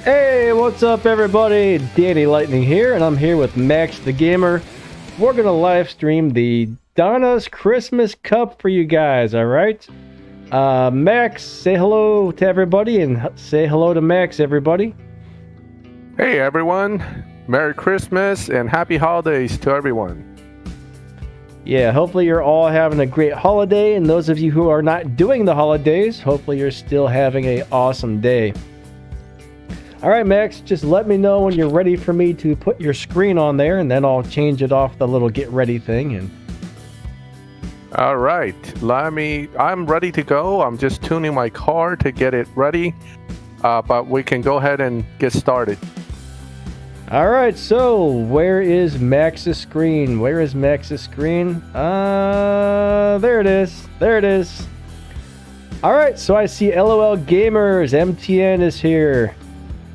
Hey, what's up everybody? Danny Lightning here, and I'm here with Maxthegamer. We're going to live stream the Donnas Christmas Cup for you guys, alright? Max, say hello to everybody, and say hello to Max, everybody. Hey everyone, Merry Christmas and Happy Holidays to everyone. Yeah, hopefully you're all having a great holiday, and those of you who are not doing the holidays, hopefully you're still having an awesome day. Alright Max, just let me know when you're ready for me to put your screen on there, and then I'll change it off the little get ready thing. Alright, I'm ready to go. I'm just tuning my car to get it ready, but we can go ahead and get started. Alright, so where is Max's screen? There it is. There it is. Alright, so I see LOL Gamers, MTN is here.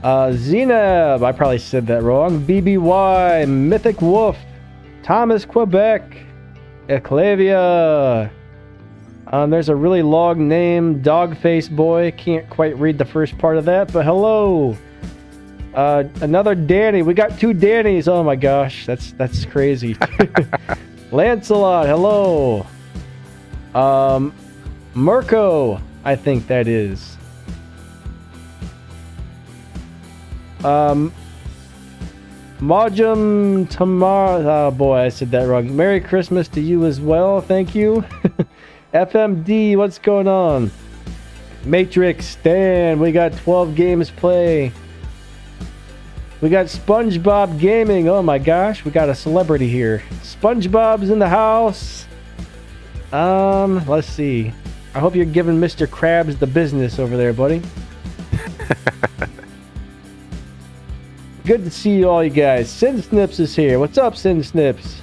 Zynga, I probably said that wrong. BBY, Mythic Wolf, Thomas Quebec, Eclavia. There's a really long name, Dogface Boy. Can't quite read the first part of that, but hello. Another Danny. We got two Dannys. Oh my gosh, that's crazy. Lancelot, hello. Mirko, I think that is. Majum Tamar, oh boy, I said that wrong. Merry Christmas to you as well, thank you. FMD, what's going on? Matrix, Stan, we got 12 games play. We got SpongeBob Gaming, oh my gosh, we got a celebrity here. SpongeBob's in the house. Let's see. I hope you're giving Mr. Krabs the business over there, buddy. Good to see you all, you guys. Sin Snips is here. What's up, Sin Snips?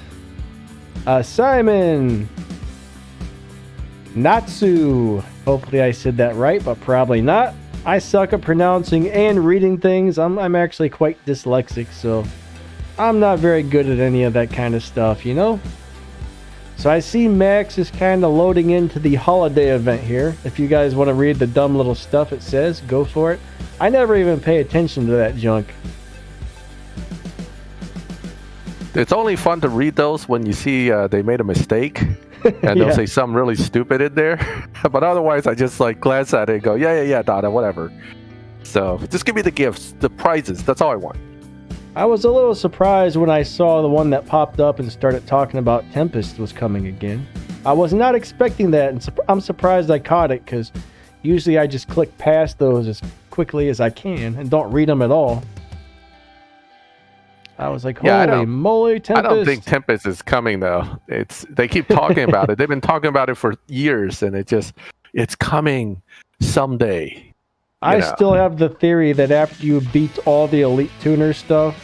Simon. Natsu. Hopefully I said that right, but probably not. I suck at pronouncing and reading things. I'm actually quite dyslexic, so I'm not very good at any of that kind of stuff, you know? So I see Max is kind of loading into the holiday event here. If you guys want to read the dumb little stuff it says, go for it. I never even pay attention to that junk. It's only fun to read those when you see they made a mistake and they'll say something really stupid in there. But otherwise, I just like glance at it and go, yeah, Donna, whatever. So just give me the gifts, the prizes. That's all I want. I was a little surprised when I saw the one that popped up and started talking about Tempest was coming again. I was not expecting that, and I'm surprised I caught it, because usually I just click past those as quickly as I can and don't read them at all. I was like, holy moly, Tempest. I don't think Tempest is coming, though. They keep talking about it. They've been talking about it for years, and it's coming someday. I still have the theory that after you beat all the Elite Tuner stuff,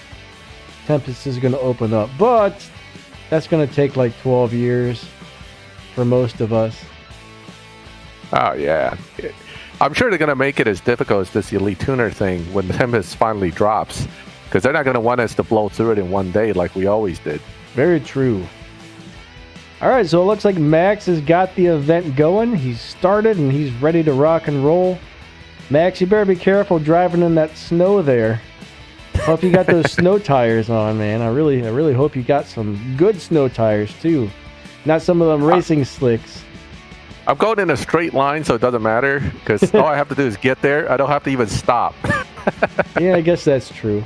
Tempest is going to open up. But that's going to take like 12 years for most of us. Oh, yeah. I'm sure they're going to make it as difficult as this Elite Tuner thing when Tempest finally drops. Because they're not going to want us to blow through it in one day like we always did. Very true. Alright, so it looks like Max has got the event going. He's started and he's ready to rock and roll. Max, you better be careful driving in that snow there. Hope you got those snow tires on, man. I really hope you got some good snow tires too. Not some of them racing slicks. I'm going in a straight line, so it doesn't matter. Because all I have to do is get there. I don't have to even stop. Yeah, I guess that's true.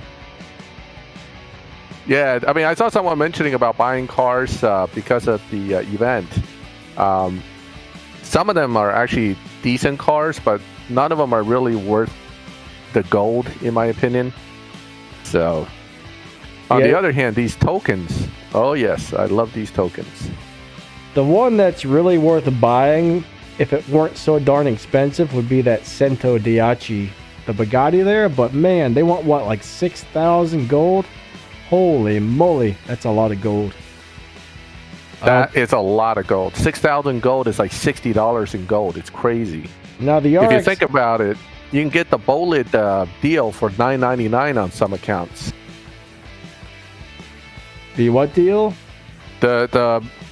Yeah, I mean, I saw someone mentioning about buying cars because of the event. Some of them are actually decent cars, but none of them are really worth the gold, in my opinion. So, on the other hand, these tokens. Oh, yes, I love these tokens. The one that's really worth buying, if it weren't so darn expensive, would be that Cento Diachi, the Bugatti there. But man, they want what, like 6,000 gold? Holy moly, that's a lot of gold. That is a lot of gold. 6,000 gold is like $60 in gold. It's crazy. Now the if you think about it, you can get the bullet deal for $9.99 on some accounts. The what deal? The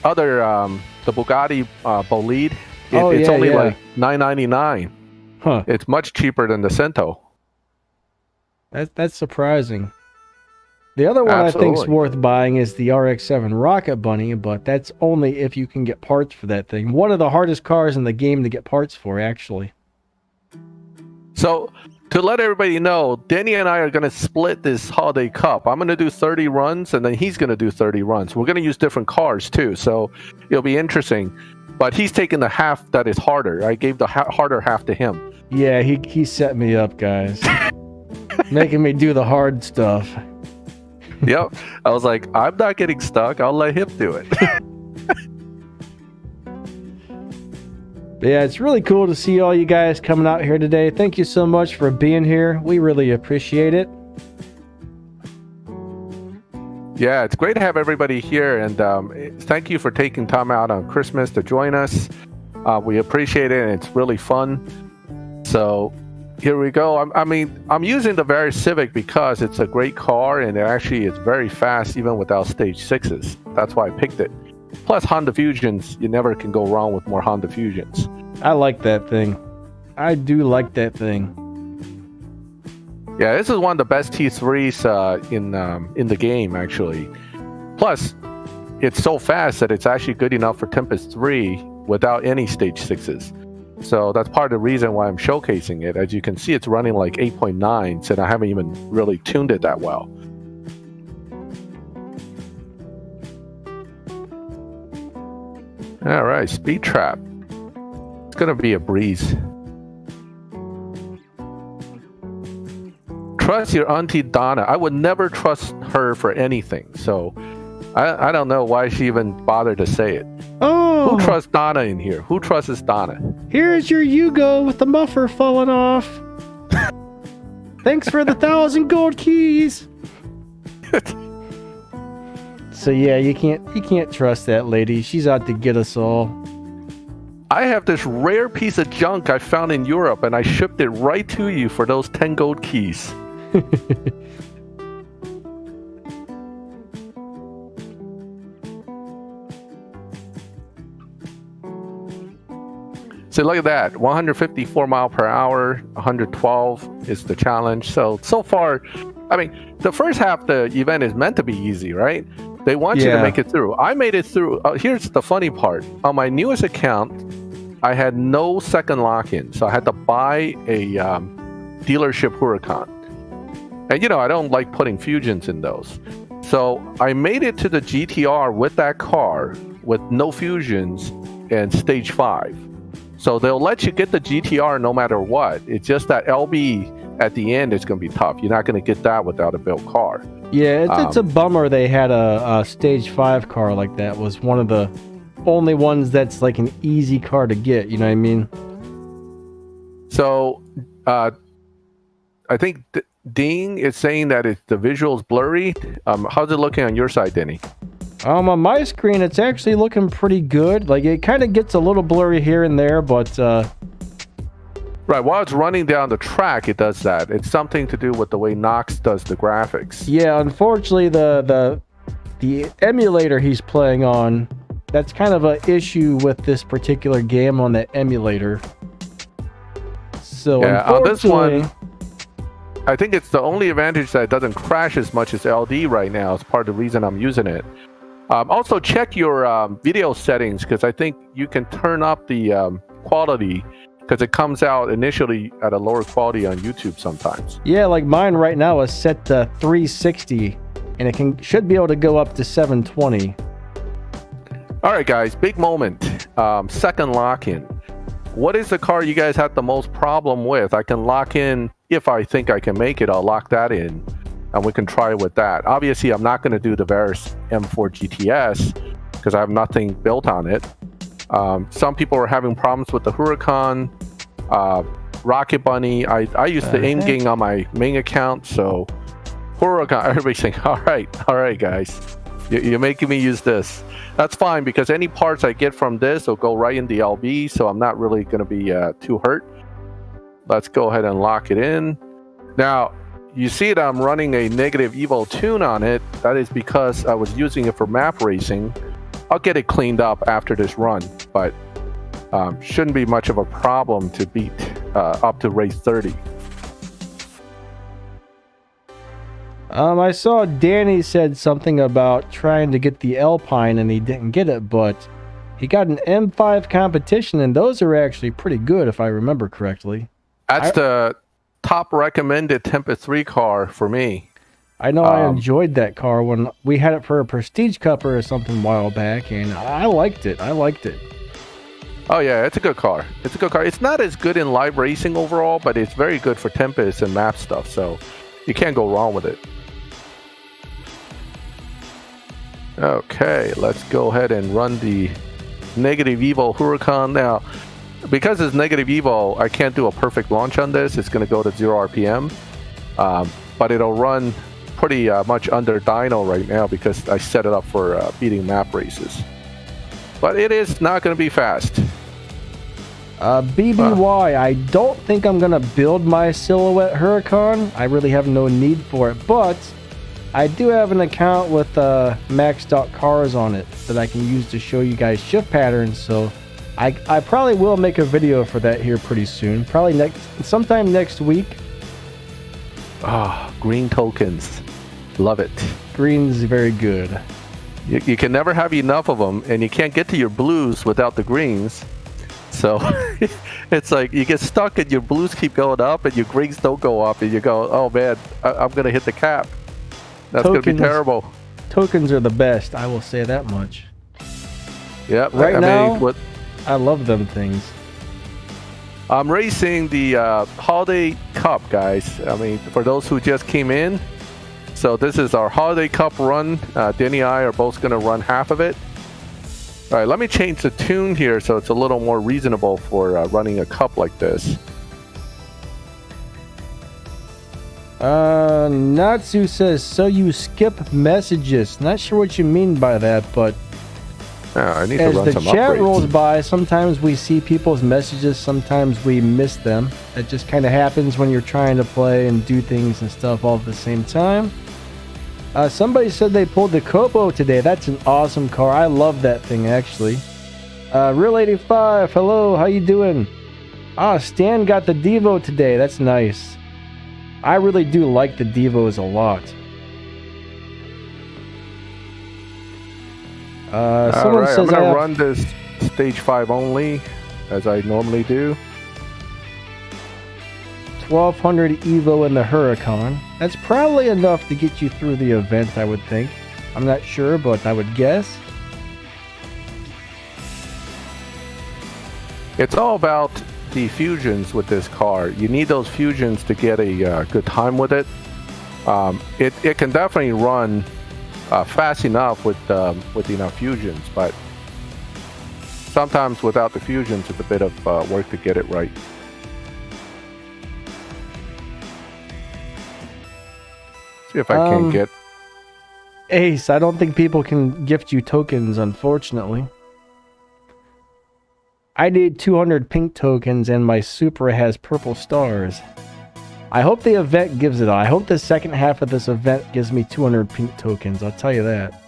other the Bugatti Bolide. It's only like $9.99. Huh. It's much cheaper than the Cento. That's surprising. The other one Absolutely. I think's worth buying is the RX-7 Rocket Bunny, but that's only if you can get parts for that thing. One of the hardest cars in the game to get parts for, actually. So, to let everybody know, Denny and I are going to split this Holiday Cup. I'm going to do 30 runs, and then he's going to do 30 runs. We're going to use different cars, too, so it'll be interesting. But he's taking the half that is harder. I gave the harder half to him. Yeah, he set me up, guys. Making me do the hard stuff. Yep. I was like, I'm not getting stuck. I'll let him do it. Yeah, it's really cool to see all you guys coming out here today. Thank you so much for being here. We really appreciate it. Yeah, it's great to have everybody here, and thank you for taking time out on Christmas to join us. We appreciate it, and it's really fun. So here we go. I'm using the Various Civic because it's a great car, and it actually is very fast even without stage 6s. That's why I picked it. Plus Honda Fusions, you never can go wrong with more Honda Fusions. I like that thing. I do like that thing. Yeah, this is one of the best T3s in the game, actually. Plus, it's so fast that it's actually good enough for Tempest 3 without any stage 6s. So that's part of the reason why I'm showcasing it. As you can see, it's running like 8.9s, and I haven't even really tuned it that well. All right, Speed Trap. It's going to be a breeze. Trust your auntie Donna. I would never trust her for anything. So I don't know why she even bothered to say it. Oh! Who trusts Donna in here? Who trusts Donna? Here's your Yugo with the muffler falling off. Thanks for the 1,000 gold keys. So yeah, you can't trust that lady. She's out to get us all. I have this rare piece of junk I found in Europe, and I shipped it right to you for those 10 gold keys. So look at that, 154 mile per hour, 112 is the challenge. So far, I mean, the first half of the event is meant to be easy, right? They want you to make it through. I made it through. Here's the funny part. On my newest account, I had no second lock-in, so I had to buy a dealership Huracan. And I don't like putting Fusions in those. So I made it to the GTR with that car with no Fusions and stage 5. So they'll let you get the GTR no matter what. It's just that LB at the end is going to be tough. You're not going to get that without a built car. Yeah, it's a bummer they had a stage 5 car like that. Was one of the only ones that's like an easy car to get. You know what I mean? So I think Dean is saying that the visual's blurry. How's it looking on your side, Denny? On my screen, it's actually looking pretty good. Like, it kind of gets a little blurry here and there, but... Right, while it's running down the track, it does that. It's something to do with the way Nox does the graphics. Yeah, unfortunately, the emulator he's playing on, that's kind of an issue with this particular game on that emulator. So, yeah, on this one, unfortunately... I think it's the only advantage that it doesn't crash as much as LD right now. It's part of the reason I'm using it. Also, check your video settings, because I think you can turn up the quality, because it comes out initially at a lower quality on YouTube sometimes. Yeah, like mine right now is set to 360, and it should be able to go up to 720. All right, guys, big moment. Second lock-in. What is the car you guys have the most problem with? I can lock in, if I think I can make it, I'll lock that in, and we can try with that. Obviously, I'm not going to do the Veris M4 GTS, because I have nothing built on it. Some people are having problems with the Huracan, Rocket Bunny. I use the aim gang on my main account, so Huracan, everybody's saying, all right, guys. You're making me use this. That's fine, because any parts I get from this will go right in the LB, so I'm not really going to be too hurt. Let's go ahead and lock it in. Now, you see that I'm running a negative Evo tune on it. That is because I was using it for map racing. I'll get it cleaned up after this run, but shouldn't be much of a problem to beat up to race 30. I saw Danny said something about trying to get the Alpine and he didn't get it, but he got an M5 competition and those are actually pretty good if I remember correctly. That's the top recommended Tempest 3 car for me. I know I enjoyed that car when we had it for a Prestige Cup or something a while back, and I liked it. Oh yeah, it's a good car. It's not as good in live racing overall, but it's very good for Tempest and map stuff, so you can't go wrong with it. Okay, let's go ahead and run the negative Evo Huracan. Now, because it's negative Evo, I can't do a perfect launch on this. It's going to go to 0 RPM, but it'll run pretty much under dyno right now because I set it up for beating map races. But it is not going to be fast. BBY, I don't think I'm going to build my Silhouette Huracan. I really have no need for it, but I do have an account with max.cars on it that I can use to show you guys shift patterns, so I probably will make a video for that here pretty soon. Probably sometime next week. Green tokens. Love it. Green's very good. You can never have enough of them, and you can't get to your blues without the greens. So it's like you get stuck and your blues keep going up and your greens don't go up, and you go, oh man, I'm going to hit the cap. That's going to be terrible. Tokens are the best, I will say that much. Yep. Right now, I love them things. I'm racing the Holiday Cup, guys. I mean, for those who just came in, so this is our Holiday Cup run. Denny and I are both going to run half of it. All right, let me change the tune here so it's a little more reasonable for running a cup like this. Natsu says, so you skip messages. Not sure what you mean by that, but I need as to run the some chat upgrades. rolls by, sometimes we see people's messages, sometimes we miss them. It just kind of happens when you're trying to play and do things and stuff all at the same time. Somebody said they pulled the Kobo today. That's an awesome car. I love that thing, actually. Real 85, hello, how you doing? Stan got the Devo today. That's nice. I really do like the Devos a lot. Someone right, says I'm going to run this stage 5 only, as I normally do. 1200 Evo in the Huracan. That's probably enough to get you through the event, I would think. I'm not sure, but I would guess. It's all about the fusions with this car. You need those fusions to get a good time with it. It can definitely run fast enough with enough fusions, but sometimes without the fusions, it's a bit of work to get it right. See if I can get... Ace, I don't think people can gift you tokens, unfortunately. I need 200 pink tokens and my Supra has purple stars. I hope the event gives it all. I hope the second half of this event gives me 200 pink tokens, I'll tell you that.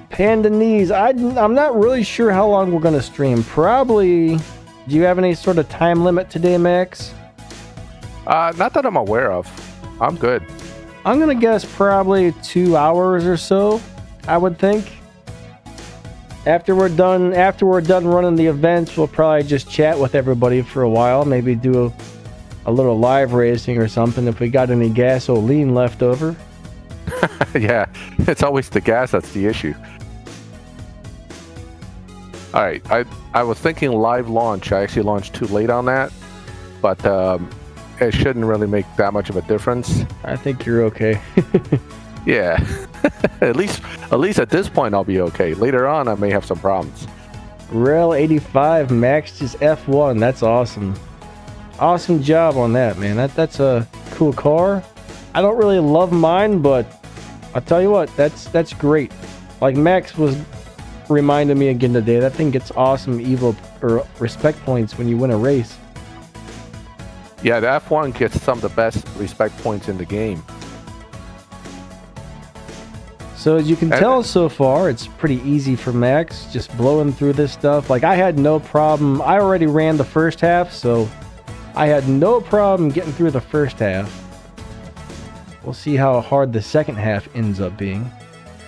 Panda Knees, I'm not really sure how long we're going to stream. Probably... Do you have any sort of time limit today, Max? Not that I'm aware of. I'm good. I'm gonna guess probably 2 hours or so, I would think. After we're done running the events, we'll probably just chat with everybody for a while. Maybe do a little live racing or something if we got any gasoline left over. Yeah, it's always the gas that's the issue. All right, I was thinking live launch. I actually launched too late on that, but it shouldn't really make that much of a difference. I think you're okay. Yeah, at least at this point I'll be okay. Later on, I may have some problems. Rail 85 Max just F1. That's awesome. Awesome job on that, man. That's a cool car. I don't really love mine, but I'll tell you what, that's great. Like Max was reminded me again today, that thing gets awesome Evo or respect points when you win a race. Yeah, the F1 gets some of the best respect points in the game. So as you can tell so far, it's pretty easy for Max, just blowing through this stuff. Like, I had no problem. I already ran the first half, so I had no problem getting through the first half. We'll see how hard the second half ends up being.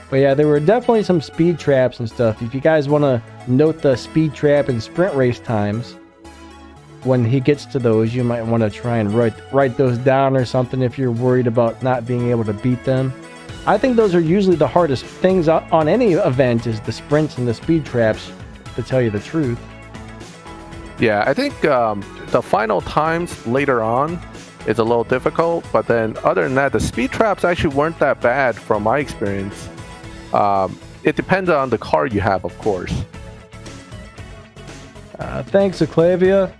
But yeah, there were definitely some speed traps and stuff. If you guys want to note the speed trap and sprint race times, when he gets to those, you might want to try and write those down or something if you're worried about not being able to beat them. I think those are usually the hardest things on any event, is the sprints and the speed traps, to tell you the truth. Yeah, I think the final times later on is a little difficult, but then other than that, the speed traps actually weren't that bad from my experience. It depends on the car you have, of course. Thanks, Aclavia.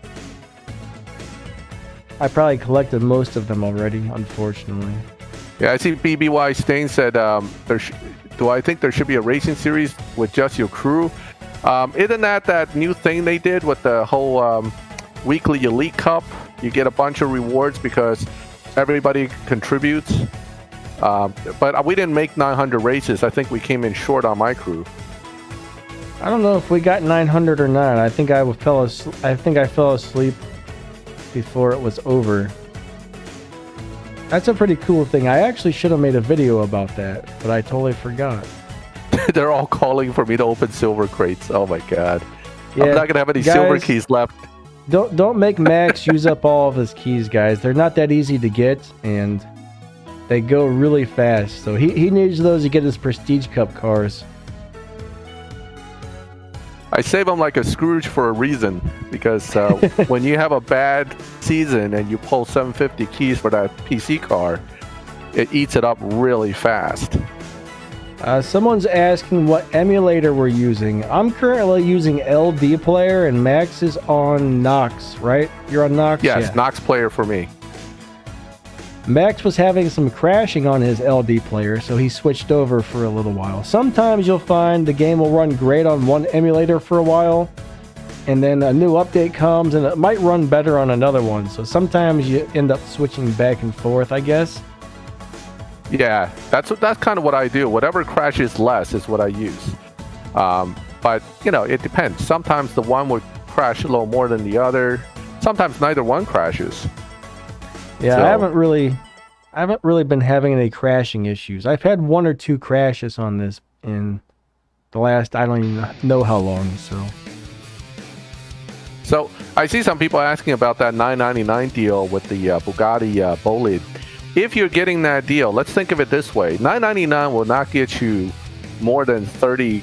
I probably collected most of them already, unfortunately. Yeah, I see BBY Stain said, do I think there should be a racing series with just your crew? Isn't that new thing they did with the whole weekly Elite Cup? You get a bunch of rewards because everybody contributes. But we didn't make 900 races. I think we came in short on my crew. I don't know if we got 900 or not. I think I fell asleep before it was over. That's a pretty cool thing. I actually should have made a video about that, but I totally forgot. They're all calling for me to open silver crates. Oh my god. Yeah, I'm not gonna have any silver keys left. Don't make Max use up all of his keys, guys. They're not that easy to get, and they go really fast. So he needs those to get his Prestige Cup cars. I save them like a Scrooge for a reason, because when you have a bad season and you pull 750 keys for that PC car, it eats it up really fast. Someone's asking what emulator we're using. I'm currently using LD Player, and Max is on Nox, right? You're on Nox? Yes, yeah. Nox Player for me. Max was having some crashing on his LD Player, so he switched over for a little while. Sometimes you'll find the game will run great on one emulator for a while, and then a new update comes and it might run better on another one. So sometimes you end up switching back and forth, I guess. Yeah, that's kind of what I do. Whatever crashes less is what I use. But it depends. Sometimes the one would crash a little more than the other. Sometimes neither one crashes. Yeah, so, I haven't really been having any crashing issues. I've had one or two crashes on this in the last, I don't even know how long. So I see some people asking about that $9.99 deal with the Bugatti Bolide. If you're getting that deal, let's think of it this way: $9.99 will not get you more than 30.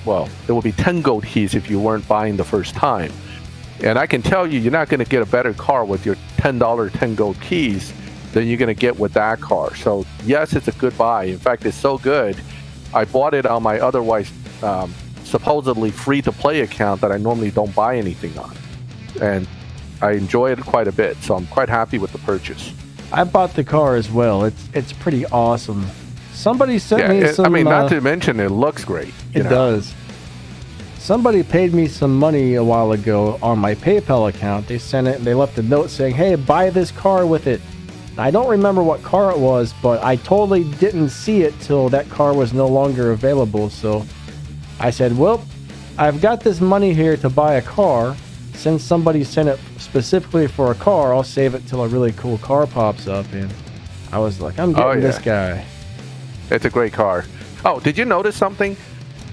Well, it will be 10 gold keys if you weren't buying the first time. And I can tell you, you're not going to get a better car with your $10 10 gold keys than you're going to get with that car. So yes, it's a good buy. In fact, it's so good, I bought it on my otherwise supposedly free-to-play account that I normally don't buy anything on. And I enjoy it quite a bit, so I'm quite happy with the purchase. I bought the car as well. It's pretty awesome. Somebody sent me some... I mean, not to mention, it looks great. It does. Somebody paid me some money a while ago on my PayPal account. They sent it and they left a note saying, hey, buy this car with it. I don't remember what car it was, but I totally didn't see it till that car was no longer available. So I said, well, I've got this money here to buy a car. Since somebody sent it specifically for a car, I'll save it till a really cool car pops up. And I was like, I'm getting this guy. It's a great car. Oh, did you notice something?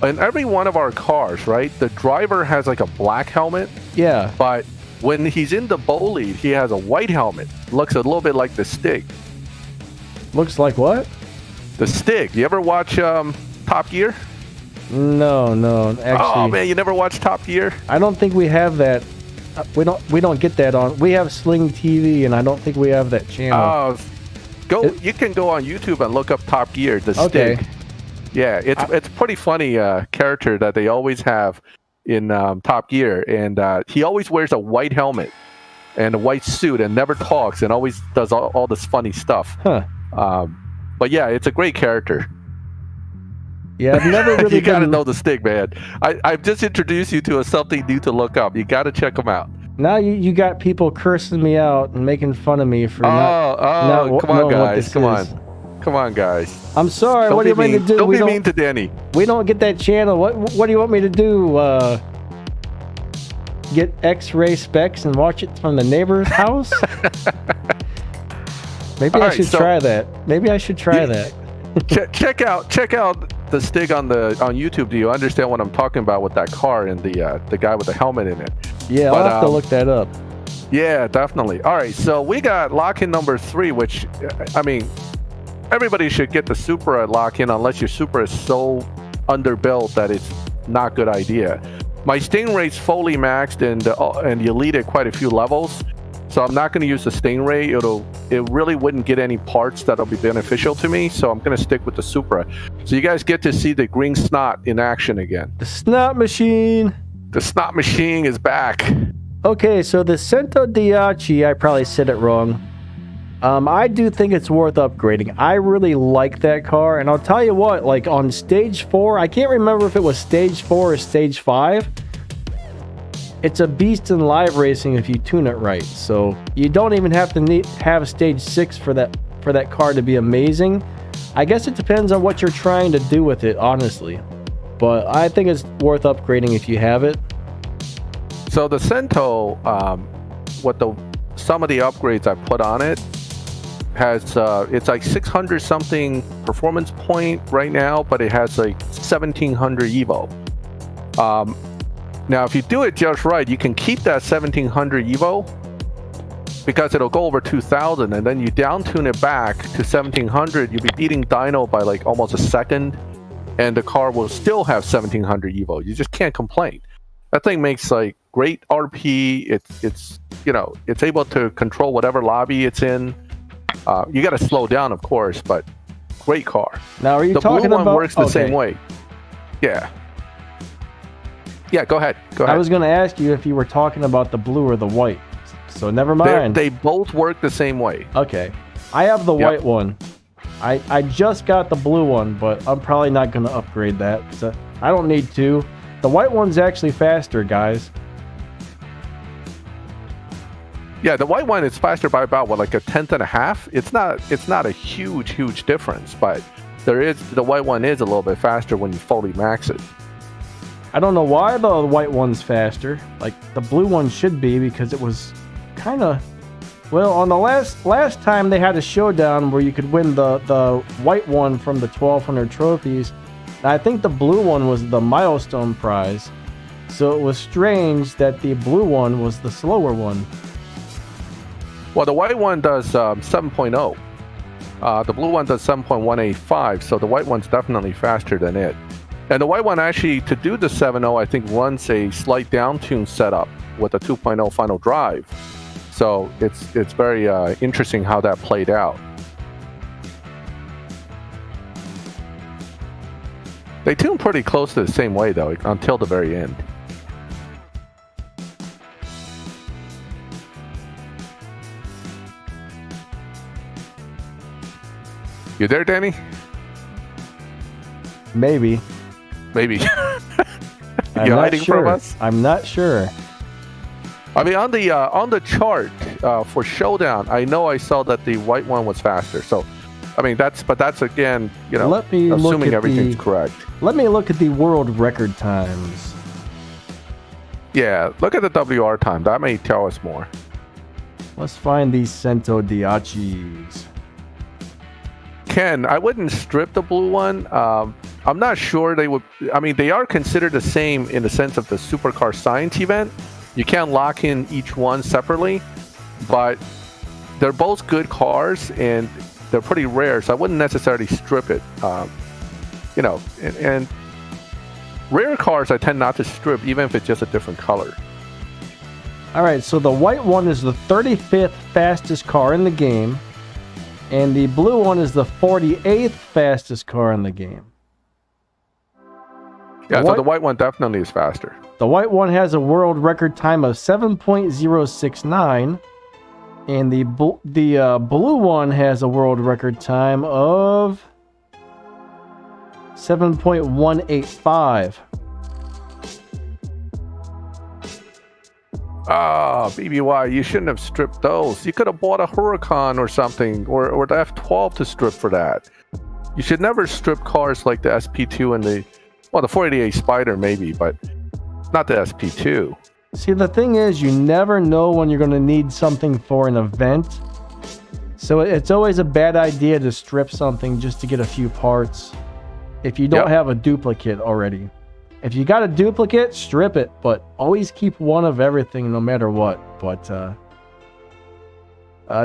In every one of our cars, right, the driver has like a black helmet. Yeah. But when he's in the Bolide, he has a white helmet. Looks a little bit like the Stig. Looks like what? The Stig. You ever watch Top Gear? No. Actually, oh man, you never watched Top Gear? I don't think we have that. We don't get that on. We have Sling TV, and I don't think we have that channel. You can go on YouTube and look up Top Gear, the Stig. Yeah, it's pretty funny character that they always have in Top Gear, and he always wears a white helmet and a white suit and never talks and always does all this funny stuff. Huh. But yeah, it's a great character. Yeah, I've never really. You gotta know the Stig, man. I've just introduced you to something new to look up. You gotta check them out. Now you got people cursing me out and making fun of me for not come on, knowing guys, what this come is. on. Come on, guys. I'm sorry. Don't what do you want me to do? Don't be mean to Danny. We don't get that channel. What do you want me to do? Get X-ray specs and watch it from the neighbor's house? Maybe I should try that. Maybe I should try that. check out the Stig on YouTube. Do you understand what I'm talking about with that car and the guy with the helmet in it? Yeah, I'll have to look that up. Yeah, definitely. All right, so we got lock-in number 3, which, I mean, everybody should get the Supra lock-in unless your Supra is so underbuilt that it's not a good idea. My Stingray's fully maxed and the Elite at quite a few levels, so I'm not going to use the Stingray. It really wouldn't get any parts that'll be beneficial to me, so I'm going to stick with the Supra. So you guys get to see the green snot in action again. The snot machine. The snot machine is back. Okay, so the Cento Diaci, I probably said it wrong. I do think it's worth upgrading. I really like that car, and I'll tell you what, like on stage 4, I can't remember if it was stage 4 or stage 5. It's a beast in live racing if you tune it right. So you don't even have to have stage 6 for that car to be amazing. I guess it depends on what you're trying to do with it, honestly. But I think it's worth upgrading if you have it. So the Cento, some of the upgrades I put on it has it's like 600 something performance point right now, but it has like 1700 Evo. Now, if you do it just right, you can keep that 1700 Evo because it'll go over 2000, and then you down tune it back to 1700. You'll be beating dyno by like almost a second, and the car will still have 1700 Evo. You just can't complain. That thing makes like great RP. It's it's able to control whatever lobby it's in. You got to slow down, of course, but great car. Now, are you talking blue about? one works the same way. Yeah. Yeah, go ahead. I was going to ask you if you were talking about the blue or the white. So never mind. They both work the same way. Okay. I have the white one. I just got the blue one, but I'm probably not going to upgrade that. So I don't need to. The white one's actually faster, guys. Yeah, the white one is faster by about like a 1/10.5. It's not a huge difference, but the white one is a little bit faster when you fully max it. I don't know why the white one's faster. Like the blue one should be, because it was kind of, well, on the last time they had a showdown where you could win the white one from the 1200 trophies. And I think the blue one was the milestone prize. So it was strange that the blue one was the slower one. Well, the white one does 7.0. The blue one does 7.185, so the white one's definitely faster than it. And the white one actually, to do the 7.0, I think runs a slight downtune setup with a 2.0 final drive. So it's very interesting how that played out. They tune pretty close to the same way, though, until the very end. You there, Danny? Maybe. Maybe. You hiding from us? I'm not sure. I mean, on the chart for Showdown, I know I saw that the white one was faster. So, I mean, that's again, assuming everything's correct. Let me look at the world record times. Yeah, look at the WR time. That may tell us more. Let's find these Cento Diacis. Ken, I wouldn't strip the blue one. I'm not sure they would. I mean, they are considered the same in the sense of the Supercar Science event. You can't lock in each one separately, but they're both good cars and they're pretty rare, so I wouldn't necessarily strip it. And rare cars I tend not to strip, even if it's just a different color. All right, so the white one is the 35th fastest car in the game, and the blue one is the 48th fastest car in the game. Yeah, so the white one definitely is faster. The white one has a world record time of 7.069, and the blue one has a world record time of 7.185. Ah, BBY, you shouldn't have stripped those. You could have bought a Huracan or something, or the F12 to strip for that. You should never strip cars like the SP2 and the 488 Spider maybe, but not the SP2. See, the thing is, you never know when you're going to need something for an event. So it's always a bad idea to strip something just to get a few parts if you don't have a duplicate already. If you got a duplicate, strip it, but always keep one of everything no matter what. But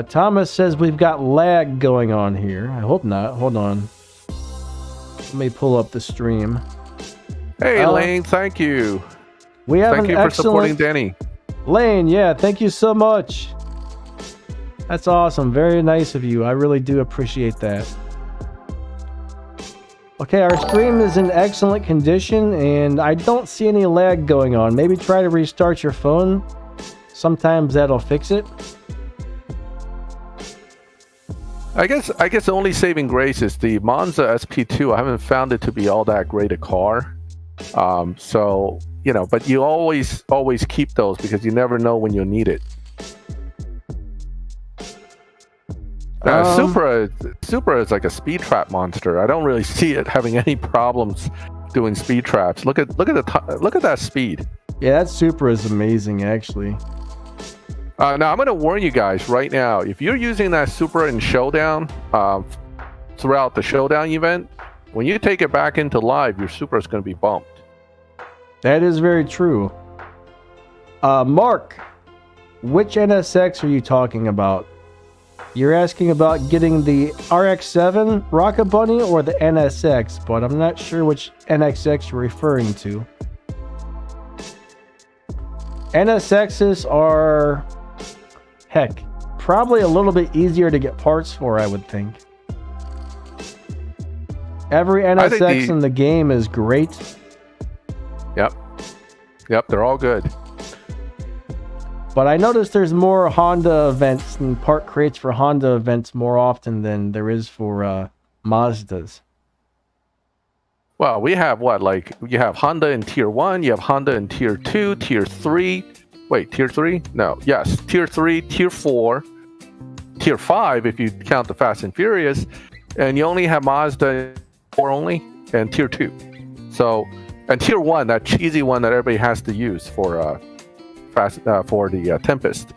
Thomas says we've got lag going on here. I hope not. Hold on. Let me pull up the stream. Hey, Lane, thank you. We have Thank you for supporting Danny. Lane, yeah, thank you so much. That's awesome. Very nice of you. I really do appreciate that. Okay, our stream is in excellent condition, and I don't see any lag going on. Maybe try to restart your phone. Sometimes that'll fix it. I guess the only saving grace is the Monza SP2. I haven't found it to be all that great a car. So, you know, but you always keep those because you never know when you'll need it. Supra is like a speed trap monster. I don't really see it having any problems doing speed traps. Look at that speed. Yeah, that Supra is amazing, actually. Now I'm going to warn you guys right now. If you're using that Supra in Showdown throughout the Showdown event, when you take it back into live, your Supra is going to be bumped. That is very true. Mark, which NSX are you talking about? You're asking about getting the RX-7 Rocket Bunny or the NSX, but I'm not sure which NSX you're referring to. NSXs are, heck, probably a little bit easier to get parts for, I would think. Every NSX in the game is great. Yep, they're all good. But I noticed there's more Honda events and part crates for Honda events more often than there is for Mazdas. Well, we have you have Honda in Tier 1, you have Honda in Tier 2, Tier 3. Wait, Tier 3? No, yes, Tier 3, Tier 4, Tier 5 if you count the Fast and Furious, and you only have Mazda 4 only, and Tier 2. So, and Tier 1, that cheesy one that everybody has to use for the Tempest.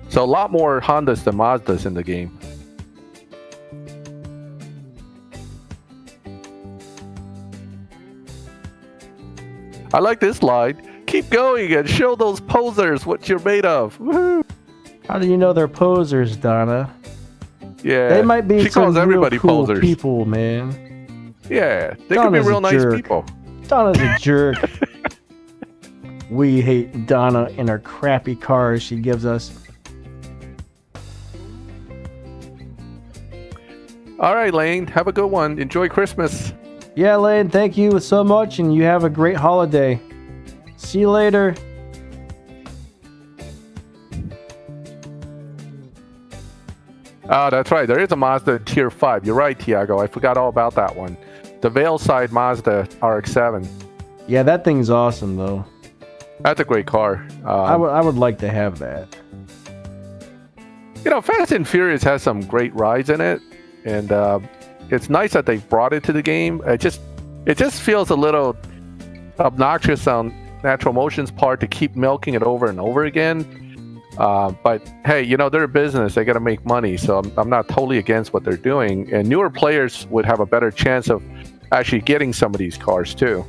So a lot more Hondas than Mazdas in the game. I like this line. Keep going and show those posers what you're made of. Woo-hoo. How do you know they're posers, Donna? Yeah, they might be she calls everybody real cool posers. People, man. Yeah, they Donna's could be real nice jerk. people. Donna's a jerk. We hate Donna and her crappy cars she gives us. All right, Lane. Have a good one. Enjoy Christmas. Yeah, Lane, thank you so much, and you have a great holiday. See you later. Oh, that's right. There is a Mazda Tier 5. You're right, Tiago. I forgot all about that one. The Veilside Mazda RX-7. Yeah, that thing's awesome, though. That's a great car. I would like to have that. You know, Fast and Furious has some great rides in it, and it's nice that they've brought it to the game. It just feels a little obnoxious on Natural Motion's part to keep milking it over and over again. But hey, you know, they're a business. They got to make money, so I'm not totally against what they're doing. And newer players would have a better chance of actually getting some of these cars too.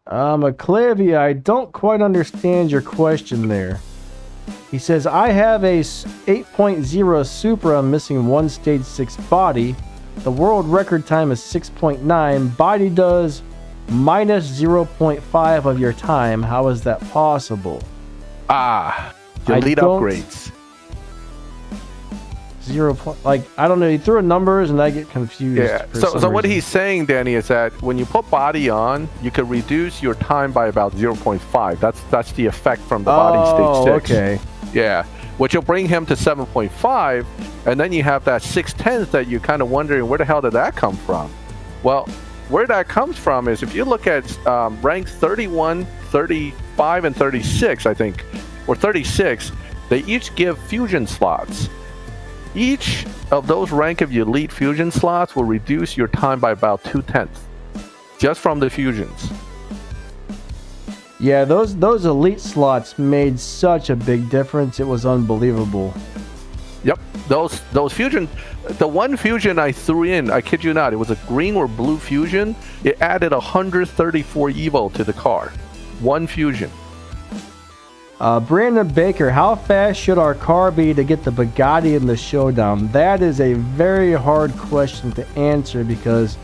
Clavia, I don't quite understand your question there. He says, I have a 8.0 Supra missing one stage 6 body. The world record time is 6.9. Body does minus 0.5 of your time. How is that possible? Your lead upgrades. 0. I don't know. He threw numbers and I get confused. Yeah. So what he's saying, Danny, is that when you put body on, you can reduce your time by about 0.5. That's the effect from the body stage 6. Okay. Yeah. Which will bring him to 7.5, and then you have that 6/10 that you're kind of wondering where the hell did that come from? Well, where that comes from is if you look at ranks 31, 35, and 36, I think, or 36, they each give fusion slots. Each of those rank of elite fusion slots will reduce your time by about 2/10, just from the fusions. Yeah, those elite slots made such a big difference. It was unbelievable. Yep, those fusion. The one fusion I threw in, I kid you not, it was a green or blue fusion. It added 134 evo to the car. One fusion. Brandon Baker, how fast should our car be to get the Bugatti in the showdown? That is a very hard question to answer because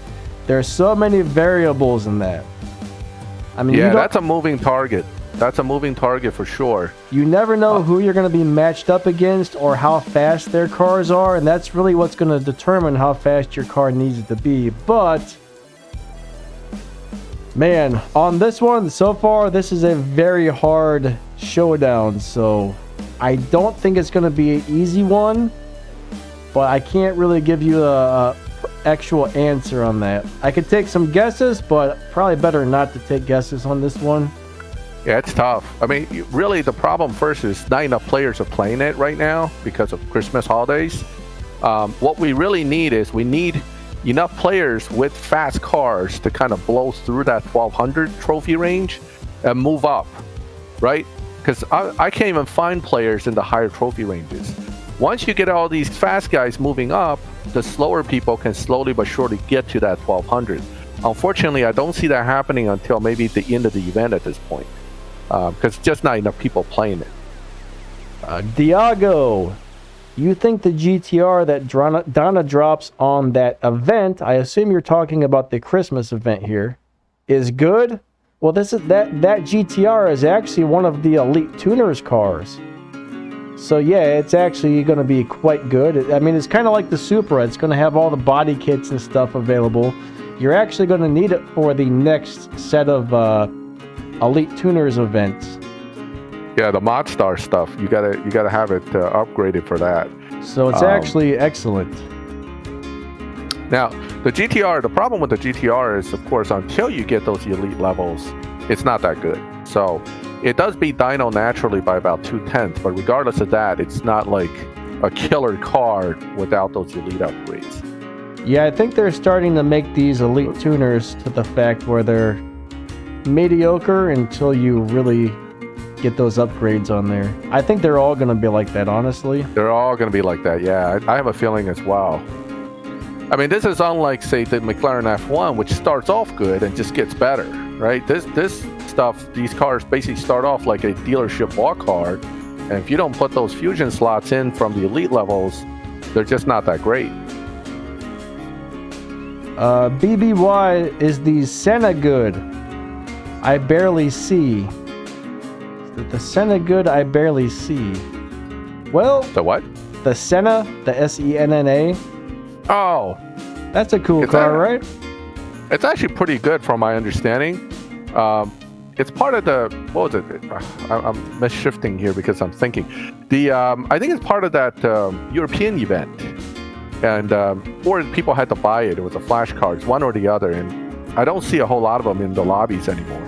there's so many variables in that. I mean, yeah, that's a moving target. That's a moving target for sure. You never know who you're going to be matched up against or how fast their cars are, and that's really what's going to determine how fast your car needs to be. But man, on this one, so far, this is a very hard showdown, so I don't think it's going to be an easy one, but I can't really give you a actual answer on that. I could take some guesses, but probably better not to take guesses on this one. Yeah, it's tough. I mean, really, the problem first is not enough players are playing it right now because of Christmas holidays. What we really need is we need enough players with fast cars to kind of blow through that 1200 trophy range and move up, right? Because I can't even find players in the higher trophy ranges. Once you get all these fast guys moving up, the slower people can slowly but surely get to that 1200. Unfortunately, I don't see that happening until maybe the end of the event at this point. Because just not enough people playing it. Diago, you think the GTR that Donna drops on that event, I assume you're talking about the Christmas event here, is good? Well, that GTR is actually one of the elite tuners cars. So yeah, it's actually going to be quite good. I mean, it's kind of like the Supra. It's going to have all the body kits and stuff available. You're actually going to need it for the next set of elite tuners events. Yeah, the Modstar stuff. You gotta have it upgraded for that. So it's actually excellent. Now, the GTR. The problem with the GTR is, of course, until you get those elite levels, it's not that good. So it does beat Dyno naturally by about 2/10, but regardless of that, it's not like a killer car without those elite upgrades. Yeah, I think they're starting to make these elite tuners to the fact where they're mediocre until you really get those upgrades on there. I think they're all going to be like that, honestly. They're all going to be like that, yeah. I have a feeling as well. I mean, this is unlike, say, the McLaren F1, which starts off good and just gets better, right? This stuff, these cars basically start off like a dealership walk car, and if you don't put those fusion slots in from the elite levels, they're just not that great. BBY, is the Senna good? I barely see. The Senna good, I barely see. Well, The what? the Senna, the SENNA, Oh, that's a cool car, right? it's actually pretty good from my understanding. It's part of the, what was it? I'm misshifting here because I'm thinking. I think it's part of that European event. And or people had to buy it. It was a flashcards, one or the other. And I don't see a whole lot of them in the lobbies anymore.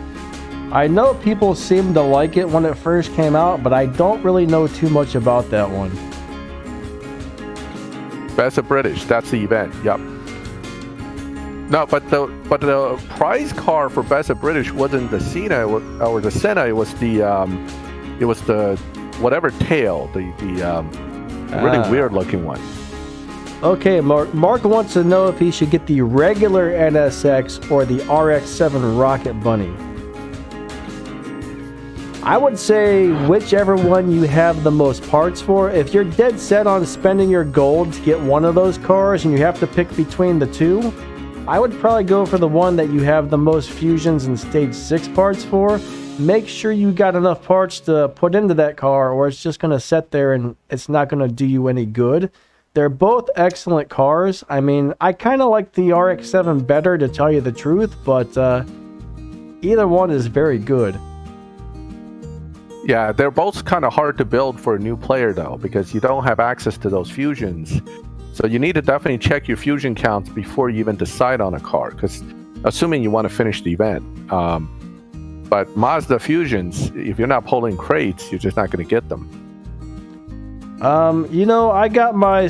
I know people seemed to like it when it first came out, but I don't really know too much about that one. Best of British, that's the event. Yep. No, but the prize car for Best of British wasn't the Senna or the Senna. It was the whatever tail, the really weird looking one. Okay, Mark wants to know if he should get the regular NSX or the RX-7 Rocket Bunny. I would say whichever one you have the most parts for. If you're dead set on spending your gold to get one of those cars and you have to pick between the two, I would probably go for the one that you have the most fusions and stage 6 parts for. Make sure you got enough parts to put into that car or it's just going to sit there and it's not going to do you any good. They're both excellent cars. I mean, I kind of like the RX-7 better, to tell you the truth, but either one is very good. Yeah, they're both kind of hard to build for a new player, though, because you don't have access to those fusions. So you need to definitely check your fusion counts before you even decide on a car, because assuming you want to finish the event. But Mazda Fusions, if you're not pulling crates, you're just not going to get them. I got my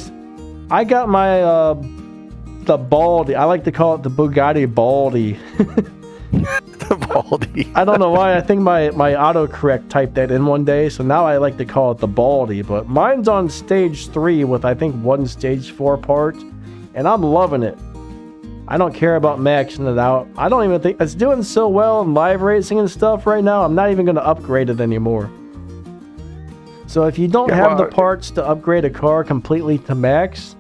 the Baldy. I like to call it the Bugatti Baldy. The Baldy. I don't know why. I think my autocorrect typed that in one day, so now I like to call it the Baldy. But mine's on stage 3 with I think one stage 4 part, and I'm loving it. I don't care about maxing it out. I don't even think it's doing so well in live racing and stuff right now. I'm not even going to upgrade it anymore. So if you don't have the parts to upgrade a car completely to max,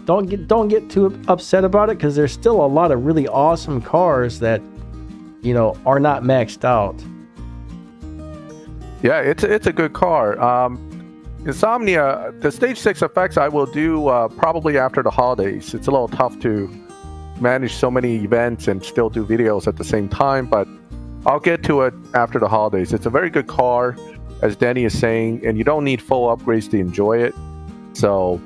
don't get too upset about it, because there's still a lot of really awesome cars that, are not maxed out. Yeah, it's a good car. Insomnia, the stage 6 effects I will do probably after the holidays. It's a little tough to manage so many events and still do videos at the same time, but I'll get to it after the holidays. It's a very good car, as Danny is saying, and you don't need full upgrades to enjoy it. So,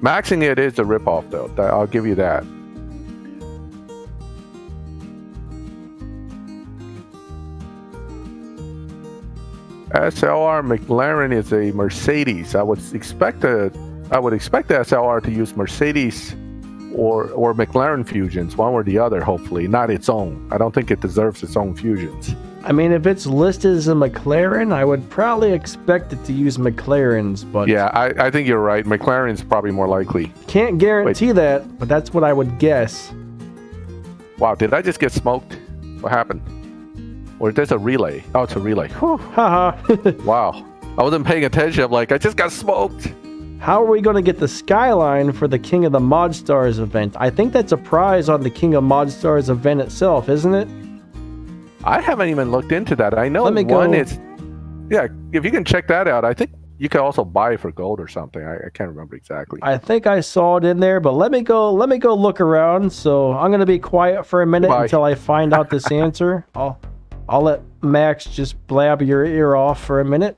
maxing it is a ripoff, though. I'll give you that. SLR McLaren is a Mercedes. I would expect the SLR to use Mercedes or McLaren fusions, one or the other, hopefully, not its own. I don't think it deserves its own fusions. I mean, if it's listed as a McLaren, I would probably expect it to use McLarens, but... Yeah, I think you're right. McLaren's probably more likely. Can't guarantee that, but that's what I would guess. Wow, did I just get smoked? What happened? Or there's a relay. Oh, it's a relay. Haha. Wow. I wasn't paying attention. I'm like, I just got smoked. How are we going to get the Skyline for the King of the Mod Stars event? I think that's a prize on the King of Mod Stars event itself, isn't it? I haven't even looked into that. I know one is... Yeah, if you can check that out, I think you can also buy it for gold or something. I can't remember exactly. I think I saw it in there, but let me go look around. So I'm going to be quiet for a minute until I find out this answer. I'll let Max just blab your ear off for a minute.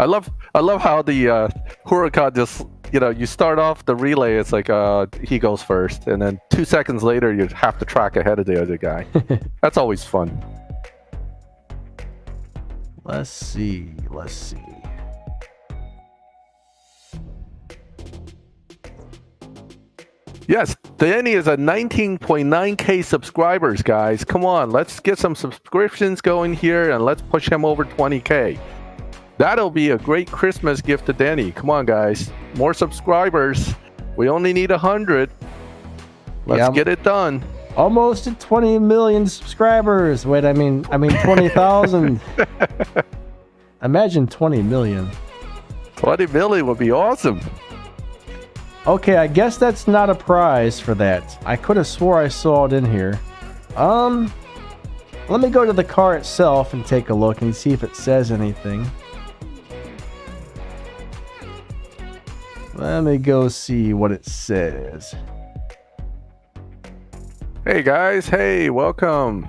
I love how the Huracan just, you start off the relay, it's like he goes first, and then 2 seconds later you have to track ahead of the other guy. That's always fun. Let's see. Yes, Danny is at 19.9k subscribers, guys. Come on, let's get some subscriptions going here, and let's push him over 20k. That'll be a great Christmas gift to Danny. Come on, guys. More subscribers. We only need 100. Let's get it done. Almost at 20 million subscribers. Wait, I mean 20,000. Imagine 20 million. 20 million would be awesome. Okay, I guess that's not a prize for that. I could have swore I saw it in here. Let me go to the car itself and take a look and see if it says anything. Let me go see what it says. Hey guys, hey, welcome.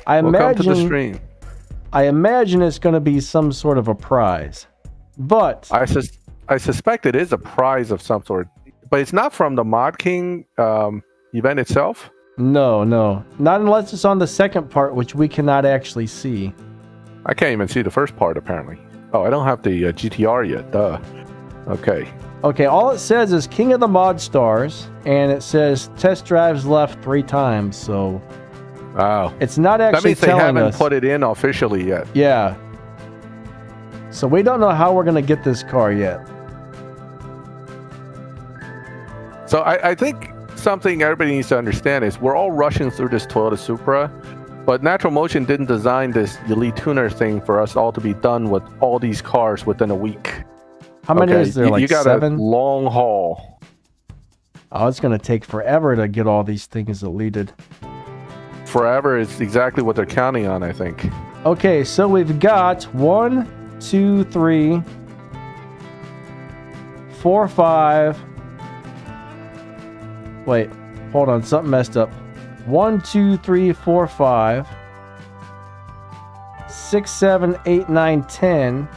Welcome to the stream. I imagine it's going to be some sort of a prize, but I suspect it is a prize of some sort, but it's not from the Mod King event itself. No, not unless it's on the second part, which we cannot actually see. I can't even see the first part apparently. Oh, I don't have the GTR yet. Duh. Okay, all it says is King of the Mod Stars, and it says test drives left 3 times, so... Wow. It's not actually telling us. That means they haven't put it in officially yet. Yeah. So we don't know how we're going to get this car yet. So I think something everybody needs to understand is we're all rushing through this Toyota Supra, but Natural Motion didn't design this Elite Tuner thing for us all to be done with all these cars within a week. How many is there, like 7? You got 7? A long haul. Oh, it's going to take forever to get all these things deleted. Forever is exactly what they're counting on, I think. Okay, so we've got 1, 2, 3, 4, 5. Wait, hold on, something messed up. 1, 2, 3, 4, 5, 6, 7, 8, 9, 10.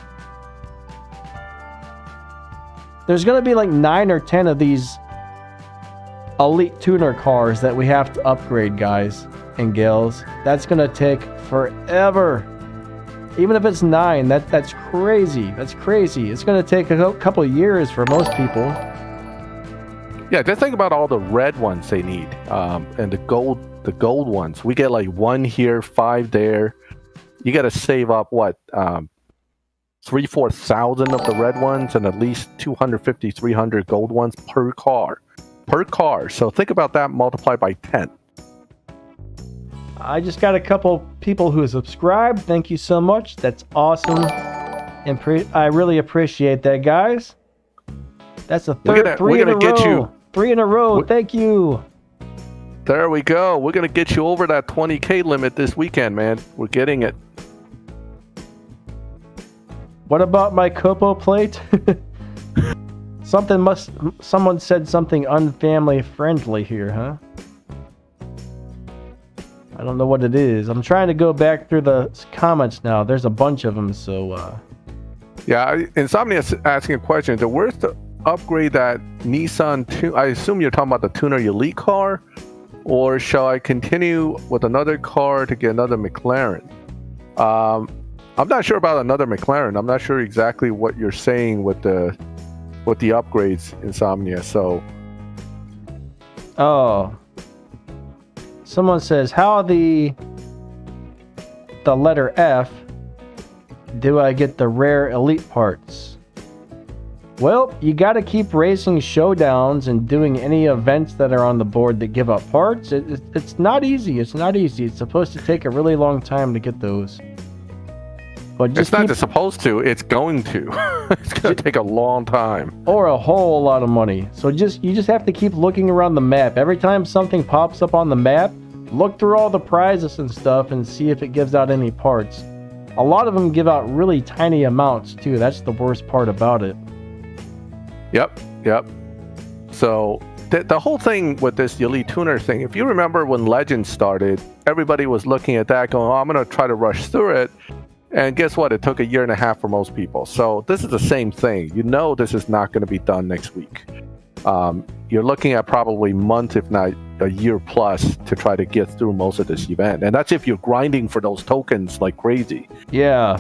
There's going to be like 9 or 10 of these elite tuner cars that we have to upgrade, guys and gals. That's gonna take forever. Even if it's 9, that's crazy. That's crazy. It's gonna take a couple of years for most people. Yeah, just think about all the red ones they need, and the gold ones. We get like 1 here, 5 there. You got to save up what, 3,000-4,000 of the red ones, and at least 250-300 gold ones per car. So think about that multiplied by 10. I just got a couple people who subscribed. Thank you so much. That's awesome, and I really appreciate that, guys. That's a third 3 in a row. 3 in a row. Thank you. There we go. We're gonna get you over that 20K limit this weekend, man. We're getting it. What about my Copo plate? Someone said something unfamily friendly here, huh? I don't know what it is. I'm trying to go back through the comments now. There's a bunch of them, so yeah, Insomnia's asking a question. Where's the upgrade that Nissan I assume you're talking about the Tuner Elite car, or shall I continue with another car to get another McLaren? I'm not sure about another McLaren. I'm not sure exactly what you're saying with the upgrades, Insomnia. So someone says, how the letter F do I get the rare elite parts? Well, you got to keep racing showdowns and doing any events that are on the board that give up parts. It's not easy. It's not easy. It's supposed to take a really long time to get those. But it's not just supposed to. It's going to. It's going to take a long time. Or a whole lot of money. So you just have to keep looking around the map. Every time something pops up on the map, look through all the prizes and stuff and see if it gives out any parts. A lot of them give out really tiny amounts too. That's the worst part about it. Yep. So the whole thing with this Elite Tuner thing, if you remember when Legends started, everybody was looking at that going, I'm going to try to rush through it. And guess what? It took 1.5 years for most people. So this is the same thing. You know this is not going to be done next week. You're looking at probably months, if not a year plus, to try to get through most of this event. And that's if you're grinding for those tokens like crazy. Yeah.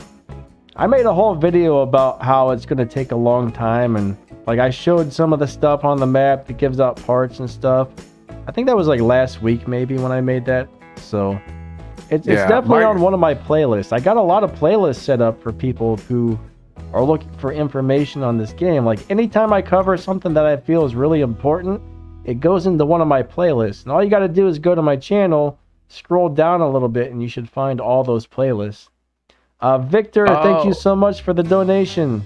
I made a whole video about how it's going to take a long time, and like I showed some of the stuff on the map that gives out parts and stuff. I think that was like last week maybe when I made that. So it's definitely on one of my playlists. I got a lot of playlists set up for people who are looking for information on this game. Like anytime I cover something that I feel is really important, it goes into one of my playlists. And all you got to do is go to my channel, scroll down a little bit, and you should find all those playlists. Victor, thank you so much for the donation.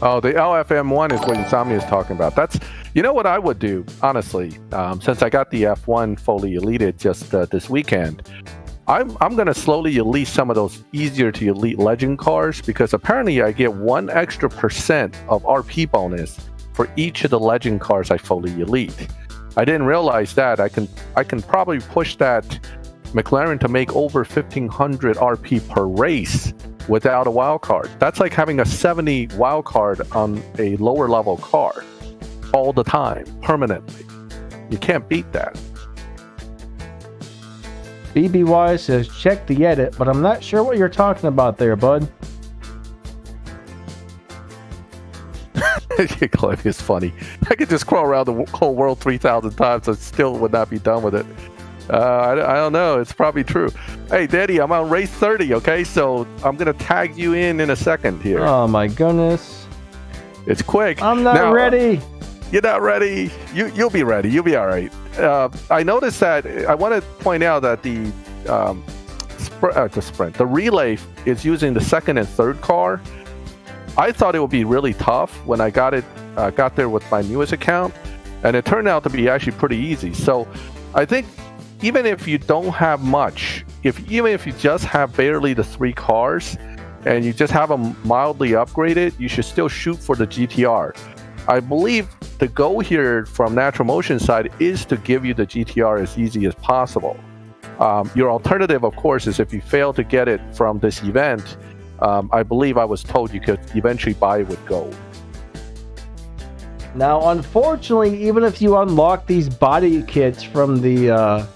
Oh, the LFM1 is what Insomnia is talking about. That's, you know what I would do, honestly, since I got the F1 fully elited just this weekend. I'm going to slowly elite some of those easier to elite legend cars, because apparently I get 1 extra % of RP bonus for each of the legend cars I fully elite. I didn't realize that. I can probably push that McLaren to make over 1,500 RP per race without a wild card. That's like having a 70 wild card on a lower level car all the time, permanently. You can't beat that. BBY says, check the edit, but I'm not sure what you're talking about there, bud. Cliff is funny. I could just crawl around the whole world 3,000 times and still would not be done with it. I don't know. It's probably true. Hey, Daddy, I'm on race 30, okay? So I'm going to tag you in a second here. Oh, my goodness. It's quick. I'm not ready. You're not ready. You'll be ready. You'll be all right. I noticed that I want to point out that the relay is using the second and third car. I thought it would be really tough when I got there with my newest account, and it turned out to be actually pretty easy. So I think even if you don't have much, even if you just have barely the 3 cars and you just have them mildly upgraded, you should still shoot for the GTR. I believe the goal here from Natural Motion side is to give you the GTR as easy as possible. Your alternative, of course, is if you fail to get it from this event, I believe I was told you could eventually buy it with gold. Now, unfortunately, even if you unlock these body kits from the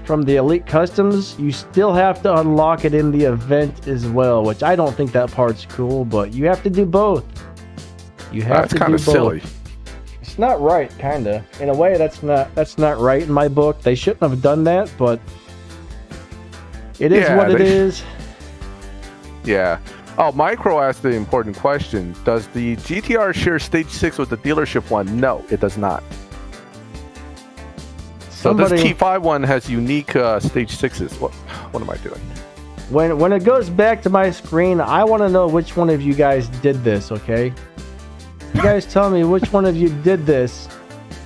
Elite Customs, you still have to unlock it in the event as well, which I don't think that part's cool, but you have to do both. You have to do both. That's kind of silly. It's not right, kind of. In a way, that's not right in my book. They shouldn't have done that, but it is what it is. Yeah. Oh, Micro asked the important question. Does the GTR share Stage 6 with the dealership one? No, it does not. So this T5 one has unique Stage 6s. What am I doing? When it goes back to my screen, I want to know which one of you guys did this, okay? You guys tell me which one of you did this.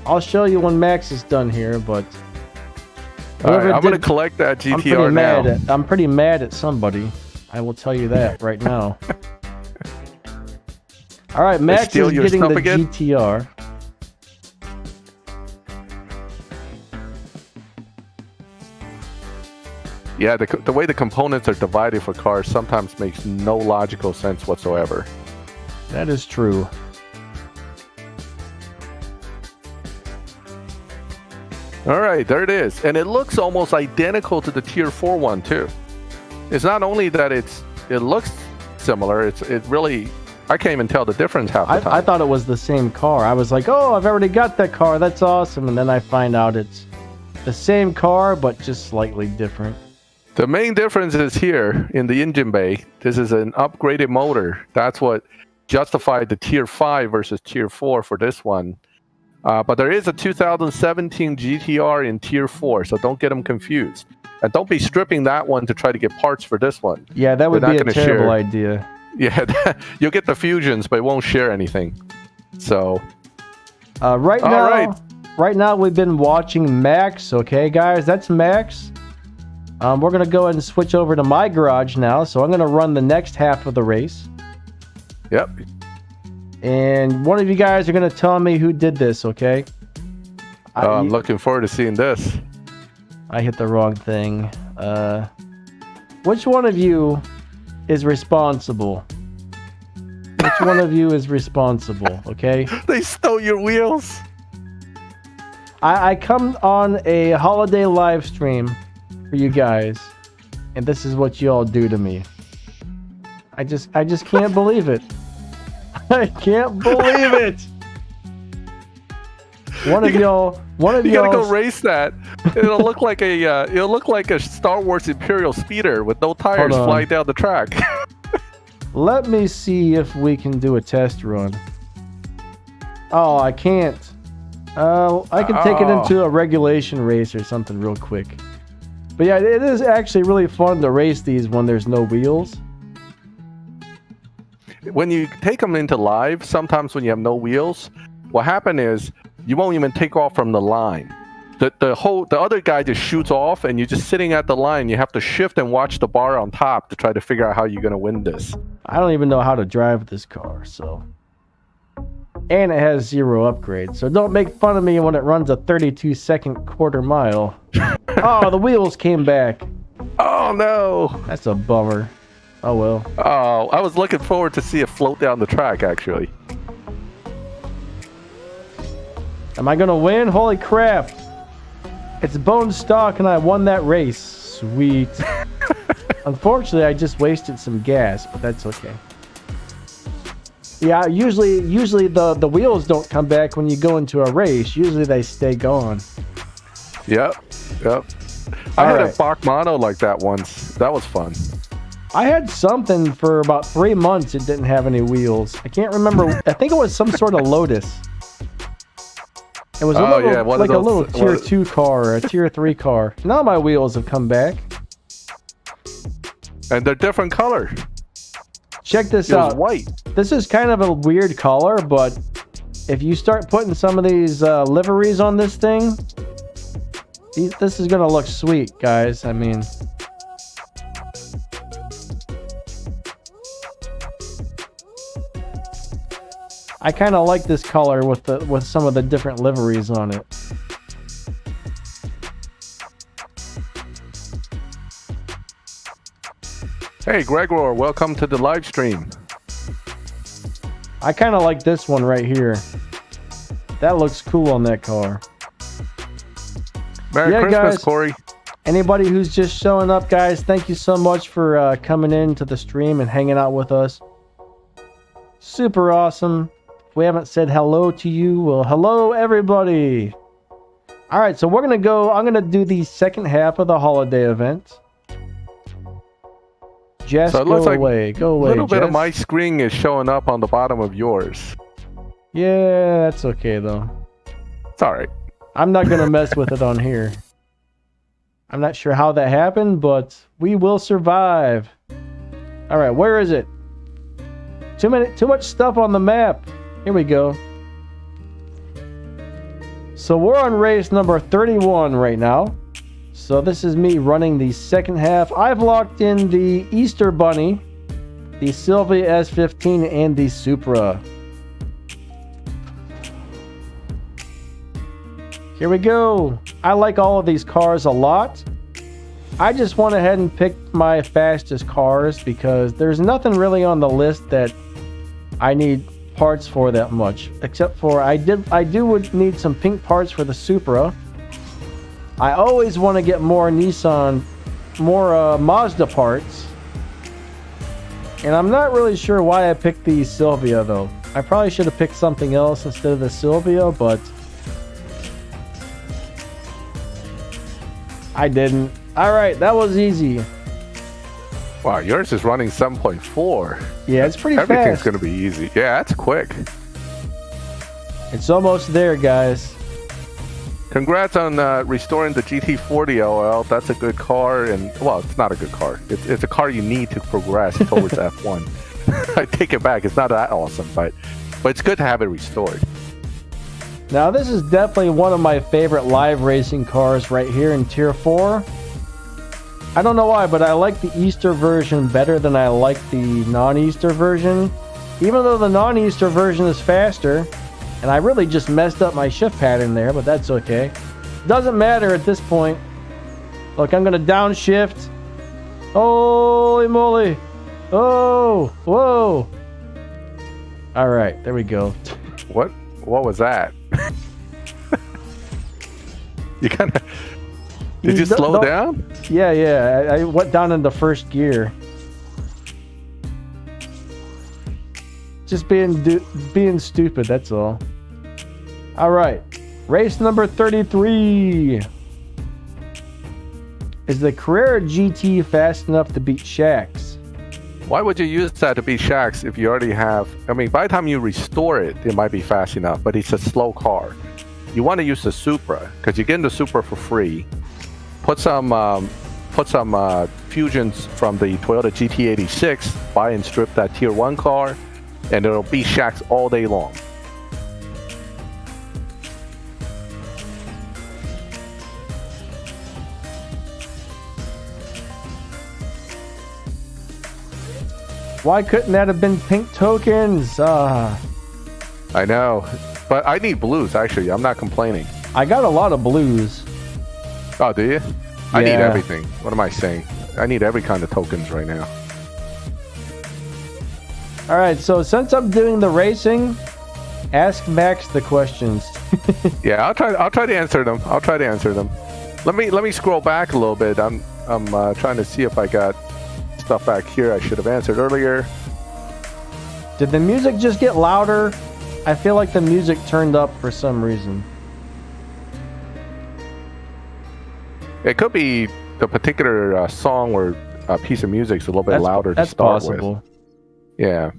I'll show you when Max is done here, but... All right, I'm going to collect that GTR now. I'm pretty mad at somebody. I will tell you that right now. All right, Max is getting the GTR. Yeah, the way the components are divided for cars sometimes makes no logical sense whatsoever. That is true. All right, there it is. And it looks almost identical to the Tier 4 one, too. It's not only that it looks similar, it really... I can't even tell the difference half the time. I thought it was the same car. I was like, oh, I've already got that car. That's awesome. And then I find out it's the same car, but just slightly different. The main difference is here in the engine bay. This is an upgraded motor. That's what justified the Tier 5 versus Tier 4 for this one. But there is a 2017 GTR in Tier 4, so don't get them confused. And don't be stripping that one to try to get parts for this one. Yeah, that would be a terrible idea. Yeah, you'll get the fusions, but it won't share anything. So, right now we've been watching Max. Okay, guys, that's Max. We're going to go ahead and switch over to my garage now. So I'm going to run the next half of the race. Yep. And one of you guys are going to tell me who did this, okay? I'm looking forward to seeing this. I hit the wrong thing. Which one of you is responsible? Which one of you is responsible, okay? They stole your wheels. I come on a holiday live stream for you guys, and this is what you all do to me. I just can't believe it. I can't believe it. One of y'all. You gotta go race that. It'll look like a Star Wars Imperial speeder with no tires flying down the track. Let me see if we can do a test run. Oh, I can't. I can take it into a regulation race or something real quick. But yeah, it is actually really fun to race these when there's no wheels. When you take them into live, sometimes when you have no wheels, what happens is you won't even take off from the line. The other guy just shoots off, and you're just sitting at the line. You have to shift and watch the bar on top to try to figure out how you're going to win this. I don't even know how to drive this car, so... And it has 0 upgrades, so don't make fun of me when it runs a 32-second quarter mile. Oh, the wheels came back. Oh, no. That's a bummer. Oh, well. Oh, I was looking forward to see it float down the track, actually. Am I going to win? Holy crap. It's bone stock, and I won that race. Sweet. Unfortunately, I just wasted some gas, but that's okay. Yeah, usually the wheels don't come back when you go into a race. Usually they stay gone. Yep. I had a Bach Mono like that once. That was fun. I had something for about 3 months. It didn't have any wheels. I can't remember. I think it was some sort of Lotus. It was a little tier 2 car or a tier 3 car. Now my wheels have come back. And they're different color. Check this out. White. This is kind of a weird color, but if you start putting some of these liveries on this thing, this is going to look sweet, guys. I mean... I kind of like this color with some of the different liveries on it. Hey, Gregor, welcome to the live stream. I kind of like this one right here. That looks cool on that car. Merry Christmas, guys, Corey. Anybody who's just showing up, guys, thank you so much for coming into the stream and hanging out with us. Super awesome. If we haven't said hello to you, well, hello, everybody. All right, so we're going to go. I'm going to do the second half of the holiday event. Jess, so it go looks like away. Go away, a little bit of Jess. my screen is showing up on the bottom of yours. Yeah, that's okay, though. It's all right. I'm not going to mess with it on here. I'm not sure how that happened, but we will survive. All right, where is it? Too much stuff on the map. Here we go. So we're on race number 31 right now. So this is me running the second half. I've locked in the Easter Bunny, the Sylvia S15, and the Supra. Here we go. I like all of these cars a lot. I just went ahead and picked my fastest cars because there's nothing really on the list that I need parts for that much, except for I would need some pink parts for the Supra. I always want to get more Mazda parts, and I'm not really sure why I picked the Sylvia though. I probably should have picked something else instead of the Sylvia, but I didn't. All right, that was easy. Wow, yours is running 7.4. Yeah, it's pretty fast. Everything's going to be easy. Yeah, that's quick. It's almost there, guys. Congrats on restoring the GT40 LL. That's a good car, and well, it's not a good car. It's a car you need to progress towards F1. I take it back. It's not that awesome, but it's good to have it restored. Now, this is definitely one of my favorite live racing cars right here in Tier 4. I don't know why, but I like the Easter version better than I like the non-Easter version. Even though the non-Easter version is faster, and I really just messed up my shift pattern there, but that's okay. Doesn't matter at this point. Look, I'm going to downshift. Holy moly. Oh, whoa. All right, there we go. What was that? You kind of... Did you slow down? Yeah. I went down into first gear. Just being stupid, that's all. All right. Race number 33. Is the Carrera GT fast enough to beat Shaxx? Why would you use that to beat Shaxx if you already have... I mean, by the time you restore it, it might be fast enough, but it's a slow car. You want to use the Supra, because you're getting the Supra for free. Put some fusions from the Toyota GT86, buy and strip that Tier 1 car, and it'll be Shaxx all day long. Why couldn't that have been pink tokens? I know, but I need blues, actually. I'm not complaining. I got a lot of blues. Oh, do you? I need everything. What am I saying? I need every kind of tokens right now. All right, so since I'm doing the racing, ask Max the questions. Yeah, I'll try to answer them. Let me scroll back a little bit. I'm trying to see if I got stuff back here I should have answered earlier. Did the music just get louder? I feel like the music turned up for some reason. It could be the particular song or piece of music is a little bit louder to start possible. with. Yeah.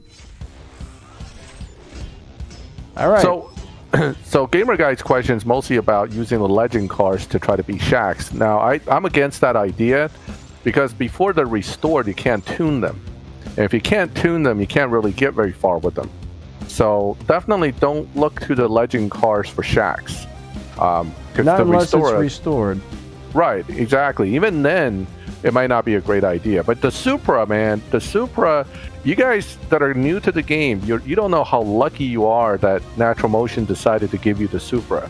All right. So Gamer Guy's question is mostly about using the legend cars to try to beat Shaxx. Now, I'm against that idea because before they're restored, you can't tune them. And if you can't tune them, you can't really get very far with them. So definitely don't look to the legend cars for Shaxx. Not unless it's restored. Right, exactly. Even then, it might not be a great idea. But the Supra, man, you guys that are new to the game, you don't know how lucky you are that Natural Motion decided to give you the Supra.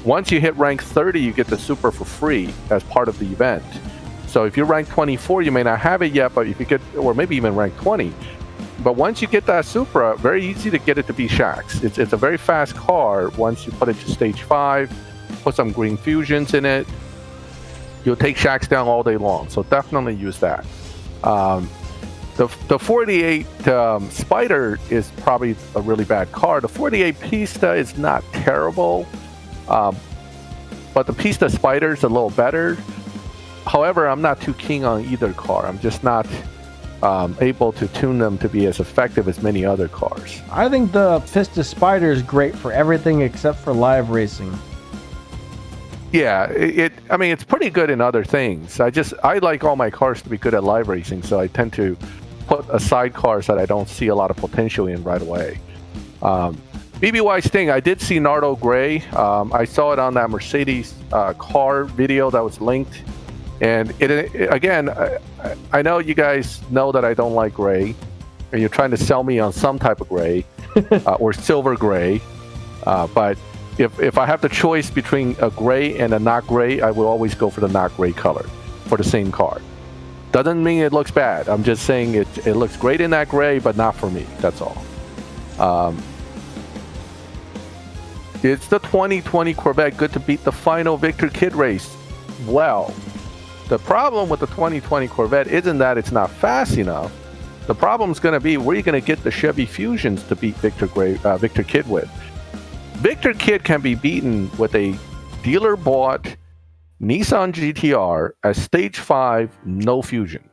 Once you hit rank 30, you get the Supra for free as part of the event. So if you're rank 24, you may not have it yet, but if you get, or maybe even rank 20, But once you get that Supra, very easy to get it to be shacks. It's a very fast car once you put it to stage 5, put some green fusions in it. You'll take shacks down all day long, so definitely use that. The 48 Spider is probably a really bad car. The 48 Pista is not terrible, but the Pista Spider is a little better. However, I'm not too keen on either car. I'm just not able to tune them to be as effective as many other cars. I think the Pista Spider is great for everything except for live racing. Yeah, I mean, it's pretty good in other things. I like all my cars to be good at live racing, so I tend to put aside cars that I don't see a lot of potential in right away. BBY Sting, I did see Nardo Gray. I saw it on that Mercedes car video that was linked. And again, I know you guys know that I don't like gray, and you're trying to sell me on some type of gray or silver gray. But if I have the choice between a gray and a not gray, I will always go for the not gray color for the same car. Doesn't mean it looks bad. I'm just saying it looks great in that gray, but not for me. That's all. It's the 2020 Corvette good to beat the final Victor Kidd race? Well, the problem with the 2020 Corvette isn't that it's not fast enough. The problem is going to be where are you going to get the Chevy Fusions to beat Victor Kidd with. Victor Kidd can be beaten with a dealer-bought Nissan GTR at stage 5, no fusion.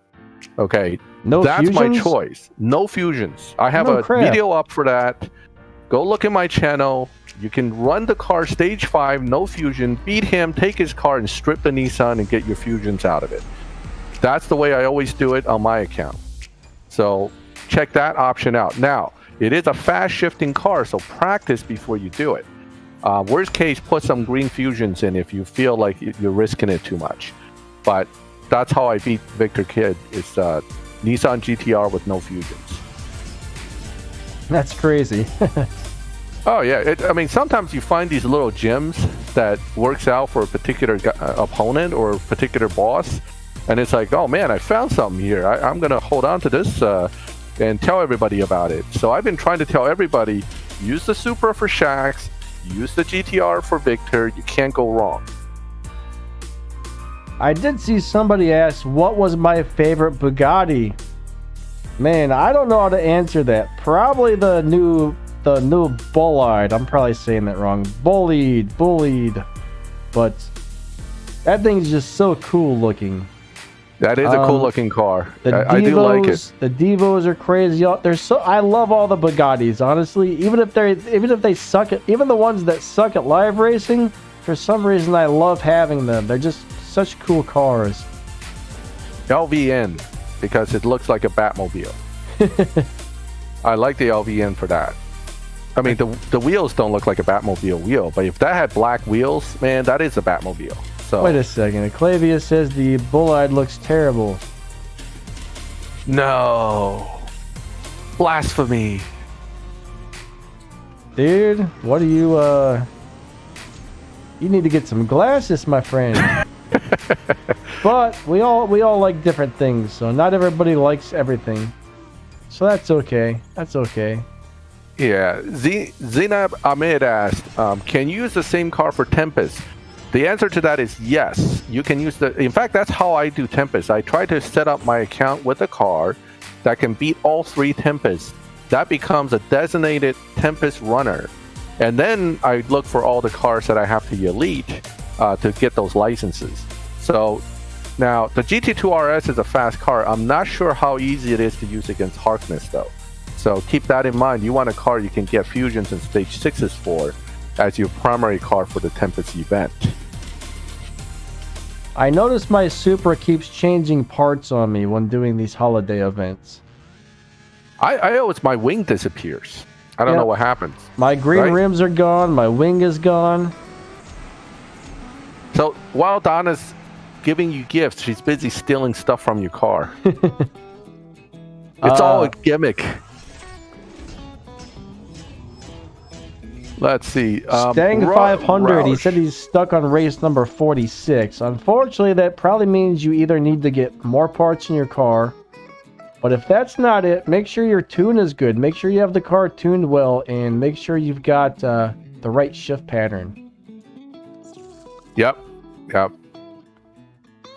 Okay, that's fusions? my choice. No fusions. I have a video up for that. Go look at my channel. You can run the car stage 5, no fusion, beat him, take his car, and strip the Nissan and get your fusions out of it. That's the way I always do it on my account. So check that option out. Now, it is a fast shifting car, so practice before you do it. Worst case, put some green fusions in if you feel like you're risking it too much. But that's how I beat Victor Kidd. It's Nissan GTR with no fusions. That's crazy. Oh yeah, I mean sometimes you find these little gems that works out for a particular opponent or a particular boss, and it's like, oh man, I found something here. I'm gonna hold on to this and tell everybody about it. So I've been trying to tell everybody, use the Supra for shacks, use the GTR for Victor. You can't go wrong. I did see somebody ask, what was my favorite Bugatti? Man, I don't know how to answer that. Probably the new Bolide. I'm probably saying that wrong. Bolide. But that thing's just so cool looking. That is a cool looking car. I do like it. The Devos are crazy. I love all the Bugattis, honestly. Even if they suck at, even the ones that suck at live racing, for some reason I love having them. They're just such cool cars. LVN, because it looks like a Batmobile. I like the LVN for that. I mean, the wheels don't look like a Batmobile wheel, but if that had black wheels, man, that is a Batmobile. So wait a second. Eclavia says the Bullide looks terrible. No. Blasphemy. Dude, what are you, you need to get some glasses, my friend. But we all like different things, so not everybody likes everything. So that's okay. That's okay. Yeah. Zainab Ahmed asked, can you use the same car for Tempest? The answer to that is yes. You can use in fact, that's how I do Tempest. I try to set up my account with a car that can beat all 3 Tempests. That becomes a designated Tempest runner. And then I look for all the cars that I have to Elite to get those licenses. So now the GT2 RS is a fast car. I'm not sure how easy it is to use against Harkness though. So keep that in mind. You want a car you can get fusions and stage 6s for as your primary car for the Tempest event. I notice my Supra keeps changing parts on me when doing these holiday events. I always, my wing disappears. I don't know what happens. My green rims are gone. My wing is gone. So while Donna's giving you gifts, she's busy stealing stuff from your car. It's all a gimmick. Let's see. Stang 500, he said he's stuck on race number 46. Unfortunately, that probably means you either need to get more parts in your car But if that's not it, make sure your tune is good. Make sure you have the car tuned well, and make sure you've got the right shift pattern. Yep.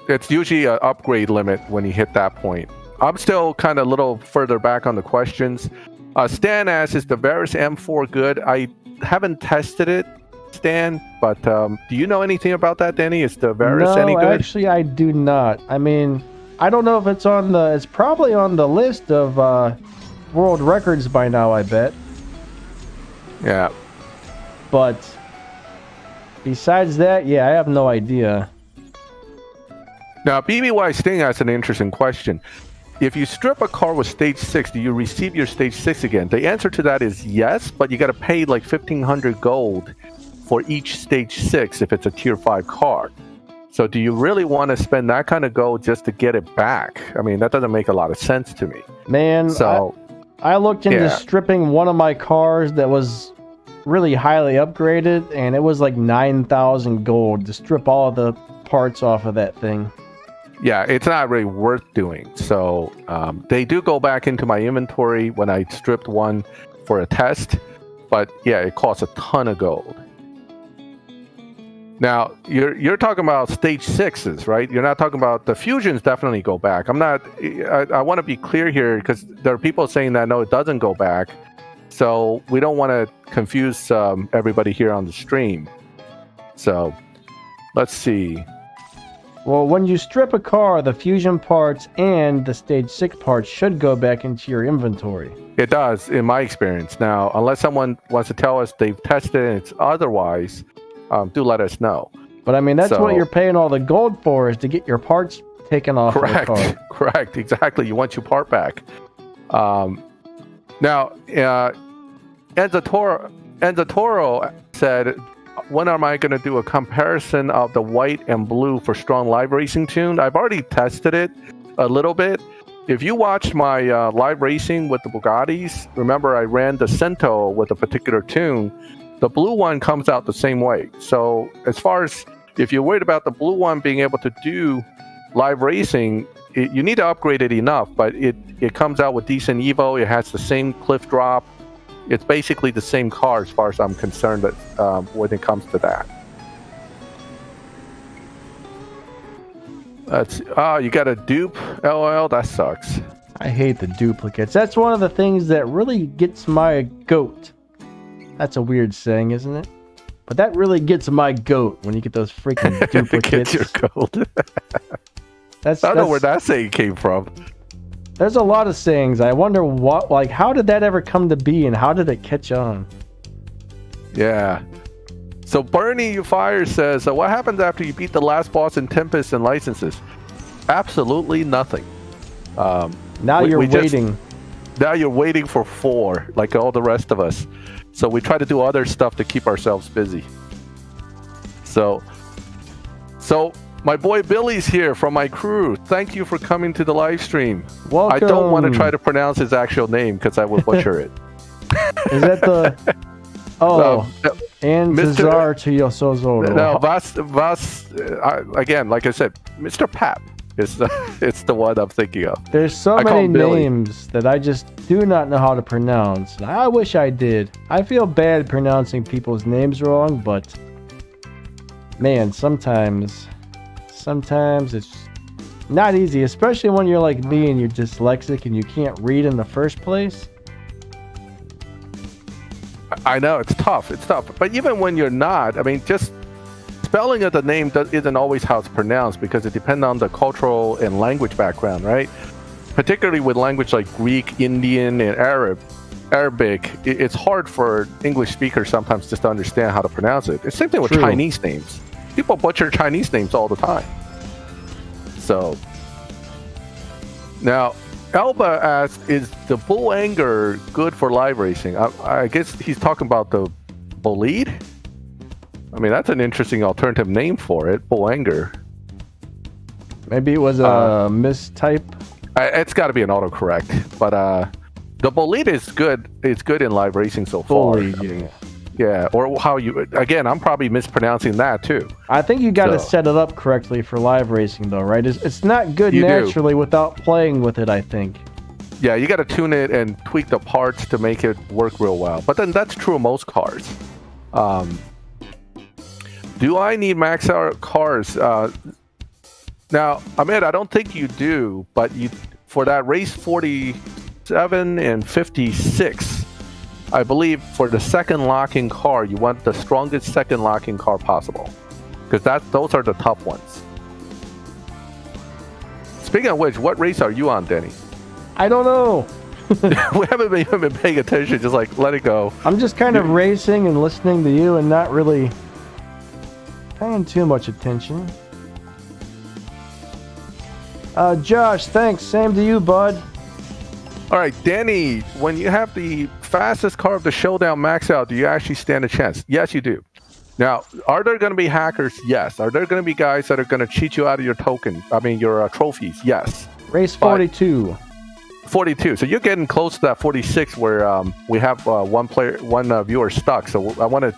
It's usually an upgrade limit when you hit that point. I'm still kind of a little further back on the questions. Stan asks, is the Varus M4 good? I haven't tested it, Stan, but do you know anything about that, Danny? Is the Varus any good? No, actually, I do not. I mean, I don't know if it's on the... It's probably on the list of world records by now, I bet. Yeah. But besides that, yeah, I have no idea. Now, BBY Sting asks an interesting question. If you strip a car with stage 6, do you receive your stage 6 again? The answer to that is yes, but you got to pay like 1,500 gold for each stage 6 if it's a tier 5 car. So do you really want to spend that kind of gold just to get it back? I mean, that doesn't make a lot of sense to me. Man, so I looked into stripping one of my cars that was really highly upgraded, and it was like 9,000 gold to strip all of the parts off of that thing. Yeah, it's not really worth doing. So they do go back into my inventory when I stripped one for a test. But yeah, it costs a ton of gold. Now, you're talking about stage 6s, right? You're not talking about the fusions definitely go back. I want to be clear here because there are people saying that, no, it doesn't go back. So we don't want to confuse everybody here on the stream. So let's see. Well, when you strip a car, the fusion parts and the stage 6 parts should go back into your inventory. It does, in my experience. Now, unless someone wants to tell us they've tested and it's otherwise, do let us know. But I mean, that's what you're paying all the gold for, is to get your parts taken off of the car. Correct, exactly. You want your part back. Now, Enzatoro said, when am I going to do a comparison of the white and blue for strong live racing tune? I've already tested it a little bit. If you watched my live racing with the Bugattis, remember I ran the Cento with a particular tune. The blue one comes out the same way. So as far as if you're worried about the blue one being able to do live racing, you need to upgrade it enough, but it comes out with decent Evo. It has the same cliff drop. It's basically the same car as far as I'm concerned when it comes to that. You got a dupe? LOL, that sucks. I hate the duplicates. That's one of the things that really gets my goat. That's a weird saying, isn't it? But that really gets my goat when you get those freaking duplicates. Gets your goat. I don't know where that saying came from. There's a lot of sayings. I wonder how did that ever come to be, and how did it catch on? Yeah. So Bernie You Fire says, what happens after you beat the last boss in Tempest and licenses? Absolutely nothing. Now you're waiting. Now you're waiting for 4, like all the rest of us. So we try to do other stuff to keep ourselves busy. So my boy Billy's here from my crew. Thank you for coming to the live stream. Welcome. I don't want to try to pronounce his actual name because I will butcher it. Is that the... Oh, and Cesar to Yosozoro. No, again, like I said, Mr. Pap is it's the one I'm thinking of. There's so many names that I just do not know how to pronounce. I wish I did. I feel bad pronouncing people's names wrong, but man, sometimes it's not easy, especially when you're like me and you're dyslexic and you can't read in the first place. I know, it's tough. But even when you're not, I mean, just spelling of the name isn't always how it's pronounced because it depends on the cultural and language background, right? Particularly with language like Greek, Indian, and Arabic, it's hard for English speakers sometimes just to understand how to pronounce it. It's the same thing with Chinese names. People butcher Chinese names all the time. So, now, Elba asks, is the Bull Anger good for live racing? I guess he's talking about the Bolide? I mean, that's an interesting alternative name for it, Bull Anger. Maybe it was a mistype? It's got to be an autocorrect. But the Bolide is good. It's good in live racing so far. Bolide, yeah, or how you... Again, I'm probably mispronouncing that, too. I think you got to set it up correctly for live racing, though, right? It's not good naturally without playing with it, I think. Yeah, you got to tune it and tweak the parts to make it work real well. But then that's true of most cars. Do I need max out cars? Now, Ahmed, I don't think you do, but for that race 47 and 56, I believe for the second locking car, you want the strongest second locking car possible, because those are the top ones. Speaking of which, what race are you on, Denny? I don't know. We haven't been paying attention, just like let it go. I'm just kind of racing and listening to you and not really paying too much attention. Josh, thanks. Same to you, bud. All right, Danny, when you have the fastest car of the showdown max out, do you actually stand a chance? Yes, you do. Now, are there going to be hackers? Yes. Are there going to be guys that are going to cheat you out of your your trophies? Yes. Race 42. 42. So you're getting close to that 46 where we have one viewer stuck. So I want to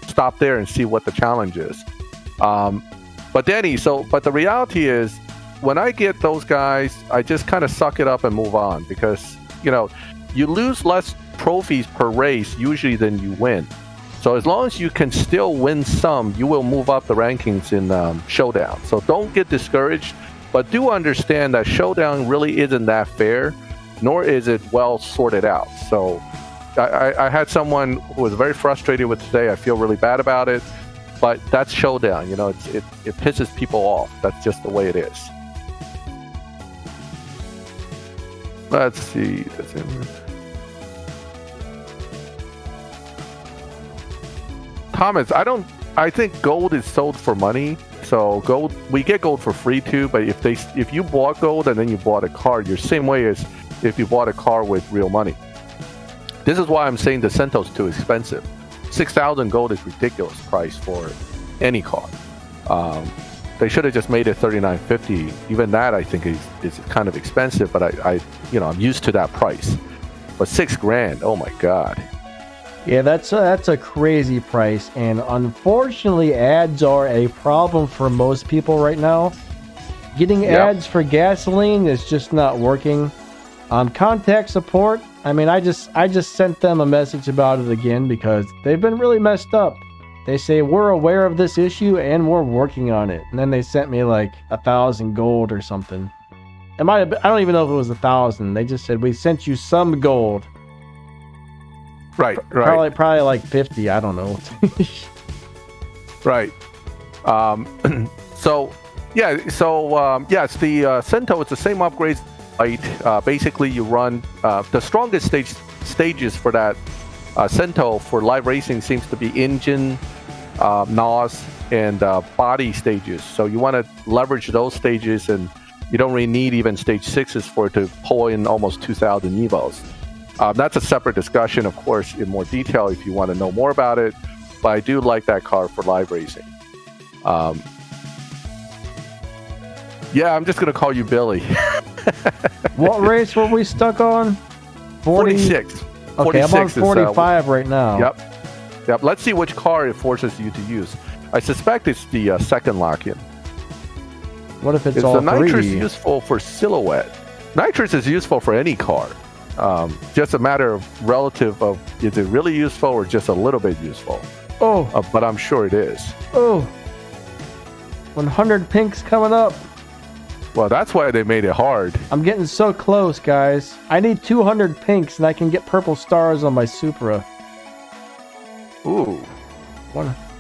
stop there and see what the challenge is. But Danny, but the reality is, when I get those guys, I just kind of suck it up and move on, because you lose less trophies per race usually than you win. So as long as you can still win some, you will move up the rankings in Showdown. So don't get discouraged, but do understand that Showdown really isn't that fair, nor is it well sorted out. So I had someone who was very frustrated with today. I feel really bad about it, but that's Showdown. It pisses people off. That's just the way it is. Let's see. Thomas, I think gold is sold for money. So gold, we get gold for free too. But if you bought gold and then you bought a car, you're the same way as if you bought a car with real money. This is why I'm saying the Cento's too expensive. 6,000 gold is ridiculous price for any car. They should have just made it 39.50. Even that I think is kind of expensive, but I'm used to that price. But $6,000, oh my god. Yeah, that's a crazy price, and unfortunately, ads are a problem for most people right now. Getting ads for gasoline is just not working. Contact support. I mean, I just sent them a message about it again because they've been really messed up. They say, we're aware of this issue and we're working on it. And then they sent me like 1,000 gold or something. I don't even know if it was 1,000. They just said, we sent you some gold. Right. Probably like 50. I don't know. Right. Yes, the Cento, it's the same upgrades. Right. Basically, you run the strongest stages for that Cento for live racing seems to be engine, NOS, and body stages. So you want to leverage those stages, and you don't really need even stage 6s for it to pull in almost 2,000 Evos. That's a separate discussion, of course, in more detail if you want to know more about it. But I do like that car for live racing. Yeah, I'm just going to call you Billy. What race were we stuck on? 46. Okay, I'm on 45 right now. Yep. Let's see which car it forces you to use. I suspect it's the second lock-in. What if it's all the three? nitrous useful for silhouette? Nitrous is useful for any car. Just a matter of relative of is it really useful or just a little bit useful. But I'm sure it is. 100 pinks coming up. Well, that's why they made it hard. I'm getting so close, guys. I need 200 pinks and I can get purple stars on my Supra. Ooh.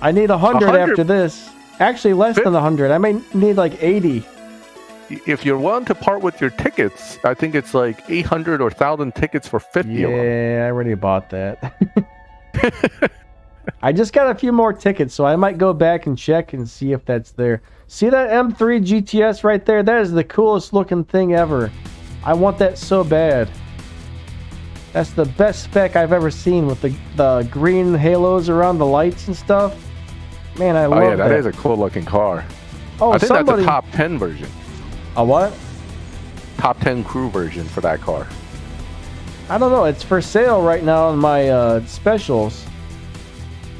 I need 100 after this. Actually, less than 100. I may need like 80. If you're willing to part with your tickets, I think it's like 800 or 1,000 tickets for 50 of them. Yeah, I already bought that. I just got a few more tickets, so I might go back and check and see if that's there. See that M3 GTS right there? That is the coolest looking thing ever. I want that so bad. That's the best spec I've ever seen with the green halos around the lights and stuff. Man, I love that. That is a cool looking car. I think that's a top 10 version. A what? Top 10 crew version for that car. I don't know. It's for sale right now on my specials.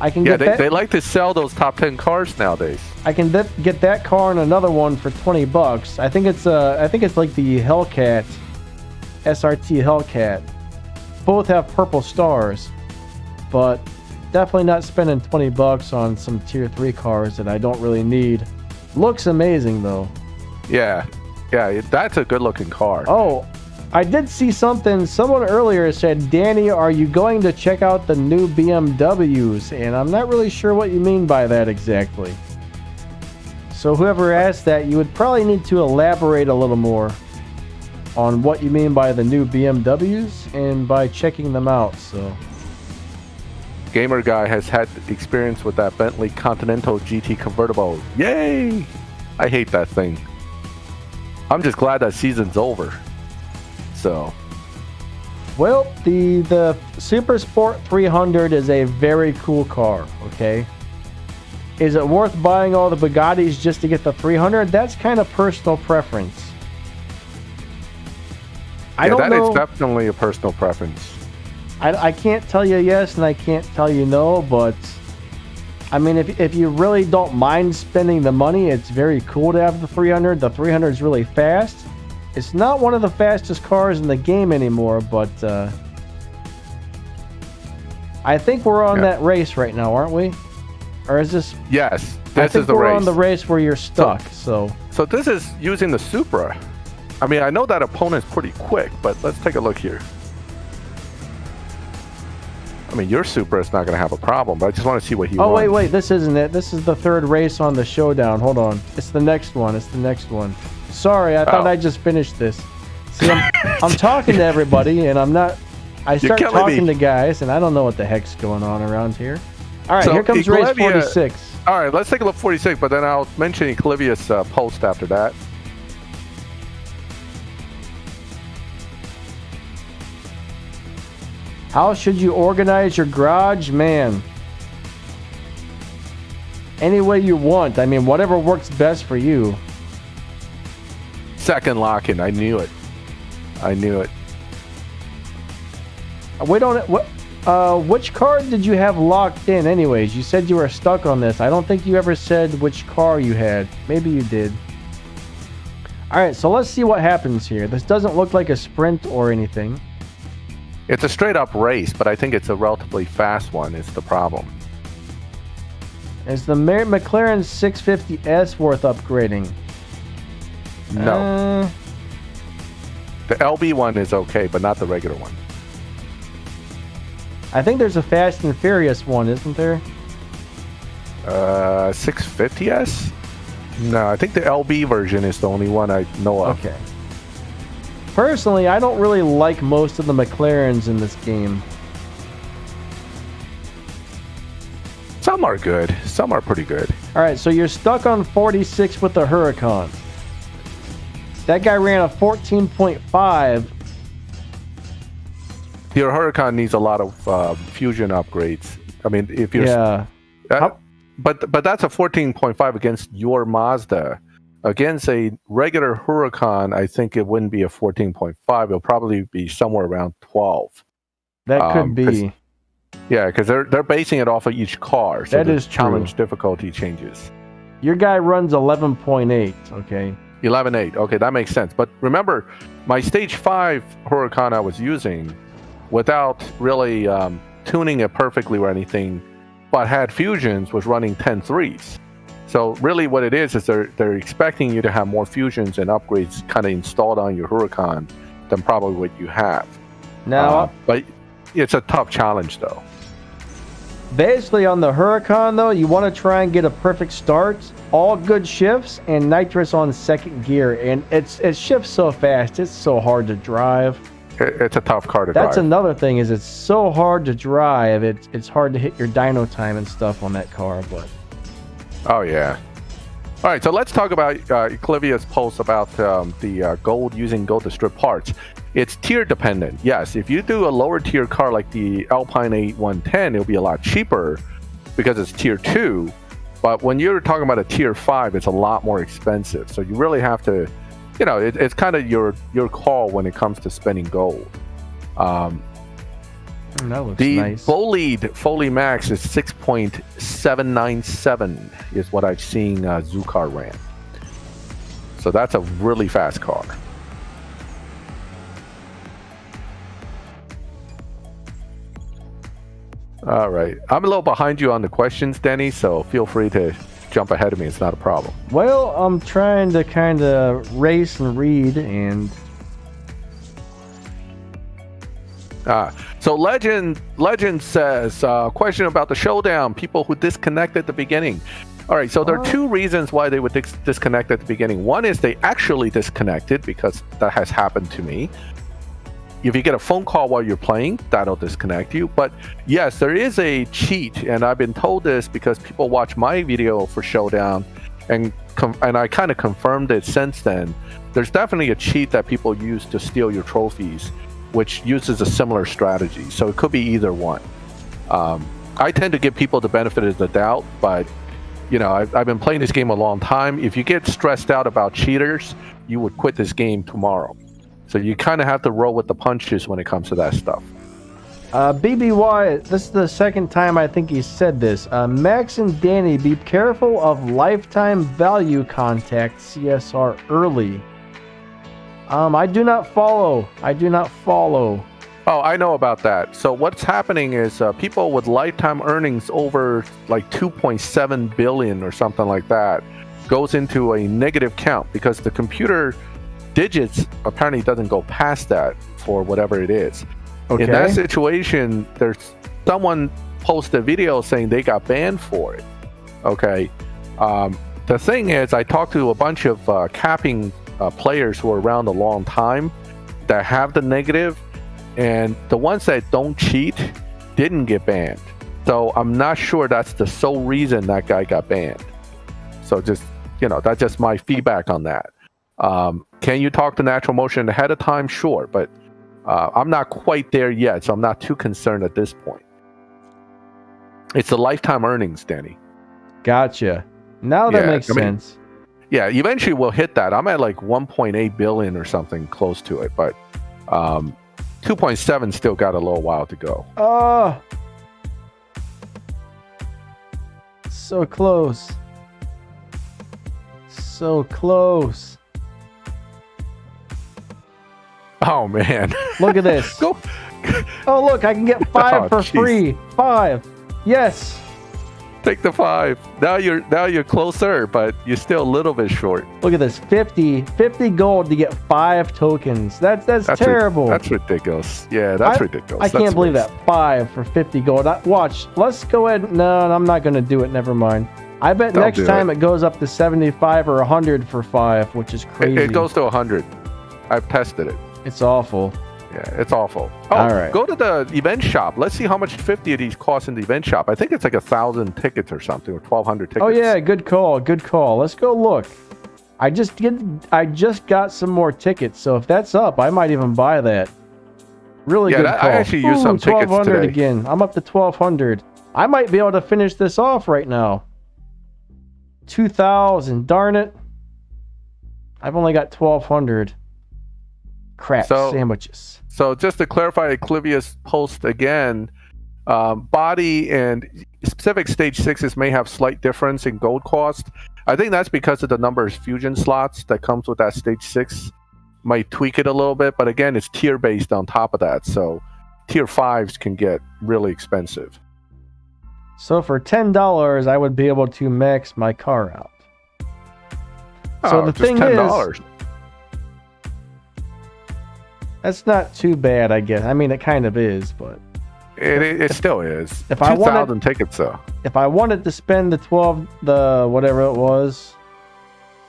I can get that. They like to sell those top 10 cars nowadays. I can get that car and another one for $20. I think it's like the Hellcat SRT Hellcat. Both have purple stars, but definitely not spending $20 on some tier 3 cars that I don't really need. Looks amazing though. Yeah, that's a good looking car. Oh, I did see something. Someone earlier said, Danny, are you going to check out the new BMWs? And I'm not really sure what you mean by that exactly. So whoever asked that, you would probably need to elaborate a little more on what you mean by the new BMWs and by checking them out. So, Gamer Guy has had experience with that Bentley Continental GT convertible. Yay! I hate that thing. I'm just glad that season's over. So, well, the Super Sport 300 is a very cool car, okay? Is it worth buying all the Bugattis just to get the 300? That's kind of personal preference. I don't know. That is definitely a personal preference. I can't tell you yes and I can't tell you no, but I mean, if you really don't mind spending the money, it's very cool to have the 300. The 300 is really fast. It's not one of the fastest cars in the game anymore, but I think we're on that race right now, aren't we? Or is this? Yes, I think is the we're race. on the race where you're stuck. So this is using the Supra. I mean, I know that opponent's pretty quick, but let's take a look here. I mean, your Supra is not going to have a problem, but I just want to see what he wants. Oh, wait, this isn't it. This is the third race on the showdown. Hold on. It's the next one. Sorry, I thought I just finished this. See, I'm talking to everybody, and I'm not... I start talking to guys, and I don't know what the heck's going on around here. All right, here comes race 46. All right, let's take a look at 46, but then I'll mention Eclivia's post after that. How should you organize your garage? Man, any way you want. I mean, whatever works best for you. Second lock-in. I knew it. We don't... which car did you have locked in anyways? You said you were stuck on this. I don't think you ever said which car you had. Maybe you did. Alright, so let's see what happens here. This doesn't look like a sprint or anything. It's a straight-up race, but I think it's a relatively fast one is the problem. Is the McLaren 650S worth upgrading? No. The LB one is okay, but not the regular one. I think there's a Fast and Furious one, isn't there? 650S? No, I think the LB version is the only one I know of. Okay. Personally, I don't really like most of the McLarens in this game. Some are good. Some are pretty good. All right, so you're stuck on 46 with the Huracan. That guy ran a 14.5. Your Huracan needs a lot of fusion upgrades. I mean, if you're... Yeah. But that's a 14.5 against your Mazda. Against a regular Huracan, I think it wouldn't be a 14.5. It'll probably be somewhere around 12. That could be. Yeah, because they're basing it off of each car. So that is challenge true. Difficulty changes. Your guy runs 11.8, okay? 11.8. Okay, that makes sense. But remember, my Stage 5 Huracan I was using, without really tuning it perfectly or anything, but had fusions, was running 10.3s. So really what it is they're expecting you to have more fusions and upgrades kind of installed on your Huracan than probably what you have. Now, but it's a tough challenge though. Basically on the Huracan though, you want to try and get a perfect start, all good shifts, and nitrous on second gear. And it shifts so fast, it's so hard to drive. It's a tough car to drive. That's another thing, is it's so hard to drive. It's hard to hit your dyno time and stuff on that car, but... Oh, yeah. All right, so let's talk about Eclivia's post about the gold, using gold to strip parts. It's tier dependent. Yes, if you do a lower tier car like the Alpine 8110, it'll be a lot cheaper because it's tier 2. But when you're talking about a tier 5, it's a lot more expensive. So you really have to, you know, it's kind of your call when it comes to spending gold. That looks the nice. Bolide Foley Max is 6.797 is what I've seen Zukar ran. So that's a really fast car. All right. I'm a little behind you on the questions, Denny, so feel free to jump ahead of me. It's not a problem. Well, I'm trying to kind of race and read and... So Legend says, question about the showdown, people who disconnect at the beginning. All right, so there are two reasons why they would disconnect at the beginning. One is they actually disconnected, because that has happened to me. If you get a phone call while you're playing, that'll disconnect you. But yes, there is a cheat, and I've been told this because people watch my video for Showdown, and I kind of confirmed it since then. There's definitely a cheat that people use to steal your trophies, which uses a similar strategy. So it could be either one. I tend to give people the benefit of the doubt, but you know, I've been playing this game a long time. If you get stressed out about cheaters, you would quit this game tomorrow. So you kind of have to roll with the punches when it comes to that stuff. BBY, this is the second time I think he said this. Max and Danny, be careful of lifetime value contact CSR early. I do not follow. Oh, I know about that. So what's happening is people with lifetime earnings over like 2.7 billion or something like that goes into a negative count, because the computer digits apparently doesn't go past that for whatever it is. Okay. In that situation, there's someone posted a video saying they got banned for it. Okay. The thing is, I talked to a bunch of capping players who are around a long time that have the negative, and the ones that don't cheat didn't get banned. So I'm not sure that's the sole reason that guy got banned. So just, you know, that's just my feedback on that. Can you talk to Natural Motion ahead of time? Sure, but I'm not quite there yet, so I'm not too concerned at this point. It's the lifetime earnings, Danny. Gotcha. Now that makes sense. Yeah, eventually we'll hit that. I'm at like 1.8 billion or something close to it, but 2.7 still got a little while to go. Oh, so close. So close. Oh man. Look at this. Go. Oh look, I can get 5 for free. 5. Yes. Take the 5. Now you're closer, but you're still a little bit short. Look at this. 50 gold to get 5 tokens. That's terrible. That's ridiculous. Yeah, that's ridiculous. I can't believe that. 5 for 50 gold. Watch. Let's go ahead. No, I'm not going to do it. Never mind. I bet next time it goes up to 75 or 100 for 5, which is crazy. It goes to 100. I've tested it. It's awful. Yeah, it's awful. Oh, all right. Go to the event shop. Let's see how much 50 of these cost in the event shop. I think it's like 1,000 tickets or something, or 1,200 tickets. Oh yeah, good call. Good call. Let's go look. I just got some more tickets, so if that's up, I might even buy that. Really good call. I actually used some tickets 1,200 today. again. I'm up to 1,200. I might be able to finish this off right now. 2,000. Darn it. I've only got 1,200. Crap sandwiches. So just to clarify Clivia's post again, body and specific stage 6s may have slight difference in gold cost. I think that's because of the number of fusion slots that comes with that stage 6. Might tweak it a little bit, but again, it's tier based on top of that. So tier 5s can get really expensive. So for $10, I would be able to max my car out. So the thing $10. That's not too bad, I guess. I mean, it kind of is, but it still is. If 2,000 tickets, though. If I wanted to spend the whatever it was,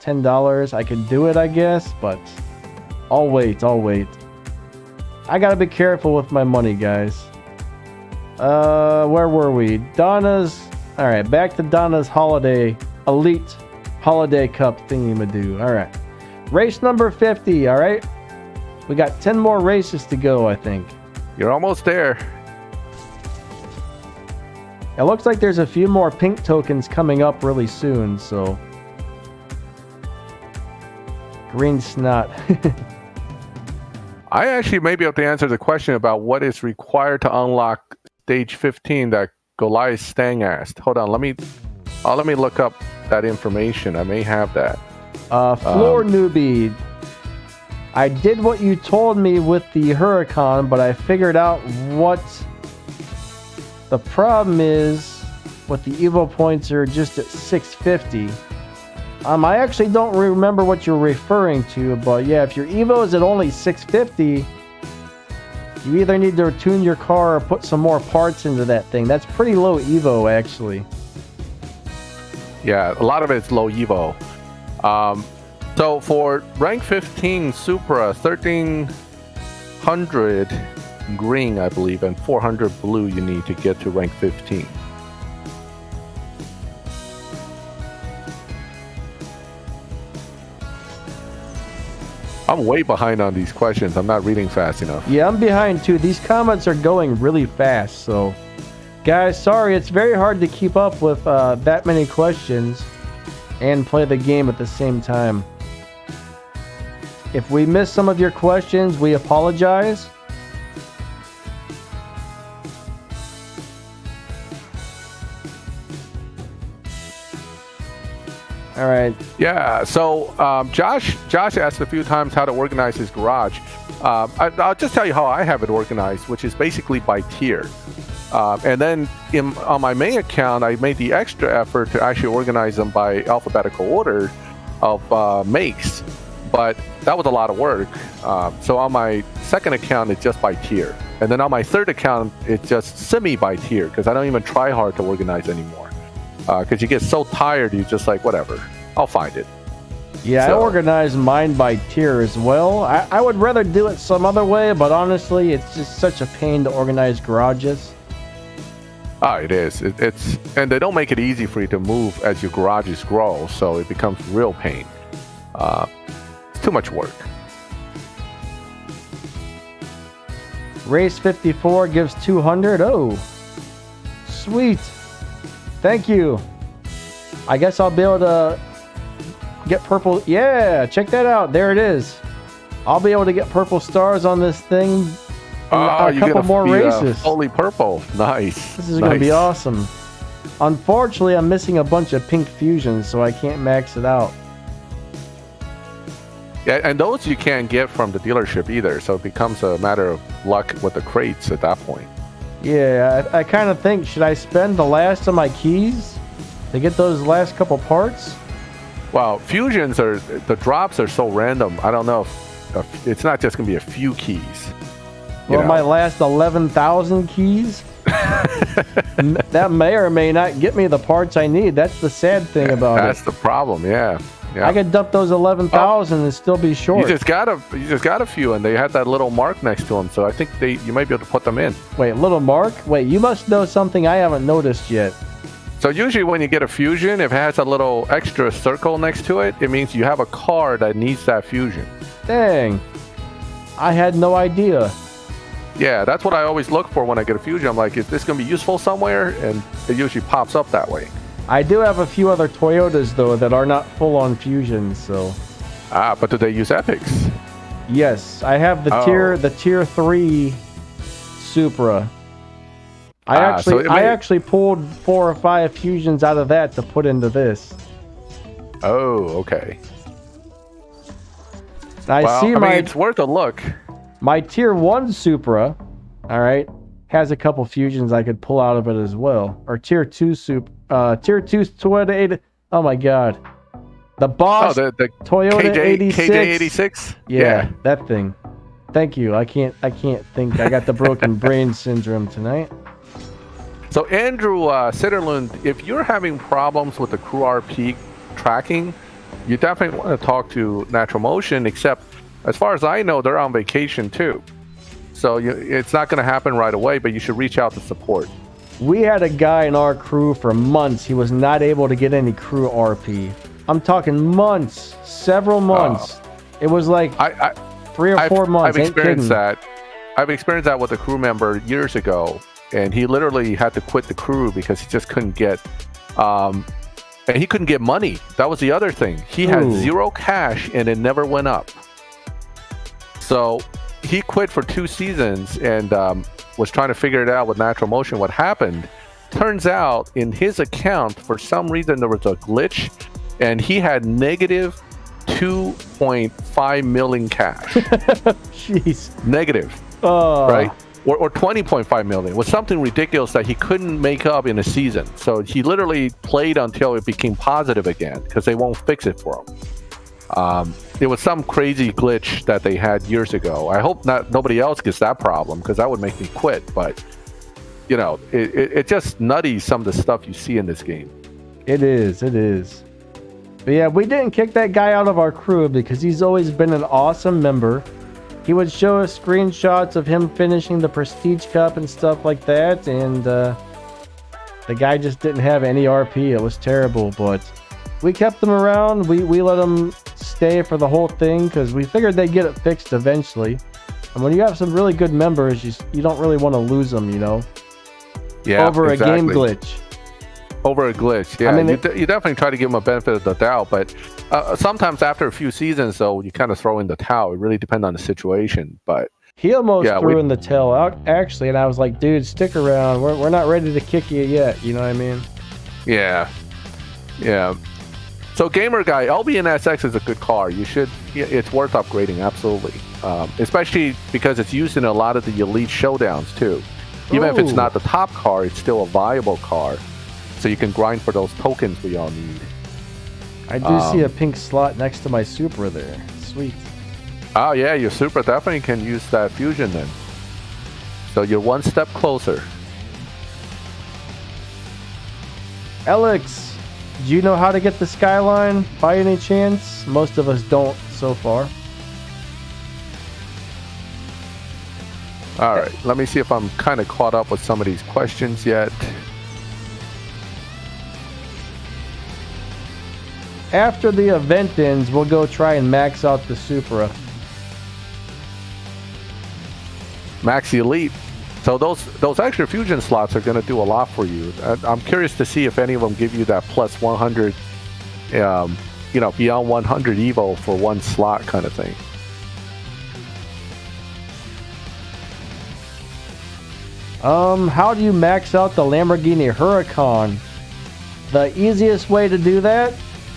$10, I could do it, I guess. But I'll wait. I gotta be careful with my money, guys. Where were we? Donnas. All right, back to Donna's Elite Holiday Cup thingy-madoo. All right, race number 50. All right. We got 10 more races to go, I think. You're almost there. It looks like there's a few more pink tokens coming up really soon, so... Green snot. I actually may be able to answer the question about what is required to unlock stage 15 that Goliath Stang asked. Hold on, let me look up that information. I may have that. Floor newbie. I did what you told me with the Huracan, but I figured out what The problem is, with the Evo points are just at 650. I actually don't remember what you're referring to, but yeah, if your Evo is at only 650, you either need to tune your car or put some more parts into that thing. That's pretty low Evo, actually. Yeah, a lot of it's low Evo. So for rank 15 Supra, 1300 green, I believe, and 400 blue you need to get to rank 15. I'm way behind on these questions. I'm not reading fast enough. Yeah, I'm behind too. These comments are going really fast, so guys, sorry, it's very hard to keep up with that many questions and play the game at the same time. If we miss some of your questions, we apologize. All right. Yeah. So Josh asked a few times how to organize his garage. I'll just tell you how I have it organized, which is basically by tier. And then on my main account, I made the extra effort to actually organize them by alphabetical order of makes. But that was a lot of work. So on my second account, it's just by tier. And then on my third account, it's just semi by tier because I don't even try hard to organize anymore. Because you get so tired, you just like, whatever, I'll find it. Yeah, so, I organize mine by tier as well. I would rather do it some other way, but honestly, it's just such a pain to organize garages. It is. And they don't make it easy for you to move as your garages grow, so it becomes real pain. It's too much work. Race 54 gives 200. Oh, sweet. Thank you. I guess I'll be able to get purple. Yeah, check that out. There it is. I'll be able to get purple stars on this thing. A couple more races. Fully purple. Nice. This is going to be awesome. Unfortunately, I'm missing a bunch of pink fusions, so I can't max it out. Yeah, and those you can't get from the dealership either, so it becomes a matter of luck with the crates at that point. Yeah, I kind of think, should I spend the last of my keys to get those last couple parts? Well, fusions the drops are so random. I don't know if it's not just going to be a few keys. Well, my last 11,000 keys? That may or may not get me the parts I need. That's the sad thing about it. That's the problem, yeah. I could dump those 11,000 and still be short. You just got a few, and they had that little mark next to them, so I think you might be able to put them in. Wait, little mark? Wait, you must know something I haven't noticed yet. So usually when you get a fusion, if it has a little extra circle next to it, it means you have a car that needs that fusion. Dang. I had no idea. Yeah, that's what I always look for when I get a fusion. I'm like, is this going to be useful somewhere? And it usually pops up that way. I do have a few other Toyotas, though, that are not full-on fusions, so... But do they use epics? Yes, I have the tier 3 Supra. I actually pulled 4 or 5 fusions out of that to put into this. Oh, okay. It's worth a look. My tier 1 Supra, all right, has a couple fusions I could pull out of it as well. Or tier 2 tier 2 Toyota 8. Oh my god. The Boss the Toyota 86. KJ86? Yeah, that thing. Thank you. I can't think. I got the broken brain syndrome tonight. So Andrew Sitterlund, if you're having problems with the Crew RP tracking, you definitely want to talk to Natural Motion, except as far as I know, they're on vacation too. So it's not going to happen right away, but you should reach out to support. We had a guy in our crew for months. He was not able to get any Crew RP. I'm talking months, several months. It was like 3 or 4 months. I've experienced that. I've experienced that with a crew member years ago, and he literally had to quit the crew because he just couldn't get, and he couldn't get money. That was the other thing. He had zero cash, and it never went up. So he quit for 2 seasons and was trying to figure it out with Natural Motion. What happened? Turns out in his account, for some reason, there was a glitch, and he had negative 2.5 million cash. Jeez. Negative. Right? or 20.5 million. It was something ridiculous that he couldn't make up in a season. So he literally played until it became positive again because they won't fix it for him. It was some crazy glitch that they had years ago. I hope nobody else gets that problem because that would make me quit. But you know, it's just nutty some of the stuff you see in this game. It is. But yeah, we didn't kick that guy out of our crew because he's always been an awesome member. He would show us screenshots of him finishing the Prestige Cup and stuff like that, and the guy just didn't have any RP. It was terrible, but we kept him around. We let him stay for the whole thing because we figured they'd get it fixed eventually. And when you have some really good members, you don't really want to lose them, you know? Yeah, over exactly. A game glitch. Over a glitch, yeah. I mean, you definitely try to give them a benefit of the doubt, but sometimes after a few seasons, though, you kind of throw in the towel. It really depends on the situation, but he almost threw in the towel out, actually, and I was like, dude, stick around. We're not ready to kick you yet, you know what I mean? Yeah. So Gamer Guy, LBNSX is a good car. It's worth upgrading, absolutely. Especially because it's used in a lot of the Elite Showdowns, too. Even if it's not the top car, it's still a viable car. So you can grind for those tokens we all need. I do see a pink slot next to my Supra there. Sweet. Oh yeah, your Supra definitely can use that fusion then. So you're one step closer. Alex, do you know how to get the Skyline by any chance? Most of us don't so far. All right, let me see if I'm kind of caught up with some of these questions yet. After the event ends, we'll go try and max out the Supra. Max Elite. So those extra fusion slots are going to do a lot for you. I'm curious to see if any of them give you that plus 100, beyond 100 Evo for one slot kind of thing. How do you max out the Lamborghini Huracan? The easiest way to do that,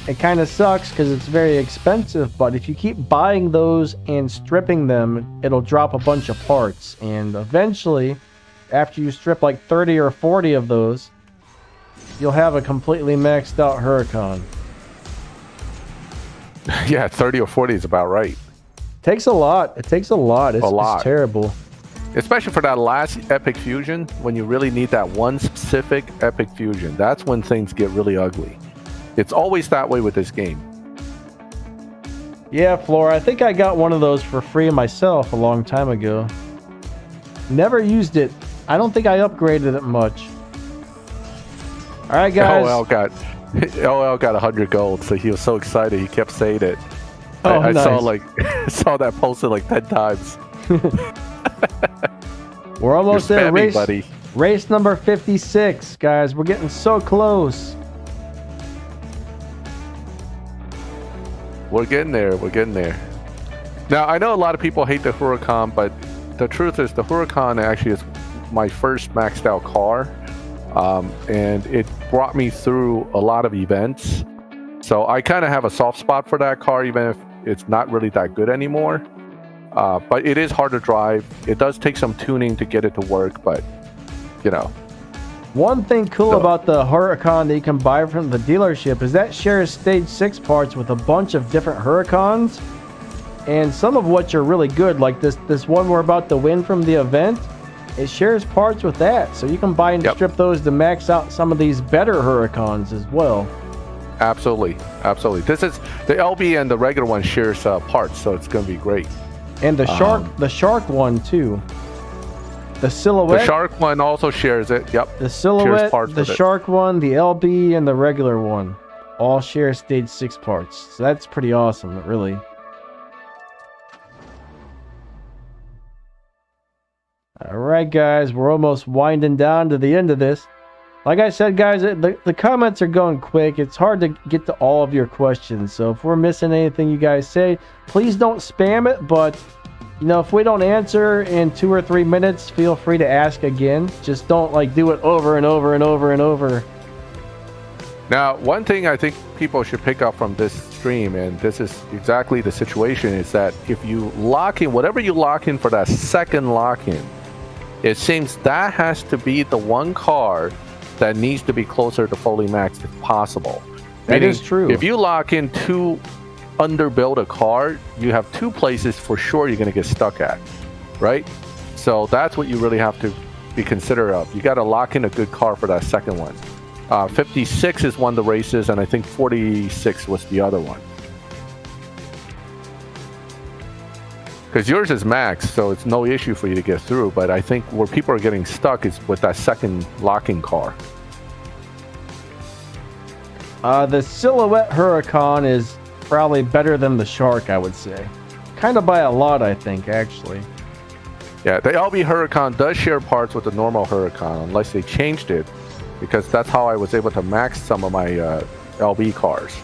it kind of sucks because it's very expensive, but if you keep buying those and stripping them, it'll drop a bunch of parts. And eventually, after you strip like 30 or 40 of those, you'll have a completely maxed out Huracan. Yeah, 30 or 40 is about right. Takes a lot. It takes a lot. It's terrible. Especially for that last epic fusion, when you really need that one specific epic fusion. That's when things get really ugly. It's always that way with this game. Yeah, Flora, I think I got one of those for free myself a long time ago. Never used it. I don't think I upgraded it much. All right, guys. OL got 100 gold, so he was so excited he kept saying it. I nice. saw that posted like 10 times. We're almost there. Buddy. Race number 56, guys. We're getting so close. We're getting there. Now, I know a lot of people hate the Huracan, but the truth is the Huracan actually is my first maxed out car. And it brought me through a lot of events. So I kind of have a soft spot for that car, even if it's not really that good anymore. But it is hard to drive. It does take some tuning to get it to work, but, One thing cool about the Huracan that you can buy from the dealership is that shares stage 6 parts with a bunch of different Huracans, and some of which are really good, like this one we're about to win from the event. It shares parts with that, so you can buy and strip those to max out some of these better Huracans as well. Absolutely. This is the LB and the regular one shares parts, so it's going to be great. And the shark one too. The silhouette. The shark one also shares it. Yep. The silhouette, the shark one, the LB, and the regular one all share stage 6 parts. So that's pretty awesome, really. All right, guys, we're almost winding down to the end of this. Like I said, guys, the comments are going quick. It's hard to get to all of your questions. So if we're missing anything you guys say, please don't spam it. But, if we don't answer in 2 or 3 minutes, feel free to ask again. Just don't, do it over and over and over and over. Now, one thing I think people should pick up from this stream, and this is exactly the situation, is that if you lock in, whatever you lock in for that second lock-in, It seems that has to be the one car that needs to be closer to fully maxed if possible. That is true. If you lock in too underbuild a car, you have two places for sure you're going to get stuck at, right? So that's what you really have to be considerate of. You got to lock in a good car for that second one. 56 is one of the races, and I think 46 was the other one. Because yours is max, so it's no issue for you to get through. But I think where people are getting stuck is with that second locking car. The Silhouette Huracan is probably better than the Shark, I would say. Kind of by a lot, I think, actually. Yeah, the LB Huracan does share parts with the normal Huracan, unless they changed it, because that's how I was able to max some of my LB cars.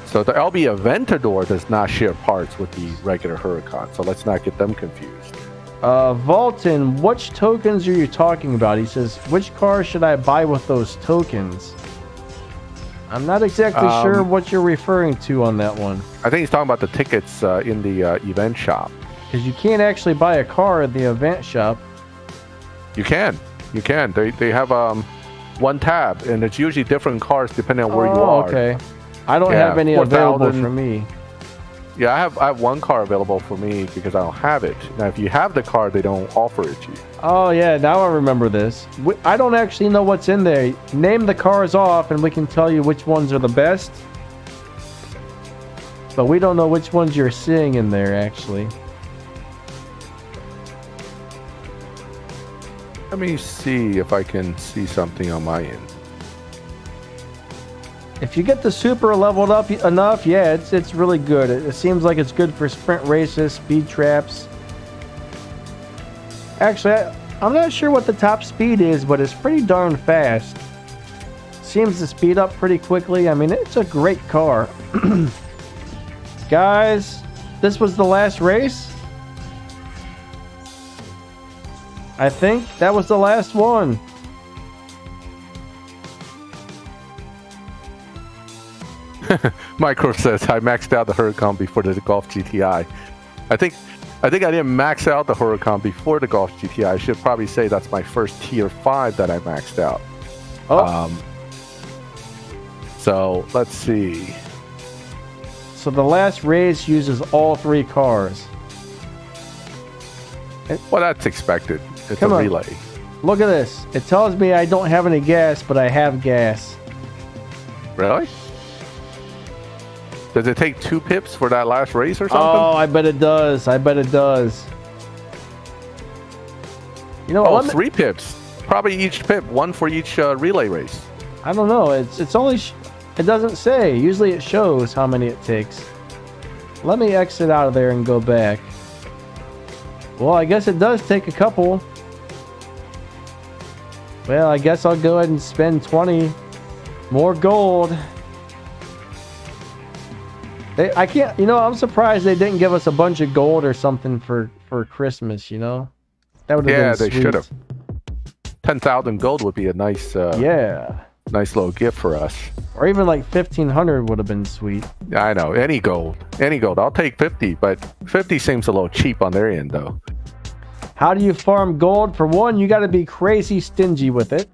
So the LB Aventador does not share parts with the regular Huracan, so let's not get them confused. Volton, which tokens are you talking about? He says, which car should I buy with those tokens? I'm not exactly sure what you're referring to on that one. I think he's talking about the tickets in the event shop. Because you can't actually buy a car at the event shop. You can. They have one tab, and it's usually different cars depending on where you are. Okay. I don't have any available for me. Yeah, I have one car available for me because I don't have it. Now, if you have the car, they don't offer it to you. Oh, yeah, now I remember this. I don't actually know what's in there. Name the cars off, and we can tell you which ones are the best. But we don't know which ones you're seeing in there, actually. Let me see if I can see something on my end. If you get the Super leveled up enough, yeah, it's really good. It seems like it's good for sprint races, speed traps. Actually, I'm not sure what the top speed is, but it's pretty darn fast. Seems to speed up pretty quickly. I mean, it's a great car. Guys, this was the last race. I think that was the last one. Micro says I maxed out the Huracan before the Golf GTI. I think I didn't max out the Huracan before the Golf GTI. I should probably say that's my first tier 5 that I maxed out. So let's see. So the last race uses all 3 cars. Well, that's expected. It's a relay. Look at this. It tells me I don't have any gas, but I have gas. Really? Does it take 2 pips for that last race or something? Oh, I bet it does. You know, 3 pips. Probably each pip, 1 for each relay race. I don't know. It's only it doesn't say. Usually it shows how many it takes. Let me exit out of there and go back. Well, I guess it does take a couple. Well, I guess I'll go ahead and spend 20 more gold. I can't, I'm surprised they didn't give us a bunch of gold or something for Christmas, That would have been sweet. They should have. 10,000 gold would be a nice nice little gift for us. Or even like 1,500 would have been sweet. I know, any gold. I'll take 50, but 50 seems a little cheap on their end though. How do you farm gold? For one, you got to be crazy stingy with it.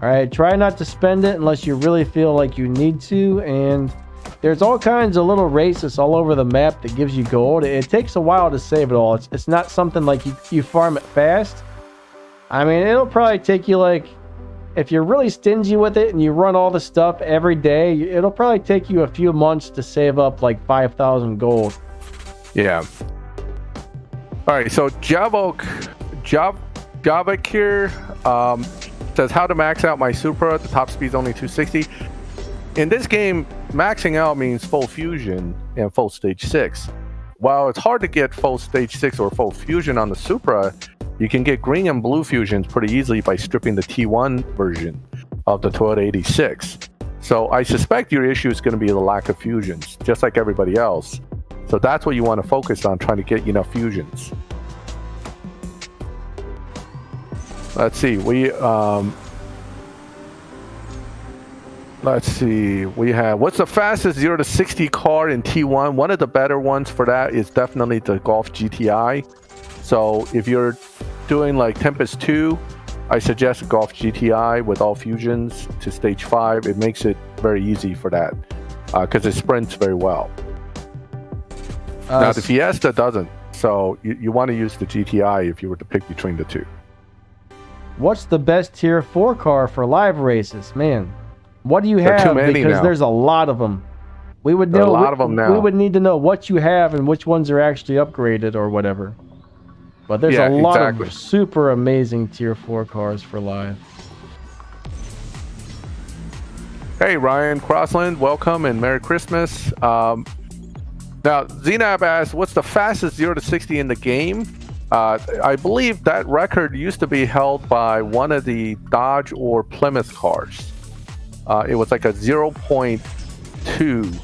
All right, try not to spend it unless you really feel like you need to, and there's all kinds of little races all over the map that gives you gold. It takes a while to save it all. It's not something like you farm it fast. I mean, it'll probably take you like, if you're really stingy with it and you run all the stuff every day, it'll probably take you a few months to save up like 5,000 gold. Yeah. All right, so Javok here says how to max out my Supra. The top speed's only 260. In this game, maxing out means full fusion and full stage 6. While it's hard to get full stage 6 or full fusion on the Supra, you can get green and blue fusions pretty easily by stripping the T1 version of the Toyota 86. So I suspect your issue is going to be the lack of fusions, just like everybody else. So that's what you want to focus on, trying to get enough fusions. Let's see, we have, what's the fastest 0 to 60 car in T1? One of the better ones for that is definitely the Golf GTI. So if you're doing like Tempest 2, I suggest Golf GTI with all fusions to stage 5. It makes it very easy for that because it sprints very well. Now the Fiesta doesn't, so you want to use the GTI if you were to pick between the two. What's the best tier 4 car for live races? Man, what do you There are have? too many Because now. there's a lot of them. We would There are know. a lot of them now. We would need to know what you have and which ones are actually upgraded or whatever. But there's a lot of super amazing tier 4 cars for live. Hey, Ryan Crossland, welcome and Merry Christmas. Now, Zenab asks, what's the fastest 0 to 60 in the game? I believe that record used to be held by one of the Dodge or Plymouth cars. It was like a 0.2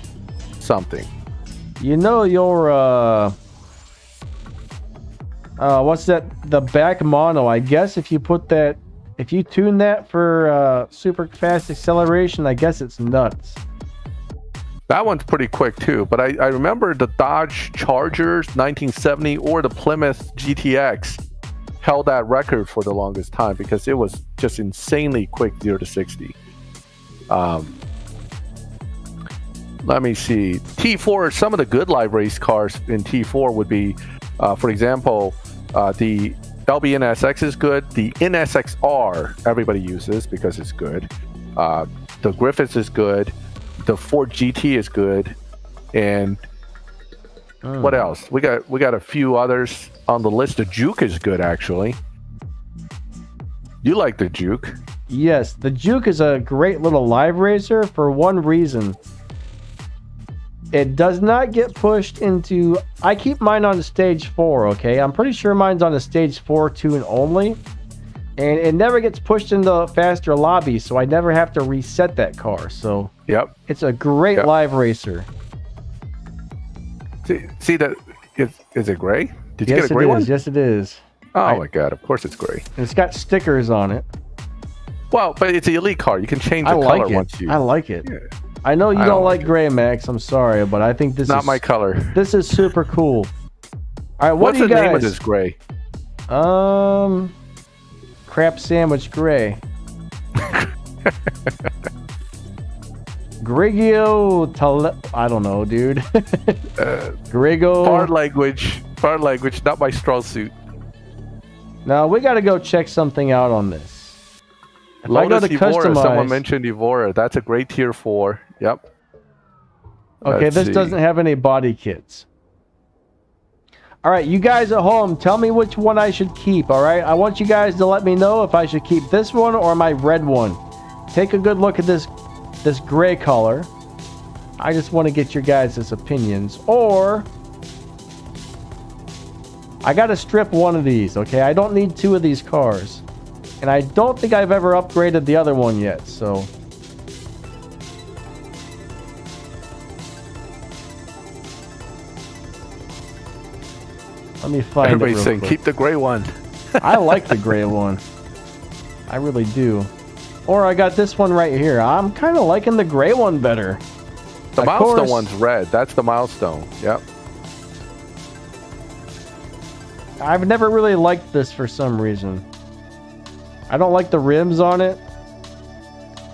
something. You know your what's that? The back mono. I guess if you tune that for super fast acceleration, I guess it's nuts. That one's pretty quick too, but I remember the Dodge Chargers 1970 or the Plymouth GTX held that record for the longest time because it was just insanely quick 0 to 60. Let me see. T4, some of the good live race cars in T4 would be, for example, the LB NSX is good. The NSXR everybody uses because it's good. The Griffiths is good. The Ford GT is good, and what else? We got a few others on the list. The Juke is good, actually. You like the Juke? Yes, the Juke is a great little live racer for one reason. It does not get pushed into... I keep mine on stage 4, okay? I'm pretty sure mine's on a stage 4 tune only. And it never gets pushed into faster lobby, so I never have to reset that car. So yep, it's a great live racer. See that? Is it gray? Did you Yes, get a gray one? Yes, it is. Oh my god! Of course it's gray. And it's got stickers on it. Well, but it's an elite car. You can change the color once you. I like it. Yeah. I know you don't like gray, Max. I'm sorry, but I think this is not my color. This is super cool. All right, what's do you the guys? name of this gray? Crap sandwich gray. Grigio I don't know, dude. Grigo. Far language, not my strong suit. Now we got to go check something out on this. If Lotus I go to Evora, customize, someone mentioned Evora. That's a great tier 4. Yep. Okay, this doesn't have any body kits. All right, you guys at home, tell me which one I should keep, all right? I want you guys to let me know if I should keep this one or my red one. Take a good look at this gray color. I just want to get your guys' opinions. Or I got to strip one of these, okay? I don't need 2 of these cars. And I don't think I've ever upgraded the other one yet, so... Let me find Everybody's it saying, quick. keep the gray one. I like the gray one. I really do. Or I got this one right here. I'm kind of liking the gray one better. The milestone one's red. That's the milestone. Yep. I've never really liked this for some reason. I don't like the rims on it.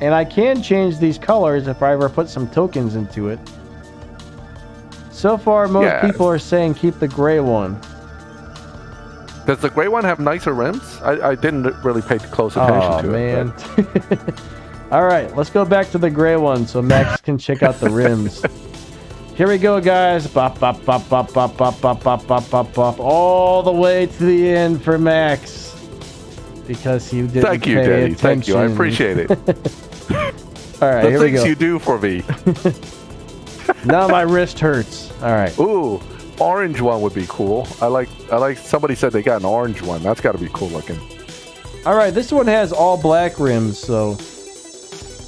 And I can change these colors if I ever put some tokens into it. So far, most people are saying keep the gray one. Does the gray one have nicer rims? I didn't really pay close attention to it. Man. All right, let's go back to the gray one so Max can check out the rims. Here we go, guys. Bop, bop, bop, bop, bop, bop, bop, bop, bop, bop, bop. All the way to the end for Max. Because he didn't Thank you, pay Daddy. attention. Thank you. I appreciate it. All right, here we go. The things you do for me. Now my wrist hurts. All right. Ooh, orange one would be cool. I like. Somebody said they got an orange one. That's got to be cool looking. All right, this one has all black rims, so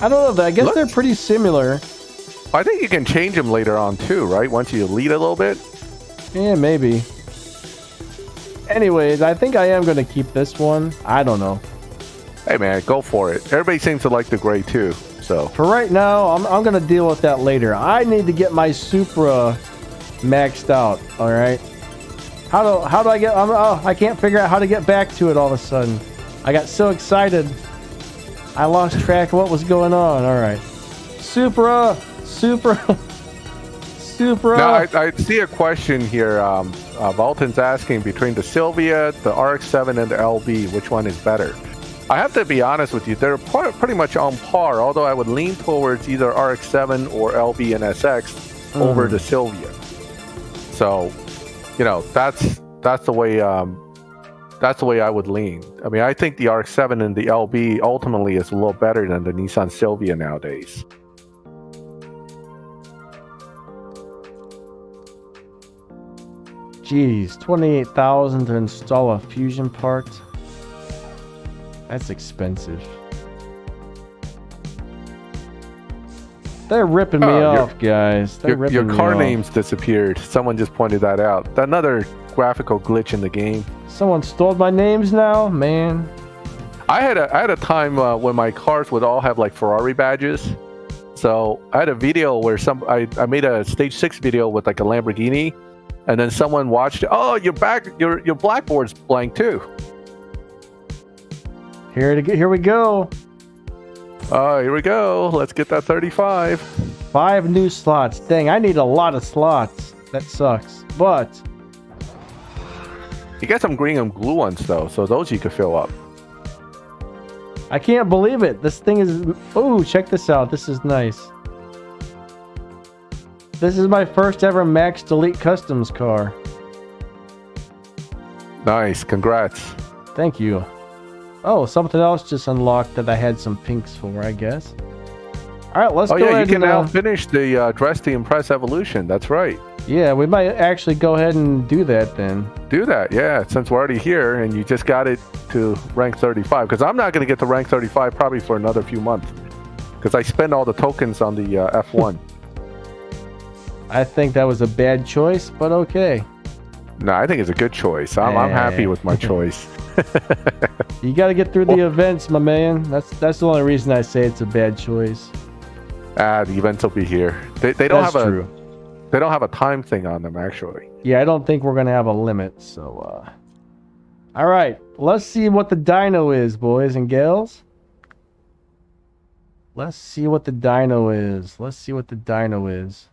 I don't know. I guess they're pretty similar. I think you can change them later on too, right? Once you lead a little bit. Yeah, maybe. Anyways, I think I am going to keep this one. I don't know. Hey man, go for it. Everybody seems to like the gray too. So for right now, I'm going to deal with that later. I need to get my Supra maxed out, all right? How do I get? I can't figure out how to get back to it all of a sudden. I got so excited, I lost track of what was going on. All right, Supra. Now I see a question here. Volton's asking between the Sylvia, the RX-7, and the LB, which one is better? I have to be honest with you, they're pretty much on par, although I would lean towards either RX-7 or LB and SX over the Sylvia. So, you know, that's the way I would lean. I mean, I think the RX-7 and the LB ultimately is a little better than the Nissan Sylvia nowadays. Jeez, 28,000 to install a fusion part. That's expensive. They're ripping me off, guys. Your car names disappeared. Someone just pointed that out. Another graphical glitch in the game. Someone stole my names now, man. I had a time when my cars would all have like Ferrari badges. So I had a video where I made a stage 6 video with like a Lamborghini, and then someone watched it. Oh, your blackboard's blank too. Here we go. Oh, here we go. Let's get that 35. 5 new slots. Dang, I need a lot of slots. That sucks. But you got some green and blue ones though, so those you could fill up. I can't believe it. This thing is... Oh, check this out. This is nice. This is my first ever Max Delete Customs car. Nice. Congrats. Thank you. Oh, something else just unlocked that I had some pinks for, I guess. All right, let's go ahead. Oh, yeah, you can now finish the Dress to Impress evolution. That's right. Yeah, we might actually go ahead and do that then. Do that, yeah, since we're already here and you just got it to rank 35. Because I'm not going to get to rank 35 probably for another few months. Because I spend all the tokens on the F1. I think that was a bad choice, but okay. No, I think it's a good choice. I'm happy with my choice. You got to get through the events, my man. That's the only reason I say it's a bad choice. The events will be here. They don't have true. They don't have a time thing on them, actually. Yeah, I don't think we're gonna have a limit. So, all right, let's see what the dyno is, boys and gals. Let's see what the dyno is.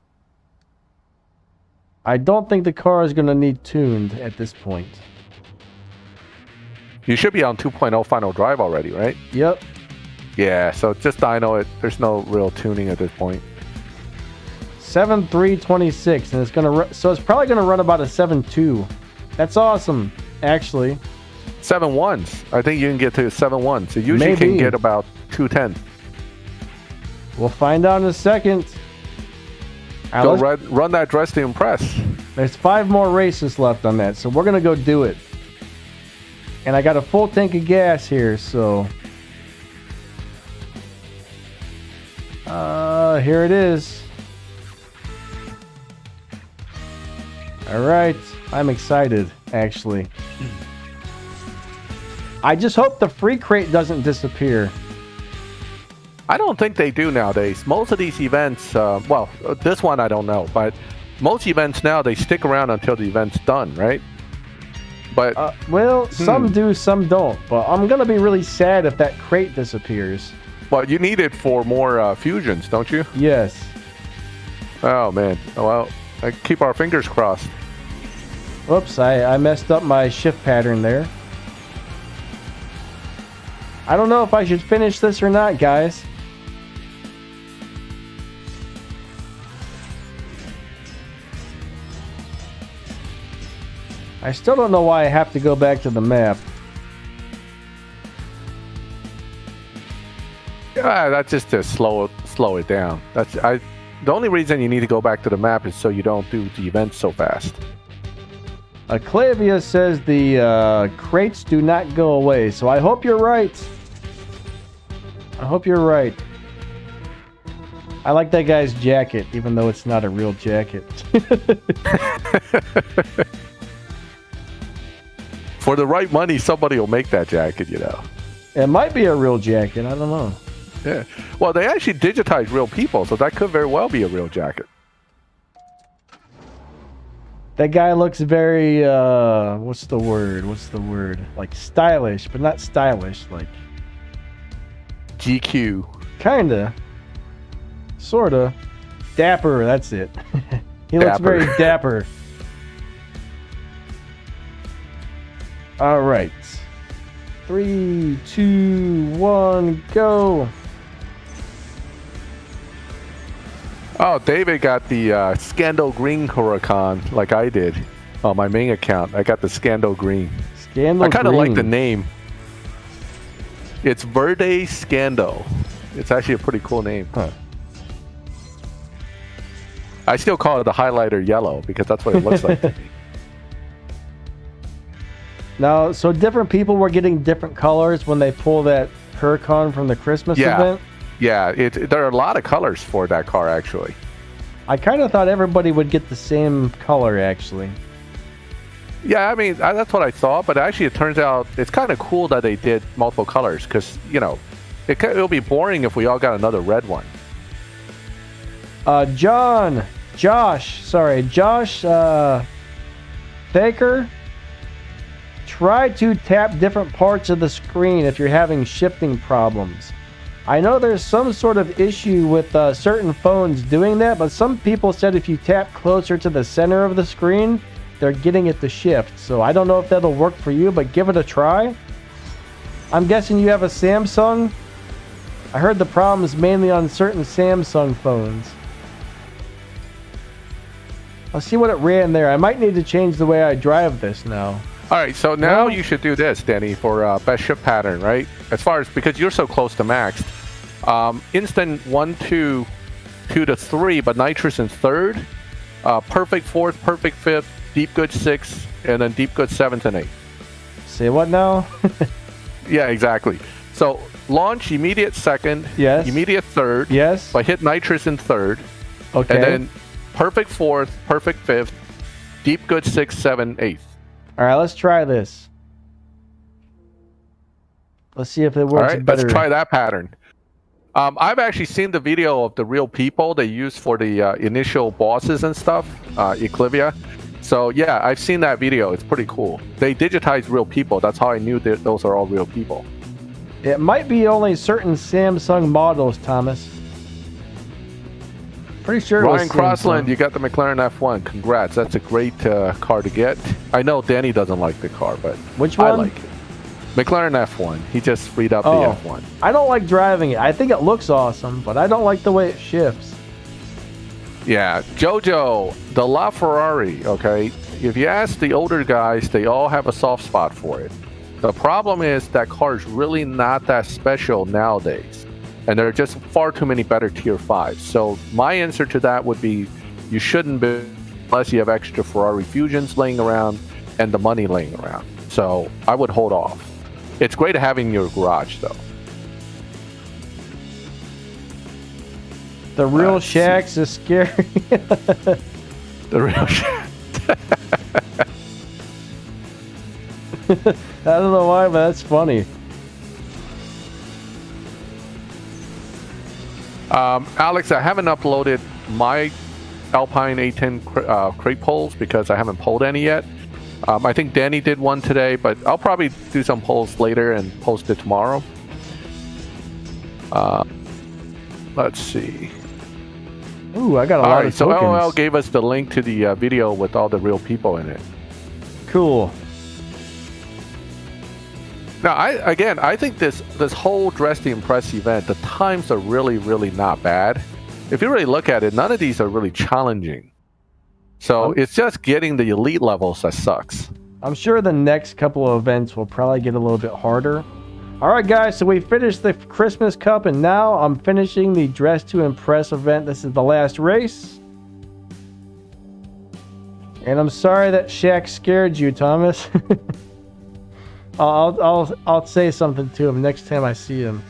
I don't think the car is gonna need tuned at this point. You should be on 2.0 final drive already, right? Yep. Yeah, so just dyno it. There's no real tuning at this point. 7.326, and it's gonna so it's probably gonna run about a 7.2. That's awesome, actually. 7.1s. I think you can get to 7.1. So usually you can get about 210. We'll find out in a second. Go run that Dress to Impress. There's 5 more races left on that, so we're gonna go do it. And I got a full tank of gas here, so here it is. All right, I'm excited, actually. I just hope the free crate doesn't disappear. I don't think they do nowadays. Most of these events, well, this one I don't know, but most events now, they stick around until the event's done, right? But well, some do, some don't. But I'm going to be really sad if that crate disappears. Well, you need it for more fusions, don't you? Yes. Oh, man. Well, I keep our fingers crossed. Whoops, I messed up my shift pattern there. I don't know if I should finish this or not, guys. I still don't know why I have to go back to the map. Yeah, that's just to slow it down. The only reason you need to go back to the map is so you don't do the events so fast. Clavia says the crates do not go away, so I hope you're right. I hope you're right. I like that guy's jacket, even though it's not a real jacket. For the right money, somebody will make that jacket, you know. It might be a real jacket. I don't know. Yeah. Well, they actually digitized real people, so that could very well be a real jacket. That guy looks very, what's the word? Like stylish, but not stylish, like... GQ. Kinda. Sorta. Dapper, that's it. He looks very dapper. All right. 3, 2, 1, go. Oh, David got the Scandal Green Huracan like I did on my main account. I got the Scandal Green. Scandal I kind of Green. like the name. It's Verde Scandal. It's actually a pretty cool name. Huh. I still call it the highlighter yellow because that's what it looks like to me. Now, so different people were getting different colors when they pull that Huracan from the Christmas event? Yeah, there are a lot of colors for that car, actually. I kind of thought everybody would get the same color, actually. Yeah, I mean, that's what I thought, but actually it turns out it's kind of cool that they did multiple colors because, you know, it'll be boring if we all got another red one. Josh Thaker, try to tap different parts of the screen if you're having shifting problems. I know there's some sort of issue with certain phones doing that, but some people said if you tap closer to the center of the screen, they're getting it to shift. So I don't know if that'll work for you, but give it a try. I'm guessing you have a Samsung. I heard the problem is mainly on certain Samsung phones. I'll see what it ran there. I might need to change the way I drive this now. All right, so now you should do this, Danny, for best shift pattern, right? As far as, because you're so close to max. Instant 1, 2, 2 to 3, but nitrous in third. Perfect fourth, perfect fifth, deep good 6, and then deep good 7th and 8th. Say what now? Yeah, exactly. So launch immediate second, yes. Immediate third, yes. but hit nitrous in third. Okay. And then perfect fourth, perfect fifth, deep good 6, 7, 8th. All right, let's try this. Let's see if it works better. Let's try that pattern. I've actually seen the video of the real people they use for the initial bosses and stuff, Eclivia. So yeah, I've seen that video. It's pretty cool. They digitize real people. That's how I knew that those are all real people. It might be only certain Samsung models, Thomas. Pretty sure Ryan it was Crossland, Samsung. you got the McLaren F1. Congrats. That's a great car to get. I know Danny doesn't like the car, but which one? I like it. McLaren F1. He just freed up the F1. I don't like driving it. I think it looks awesome, but I don't like the way it shifts. Yeah, Jojo, the LaFerrari, okay? If you ask the older guys, they all have a soft spot for it. The problem is that car is really not that special nowadays. And there are just far too many better tier 5s. So my answer to that would be you shouldn't be unless you have extra Ferrari Fusions laying around and the money laying around. So I would hold off. It's great to have in your garage, though. The real Shacks is scary. The real Shacks. I don't know why, but that's funny. Alex, I haven't uploaded my Alpine A10 crate polls because I haven't polled any yet. I think Danny did one today, but I'll probably do some polls later and post it tomorrow. Let's see. Ooh, I got a lot of so tokens. LOL gave us the link to the video with all the real people in it. Cool. Now, I think this whole Dress to Impress event, the times are really, really not bad. If you really look at it, none of these are really challenging. So it's just getting the elite levels that sucks. I'm sure the next couple of events will probably get a little bit harder. All right, guys, so we finished the Christmas Cup, and now I'm finishing the Dress to Impress event. This is the last race. And I'm sorry that Shaq scared you, Thomas. I'll say something to him next time I see him.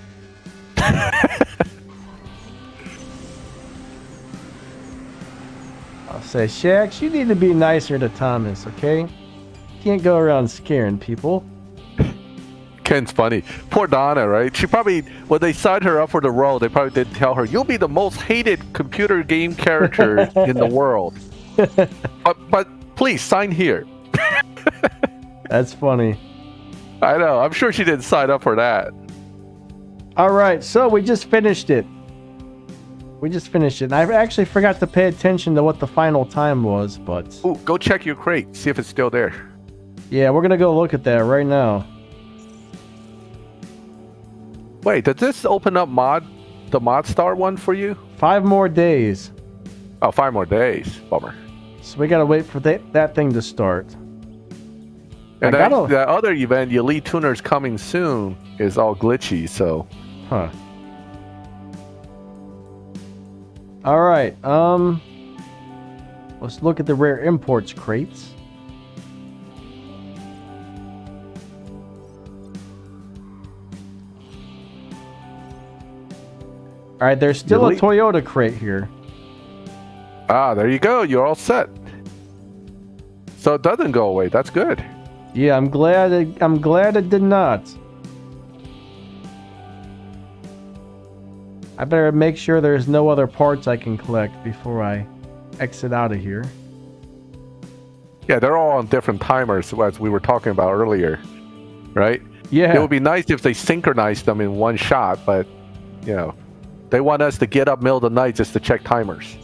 I'll say, Shax, you need to be nicer to Thomas, okay? Can't go around scaring people. Ken's funny. Poor Donna, right? She probably, when they signed her up for the role, they probably did tell her, you'll be the most hated computer game character in the world. But please sign here. That's funny. I know. I'm sure she didn't sign up for that. All right, so we just finished it. And I actually forgot to pay attention to what the final time was, but... Ooh, go check your crate. See if it's still there. Yeah, we're going to go look at that right now. Wait, does this open up the mod star one for you? 5 more days. Oh, 5 more days. Bummer. So we got to wait for that thing to start. And that other event, the Elite Tuners Coming Soon, is all glitchy, so... Huh. All right, let's look at the rare imports crates. All right, there's still a Toyota crate here. Ah, there you go. You're all set. So it doesn't go away. That's good. Yeah, I'm glad it did not. I better make sure there's no other parts I can collect before I exit out of here. Yeah, they're all on different timers, as we were talking about earlier, right? Yeah. It would be nice if they synchronized them in one shot, but, you know, they want us to get up middle of the night just to check timers.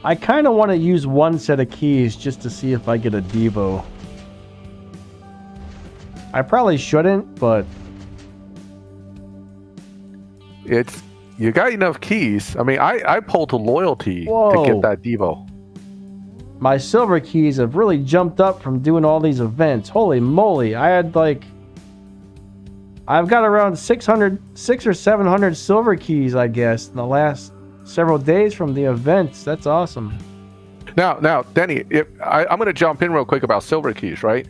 I kind of want to use one set of keys just to see if I get a Devo. I probably shouldn't, but... You got enough keys. I mean, I pulled to loyalty to get that Devo. My silver keys have really jumped up from doing all these events. Holy moly. I've got around 600 or 700 silver keys, I guess, in the last several days from the events. That's awesome. Now, Denny, I'm going to jump in real quick about silver keys, right?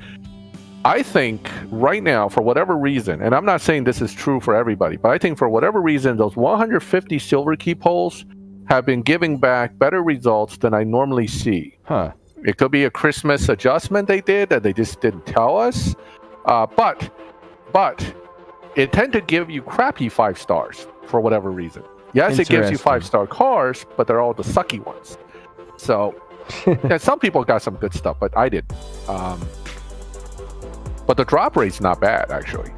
I think right now, for whatever reason, and I'm not saying this is true for everybody, but I think for whatever reason, those 150 silver key polls have been giving back better results than I normally see. Huh. It could be a Christmas adjustment they did that they just didn't tell us. But it tend to give you crappy 5 stars for whatever reason. Yes, it gives you 5-star cars, but they're all the sucky ones. So, yeah, some people got some good stuff, but I didn't. But the drop rate's not bad, actually.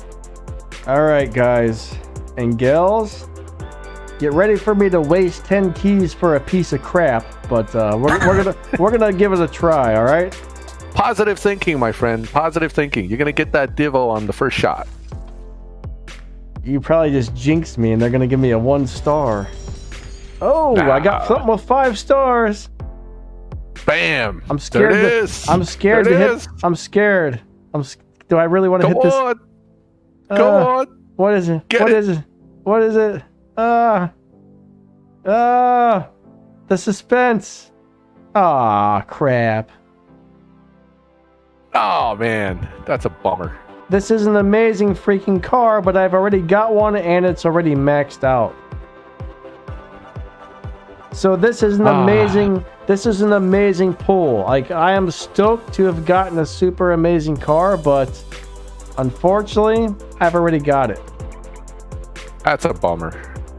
All right, guys and gals, get ready for me to waste 10 keys for a piece of crap. But we're gonna give it a try. All right. Positive thinking, my friend. Positive thinking. You're gonna get that Divo on the first shot. You probably just jinxed me, and they're gonna give me a 1 star. Oh, nah. I got something with 5 stars. Bam! I'm scared. There it is. I'm scared to hit. I'm scared. Do I really want to hit this? Go on. What is it? What is it? What is it? The suspense. Ah, crap. Oh man, that's a bummer. This is an amazing freaking car, but I've already got one and it's already maxed out. So this is an amazing. This is an amazing pull. Like, I am stoked to have gotten a super amazing car, but unfortunately, I've already got it. That's a bummer.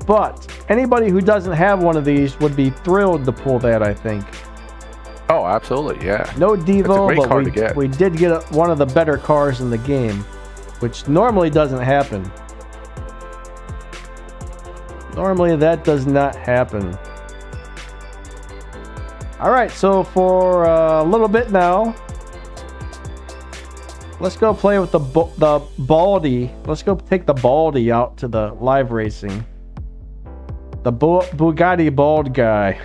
But anybody who doesn't have one of these would be thrilled to pull that, I think. Oh, absolutely, yeah. No Devo, but we did get one of the better cars in the game, which normally doesn't happen. Normally that does not happen. All right, so for a little bit now, let's go play with the Baldy. Let's go take the Baldy out to the live racing. The Bugatti bald guy.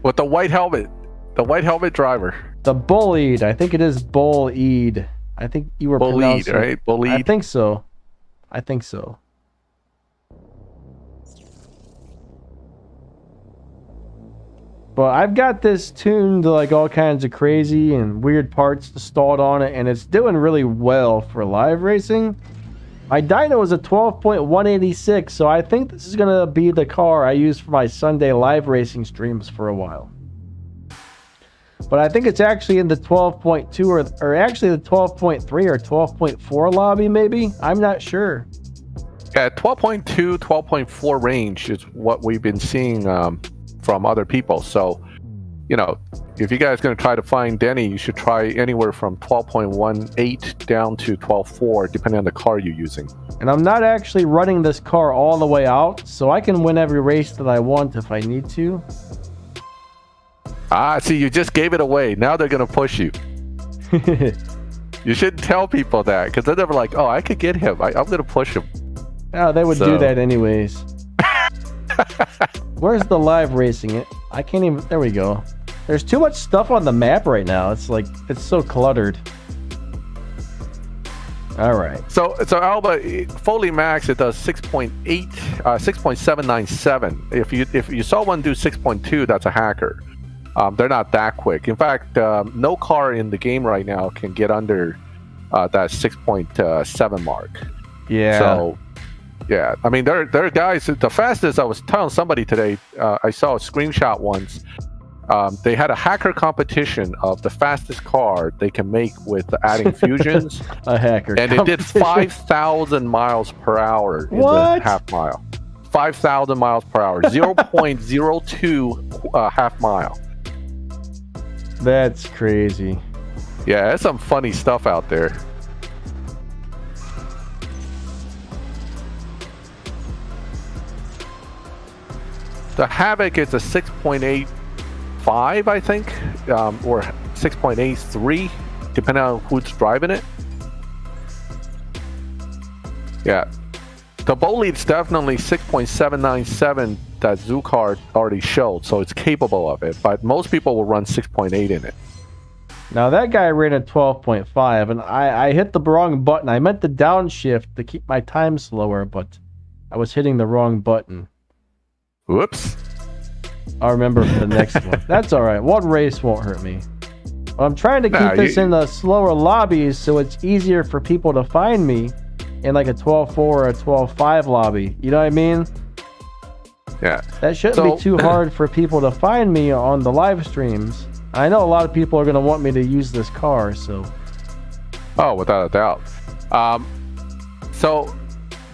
With the white helmet. The white helmet driver. The Bullied. I think it is Bullied. I think you were pronouncing. Bullied, right? Bullied. I think so. I think so. But I've got this tuned to like all kinds of crazy and weird parts installed on it, and it's doing really well for live racing. My dyno is a 12.186, so I think this is going to be the car I use for my Sunday live racing streams for a while. But I think it's actually in the 12.2 or actually the 12.3 or 12.4 lobby, maybe? I'm not sure. Yeah, 12.2, 12.4 range is what we've been seeing from other people. So you know, if you guys going to try to find Denny, you should try anywhere from 12.18 down to 12.4, depending on the car you're using. And I'm not actually running this car all the way out, so I can win every race that I want if I need to. Ah, see, you just gave it away. Now they're going to push you. You shouldn't tell people that, because then they're like, oh, I could get him. I'm going to push him. Oh, they would do that anyways. Where's the live racing? I can't even... There we go. There's too much stuff on the map right now. It's like... It's so cluttered. All right. So Alba, fully max, it does 6.797. If you saw one do 6.2, that's a hacker. They're not that quick. In fact, no car in the game right now can get under that 6.7 mark. Yeah. So, yeah. I mean, there are guys. The fastest, I was telling somebody today, I saw a screenshot once. They had a hacker competition of the fastest car they can make with adding fusions. A hacker and it did 5,000 miles per hour in what? the half mile. 5,000 miles per hour. 0.02 half mile. That's crazy. Yeah, there's some funny stuff out there. The Havoc is a 6.85, I think, or 6.83, depending on who's driving it. Yeah. The Bolid's definitely 6.797 that Zucard already showed, so it's capable of it, but most people will run 6.8 in it. Now that guy ran at 12.5, and I hit the wrong button. I meant to downshift to keep my time slower, but I was hitting the wrong button. Whoops. I'll remember for the next one. That's alright. One race won't hurt me. I'm trying to keep this in the slower lobbies so it's easier for people to find me in like a 12.4 or a 12.5 lobby. You know what I mean? Yeah. That shouldn't be too hard for people to find me on the live streams. I know a lot of people are going to want me to use this car, so... Oh, without a doubt. So,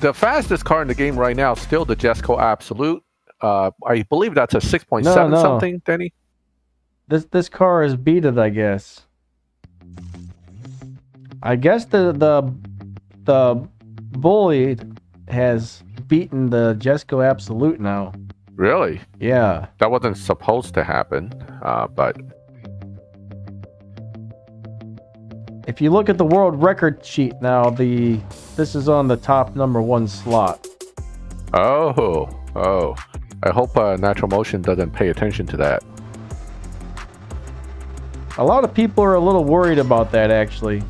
the fastest car in the game right now is still the Jesco Absolute. I believe that's a 6.7 something, Denny? This car is beaten, I guess. I guess the Bully has beaten the Jesco Absolute now. Really? Yeah. That wasn't supposed to happen, but... If you look at the world record sheet now, this is on the top #1 slot. Oh. I hope Natural Motion doesn't pay attention to that. A lot of people are a little worried about that, actually.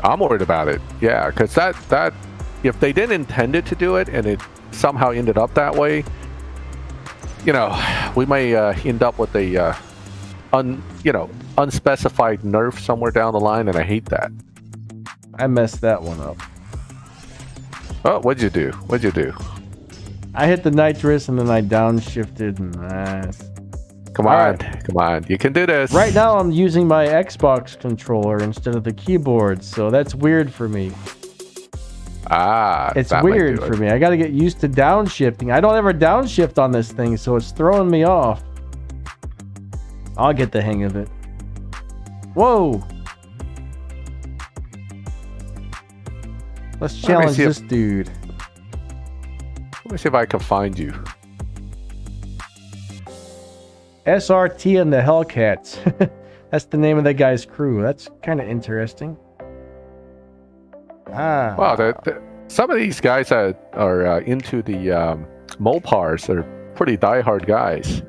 I'm worried about it. Yeah, because that if they didn't intend it to do it and it somehow ended up that way, you know, we may end up with a unspecified nerf somewhere down the line, and I hate that. I messed that one up. Oh, what'd you do? I hit the nitrous and then I downshifted and Come on. You can do this. Right now I'm using my Xbox controller instead of the keyboard, so that's weird for me. It's weird for me. I gotta get used to downshifting. I don't ever downshift on this thing, so it's throwing me off. I'll get the hang of it. Whoa! Let's challenge this dude. Let me see if I can find you. SRT and the Hellcats. That's the name of the guy's crew. That's kind of interesting. Wow, some of these guys that are into the Mopars are pretty diehard guys.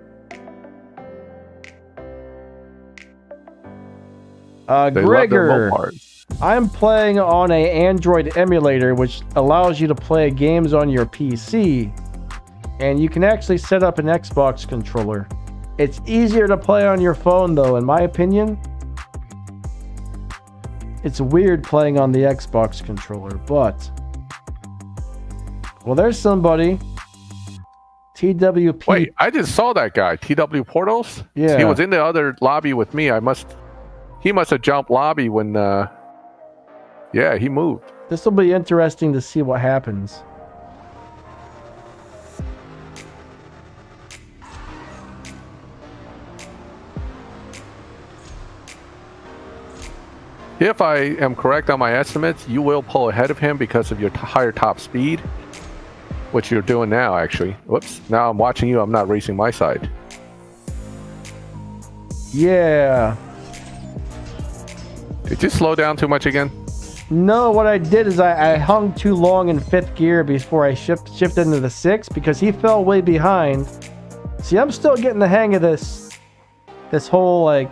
Gregor, I'm playing on an Android emulator, which allows you to play games on your PC, and you can actually set up an Xbox controller. It's easier to play on your phone, though, in my opinion. It's weird playing on the Xbox controller, but... Well, there's somebody. TWP. Wait, I just saw that guy. TW Portals? Yeah. He was in the other lobby with me. He must have jumped lobby when... Yeah, he moved. This will be interesting to see what happens. If I am correct on my estimates, you will pull ahead of him because of your higher top speed, which you're doing now, actually. Whoops. Now I'm watching you. I'm not racing my side. Yeah. Did you slow down too much again? No, what I did is I hung too long in 5th gear before I shifted into the 6th because he fell way behind. See, I'm still getting the hang of this whole, like,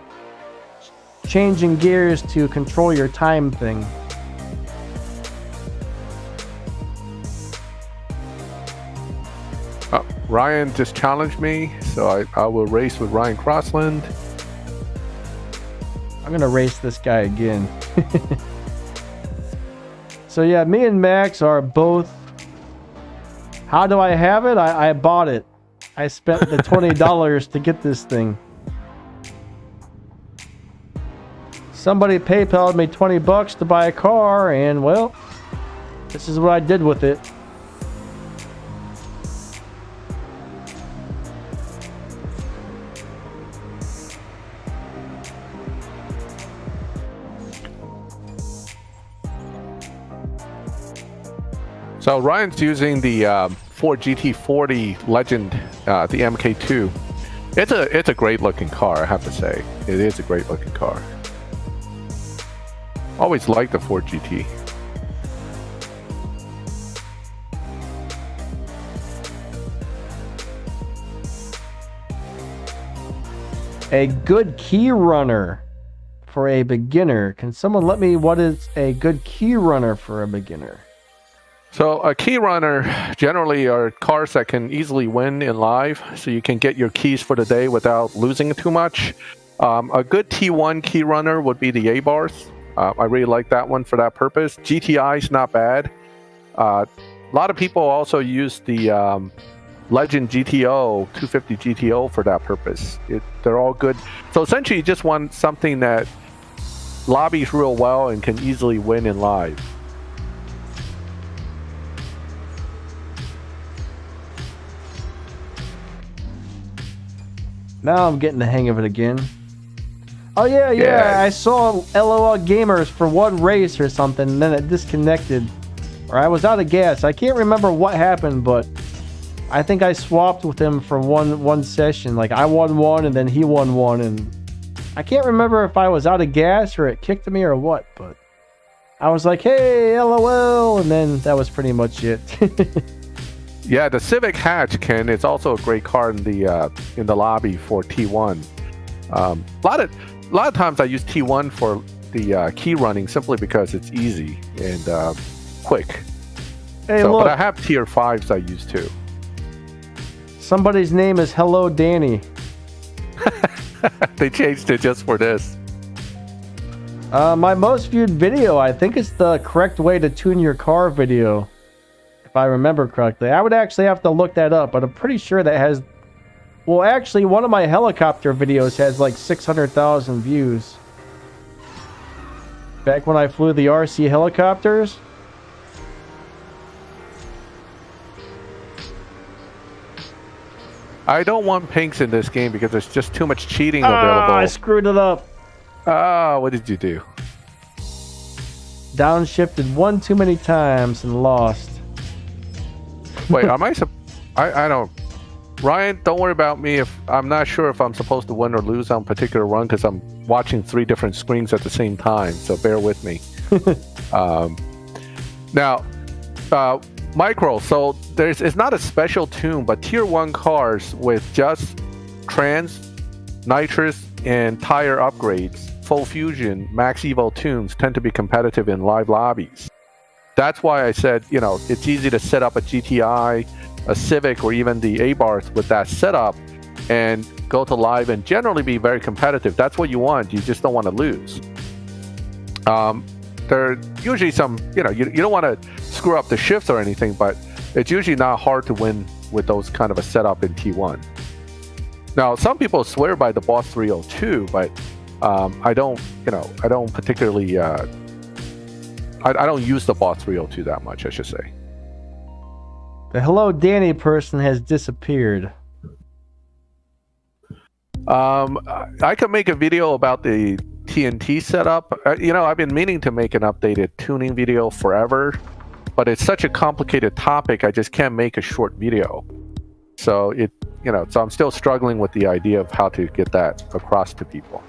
changing gears to control your time thing. Ryan just challenged me, so I will race with Ryan Crossland. I'm gonna race this guy again. So yeah, me and Max are both... How do I have it? I bought it. I spent the $20 to get this thing. Somebody PayPal'd me $20 to buy a car, and well, this is what I did with it. So Ryan's using the Ford GT40 Legend, the MK2. It's a great looking car, I have to say. It is a great looking car. Always liked the Ford GT. A good key runner for a beginner. Can someone let me, what is a good key runner for a beginner? So a key runner generally are cars that can easily win in live, so you can get your keys for the day without losing too much. A good T1 key runner would be the A-bars. I really like that one for that purpose. GTI is not bad. A lot of people also use the Legend GTO, 250 GTO for that purpose. They're all good. So essentially you just want something that lobbies real well and can easily win in live. Now I'm getting the hang of it again. Oh yeah. I saw LOL Gamers for one race or something, and then it disconnected. Or I was out of gas. I can't remember what happened, but I think I swapped with him for one session. Like I won one and then he won one, and I can't remember if I was out of gas or it kicked me or what, but I was like, hey, LOL, and then that was pretty much it. Yeah, the Civic Hatch, Ken, is also a great car in the lobby for T1. A lot of times I use T1 for the key running simply because it's easy and quick. Hey, look. But I have tier 5s I use too. Somebody's name is Hello Danny. They changed it just for this. My most viewed video, I think it's the correct way to tune your car video. If I remember correctly. I would actually have to look that up, but I'm pretty sure that has... Well, actually, one of my helicopter videos has like 600,000 views. Back when I flew the RC helicopters. I don't want pinks in this game because there's just too much cheating available. I screwed it up. What did you do? Downshifted one too many times and lost. Wait, I don't... Ryan, don't worry about me if I'm not sure if I'm supposed to win or lose on a particular run because I'm watching 3 different screens at the same time, so bear with me. Now, Micro, so it's not a special tune, but tier 1 cars with just trans, nitrous, and tire upgrades, full fusion, max evo tunes tend to be competitive in live lobbies. That's why I said, it's easy to set up a GTI, a Civic, or even the A-bars with that setup and go to live and generally be very competitive. That's what you want. You just don't want to lose. There are usually some, you don't want to screw up the shifts or anything, but it's usually not hard to win with those kind of a setup in T1. Now, some people swear by the Boss 302, but I don't particularly... I don't use the Boss 302 that much, I should say. The Hello Danny person has disappeared. I could make a video about the AT&T setup, you know, I've been meaning to make an updated tuning video forever, but it's such a complicated topic, I just can't make a short video. So so I'm still struggling with the idea of how to get that across to people.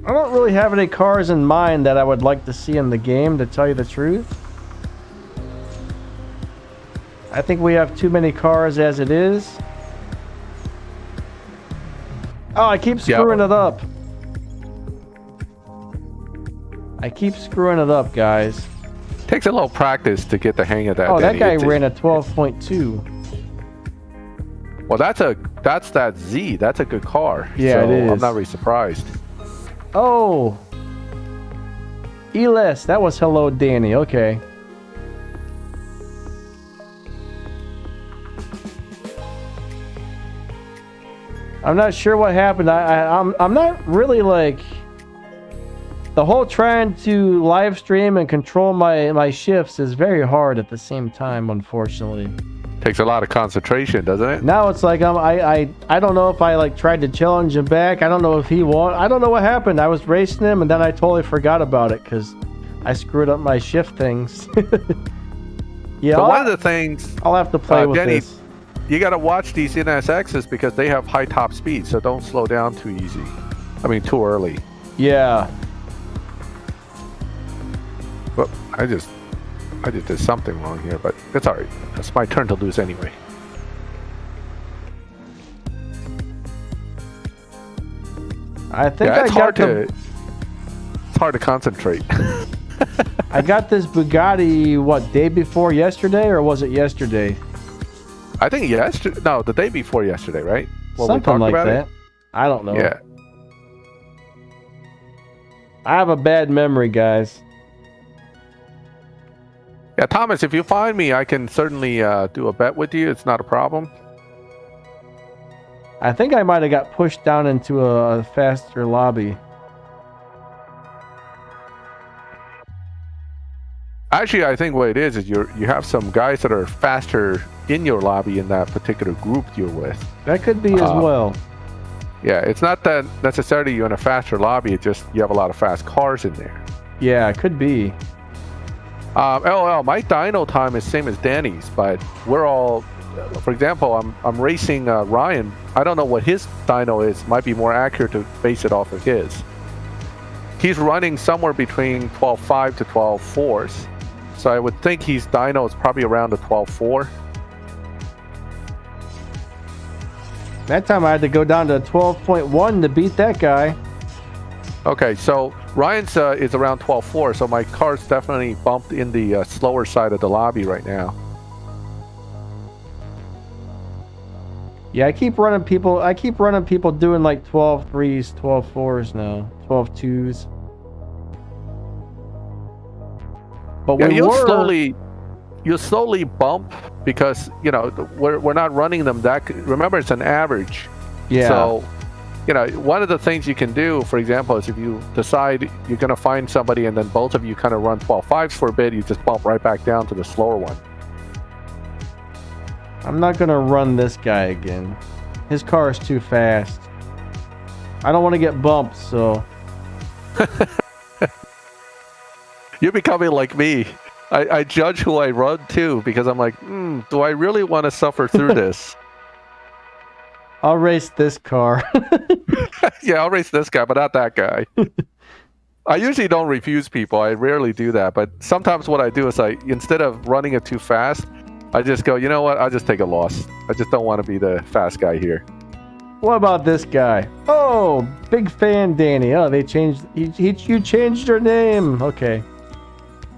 I don't really have any cars in mind that I would like to see in the game, to tell you the truth. I think we have too many cars as it is. Oh, I keep screwing it up. I keep screwing it up, guys. Takes a little practice to get the hang of that. Oh, that guy ran a 12.2. Well, that's that Z. That's a good car. Yeah, so it is. I'm not really surprised. Oh, Elis. That was hello, Danny. Okay. I'm not sure what happened. I'm not really like the whole trying to live stream and control my shifts is very hard at the same time, unfortunately. Takes a lot of concentration, doesn't it? Now it's like I don't know if I like tried to challenge him back. I don't know if he won. I don't know what happened. I was racing him and then I totally forgot about it because I screwed up my shift things. Yeah. But one of the things I'll have to play with Denny, this. You got to watch these NSXs because they have high top speed, so don't slow down too easy. I mean, too early. Yeah. But I just did something wrong here, but it's all right. It's my turn to lose anyway. I think yeah, it's hard to concentrate. I got this Bugatti, what, day before yesterday, or was it yesterday? I think yesterday. No, the day before yesterday, right? Well, something like that. I don't know. Yeah. I have a bad memory, guys. Yeah, Thomas, if you find me, I can certainly do a bet with you. It's not a problem. I think I might have got pushed down into a faster lobby. Actually, I think what it is you have some guys that are faster in your lobby in that particular group you're with. That could be as well. Yeah, it's not that necessarily you're in a faster lobby. It's just you have a lot of fast cars in there. Yeah, it could be. LOL, my dyno time is same as Danny's, but we're all, for example, I'm racing Ryan. I don't know what his dyno is. Might be more accurate to base it off of his. He's running somewhere between 12.5 to 12.4s. So I would think his dyno is probably around a 12.4. That time I had to go down to 12.1 to beat that guy. Okay, so Ryan's is around 12.4, so my car's definitely bumped in the slower side of the lobby right now. Yeah, I keep running people doing like 12.3s, 12.4s now, 12.2s. But yeah, you'll slowly bump because we're not running them that. Remember, it's an average. Yeah. So, one of the things you can do, for example, is if you decide you're going to find somebody and then both of you kind of run 12.5s for a bit, you just bump right back down to the slower one. I'm not going to run this guy again. His car is too fast. I don't want to get bumped, so... You're becoming like me. I judge who I run too because I'm like, do I really want to suffer through this? I'll race this car. Yeah, I'll race this guy, but not that guy. I usually don't refuse people. I rarely do that. But sometimes what I do is instead of running it too fast, I just go, you know what? I'll just take a loss. I just don't want to be the fast guy here. What about this guy? Oh, big fan Danny. Oh, they changed. You changed your name. Okay.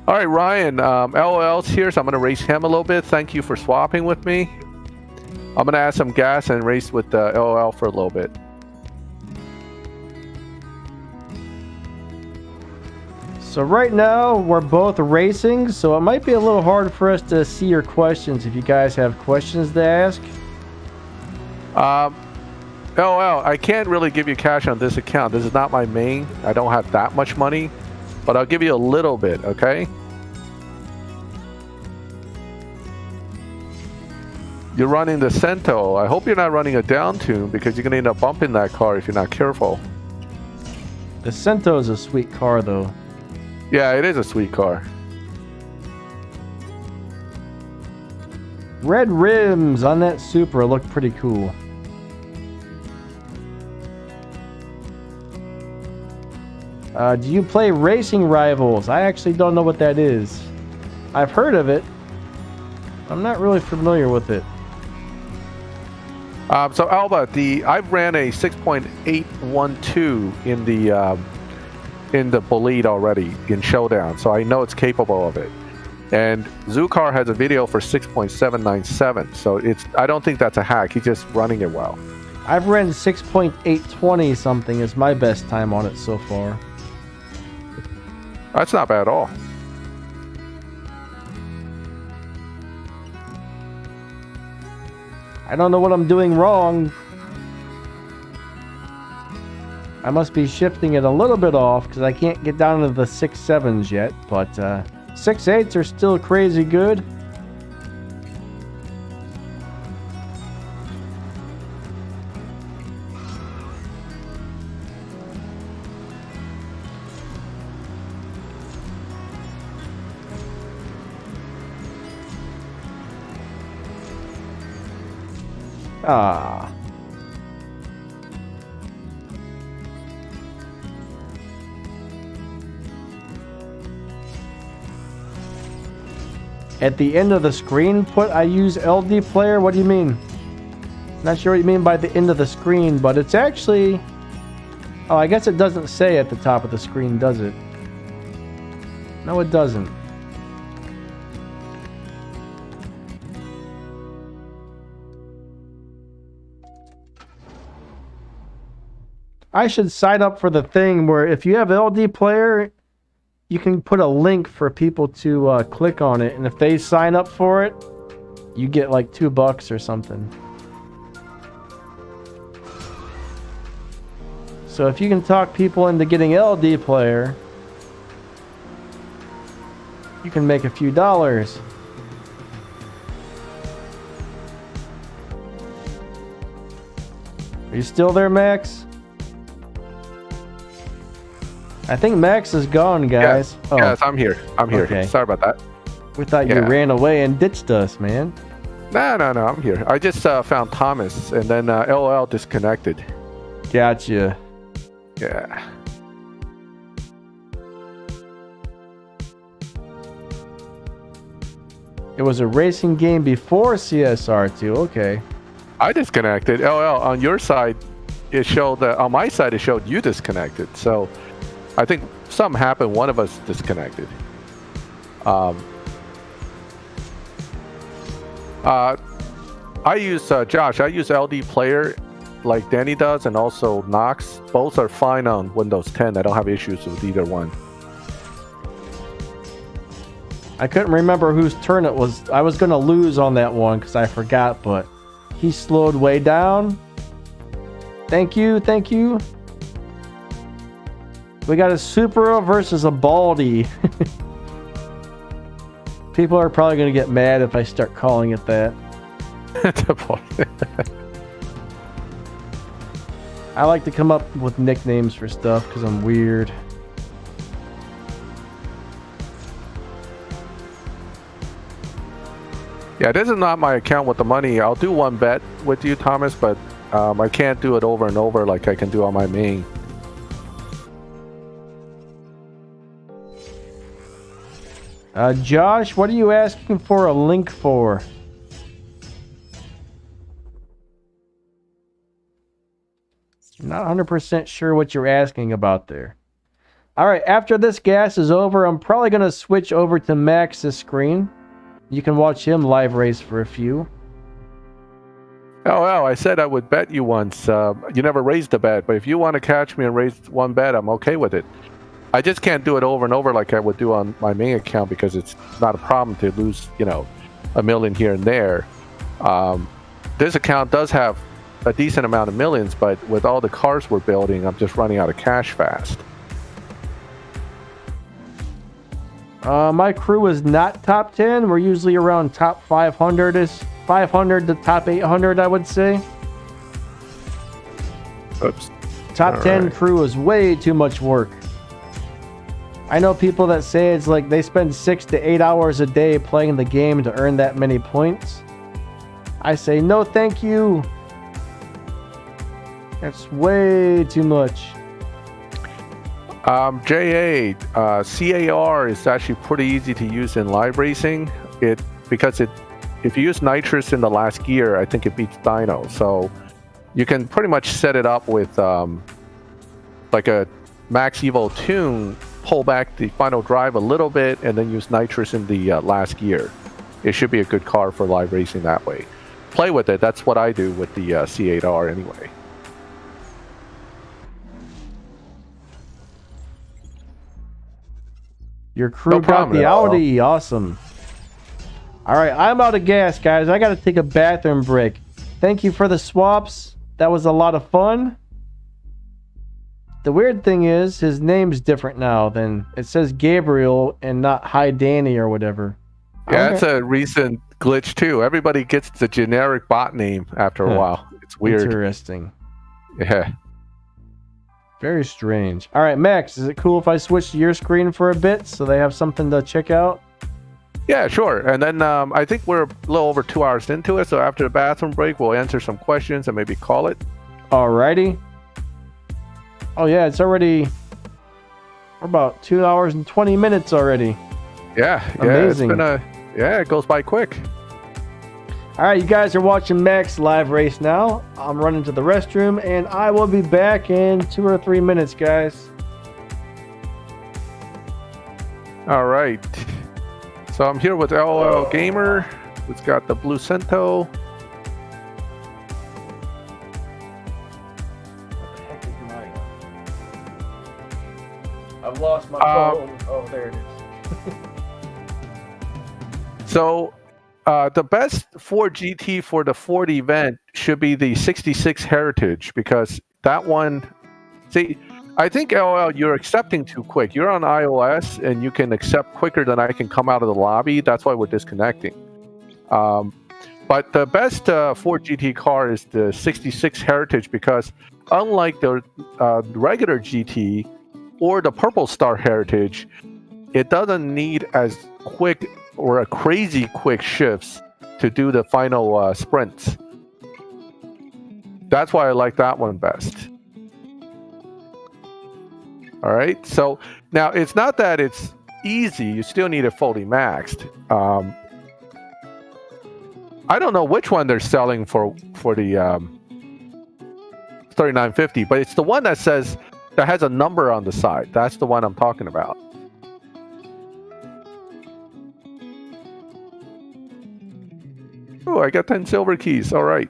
All right, Ryan. LOL's here, so I'm going to race him a little bit. Thank you for swapping with me. I'm going to add some gas and race with LOL for a little bit. So right now, we're both racing, so it might be a little hard for us to see your questions if you guys have questions to ask. LOL, I can't really give you cash on this account. This is not my main. I don't have that much money, but I'll give you a little bit, okay? You're running the Cento. I hope you're not running a down tune because you're gonna end up bumping that car if you're not careful. The Cento is a sweet car, though. Yeah, it is a sweet car. Red rims on that Supra look pretty cool. Do you play Racing Rivals? I actually don't know what that is. I've heard of it. I'm not really familiar with it. So Alba, I've ran a 6.812 in the Bolide already in Showdown, so I know it's capable of it. And Zukar has a video for 6.797, so I don't think that's a hack. He's just running it well. I've ran 6.820 something is my best time on it so far. That's not bad at all. I don't know what I'm doing wrong. I must be shifting it a little bit off because I can't get down to the 6.7s yet, but 6.8s are still crazy good. Ah. At the end of the screen put I use LD player? What do you mean? Not sure what you mean by the end of the screen, but it's actually... Oh, I guess it doesn't say at the top of the screen, does it? No, it doesn't. I should sign up for the thing where if you have LD player, you can put a link for people to click on it, and if they sign up for it, you get like $2 or something. So if you can talk people into getting LD player, you can make a few dollars. Are you still there, Max? I think Max is gone, guys. Yes, oh. yes, I'm here. I'm here. Okay. Sorry about that. We thought you ran away and ditched us, man. No, I'm here. I just found Thomas, and then LOL disconnected. Gotcha. Yeah. It was a racing game before CSR2. Okay. I disconnected. LOL, on your side, it showed that on my side, it showed you disconnected. So I think something happened. One of us disconnected. I use Josh. I use LD Player, like Danny does, and also Knox. Both are fine on Windows 10. I don't have issues with either one. I couldn't remember whose turn it was. I was gonna lose on that one because I forgot, but he slowed way down. Thank you, thank you. We got a Supra versus a Baldy. People are probably going to get mad if I start calling it that. I like to come up with nicknames for stuff because I'm weird. Yeah, this is not my account with the money. I'll do one bet with you, Thomas, but I can't do it over and over like I can do on my main. Josh, what are you asking for a link for? Not 100% sure what you're asking about there. All right, after this gas is over, I'm probably going to switch over to Max's screen. You can watch him live race for a few. Oh, I said I would bet you once. You never raised a bet, but if you want to catch me and raise one bet, I'm okay with it. I just can't do it over and over like I would do on my main account because it's not a problem to lose, a million here and there. This account does have a decent amount of millions, but with all the cars we're building, I'm just running out of cash fast. My crew is not top 10. We're usually around top 500 500 to top 800, I would say. Oops. Top All 10 right. crew is way too much work. I know people that say it's like they spend 6 to 8 hours a day playing the game to earn that many points. I say no thank you. That's way too much. JA, CAR is actually pretty easy to use in live racing. If you use nitrous in the last gear, I think it beats dyno. So you can pretty much set it up with like a max evo tune, pull back the final drive a little bit, and then use nitrous in the last gear. It should be a good car for live racing that way. Play with it. That's what I do with the C8R anyway. Your crew No got problem the at all. Audi. Awesome. All right, I'm out of gas, guys. I got to take a bathroom break. Thank you for the swaps. That was a lot of fun. The weird thing is, his name's different now than it says Gabriel and not Hi Danny or whatever. Yeah, that's a recent glitch too. Everybody gets the generic bot name after a while. It's weird. Interesting. Yeah. Very strange. All right, Max, is it cool if I switch to your screen for a bit so they have something to check out? Yeah, sure. And then I think we're a little over 2 hours into it. So after the bathroom break, we'll answer some questions and maybe call it. Alrighty. Oh yeah, it's already we're about 2 hours and 20 minutes already. Yeah, Amazing. It goes by quick. All right, you guys are watching Max live race now. I'm running to the restroom, and I will be back in 2 or 3 minutes, guys. All right. So I'm here with LOL Gamer, who's got the blue Cento. What the heck is mine? I've lost my phone. Oh, there it is. So the best Ford GT for the Ford event should be the 66 Heritage, because that one, see, I think LOL, you're accepting too quick. You're on iOS and you can accept quicker than I can come out of the lobby. That's why we're disconnecting. But the best Ford GT car is the 66 Heritage, because unlike the regular GT or the Purple Star Heritage, it doesn't need as quick or a crazy quick shifts to do the final sprints. That's why I like that one best. All right, so now it's not that it's easy. You still need it fully maxed. I don't know which one they're selling for the 3950, but it's the one that says that has a number on the side. That's the one I'm talking about. Oh, I got 10 silver keys. All right.